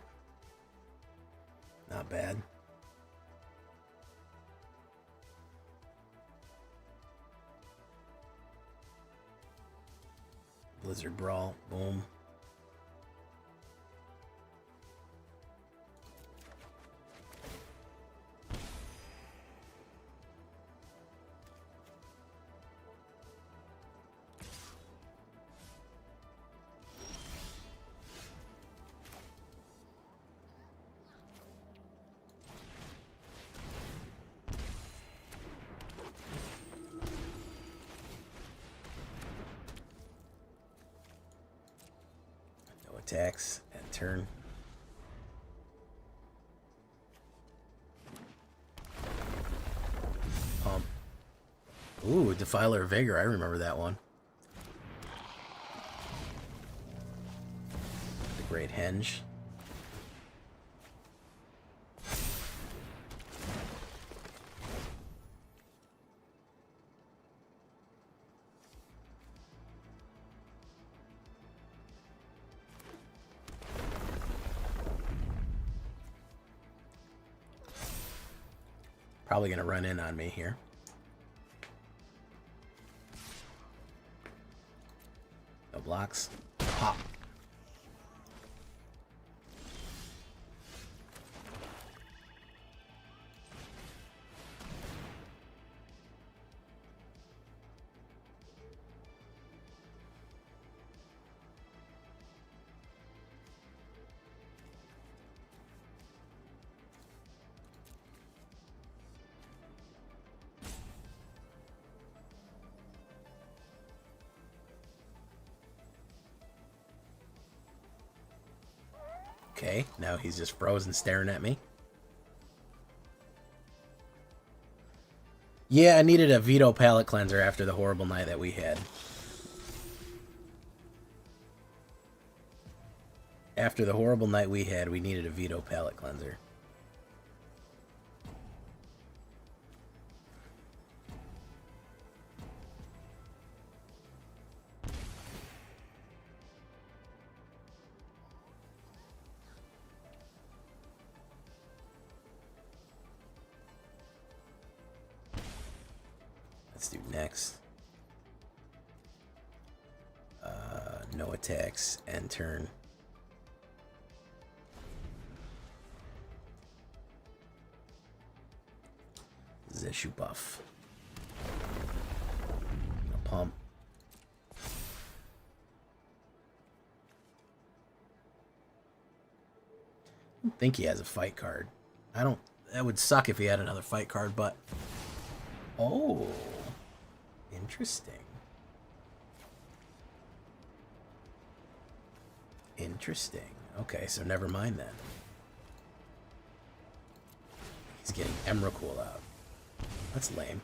Not bad. Blizzard Brawl. Boom. Attacks and turn. Pump. Ooh, Defiler of Vigor. I remember that one. The Great Henge. Probably going to run in on me here. No blocks. Pop. Okay, now he's just frozen staring at me. Yeah, I needed a veto palate cleanser after the horrible night that we had. After the horrible night we had, we needed a veto palate cleanser. Let's do next. No attacks, end turn. Issue buff. Pump. I don't think he has a fight card. I don't. That would suck if he had another fight card, but. Oh. Interesting. Interesting. Okay, so never mind then. He's getting Emrakul out. That's lame.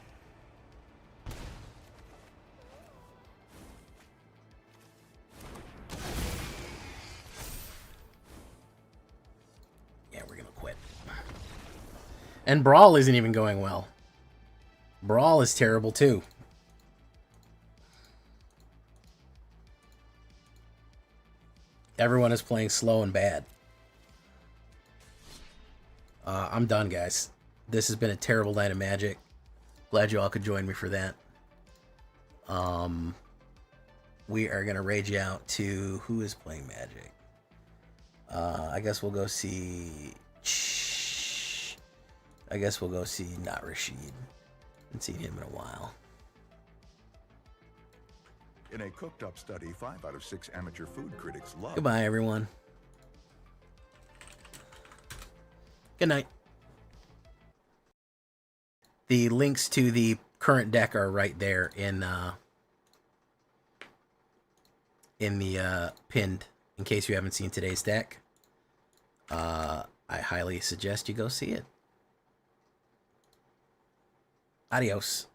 Yeah, we're gonna quit. And Brawl isn't even going well. Brawl is terrible too. Everyone is playing slow and bad. I'm done, guys. This has been a terrible night of Magic. Glad you all could join me for that. We are gonna rage out to who is playing Magic. I guess we'll go see. I guess we'll go see not Rashid. Haven't seen him in a while. In a cooked-up study, 5 out of 6 amateur food critics love. Goodbye, everyone. Good night. The links to the current deck are right there in the pinned. In case you haven't seen today's deck, I highly suggest you go see it. Adios.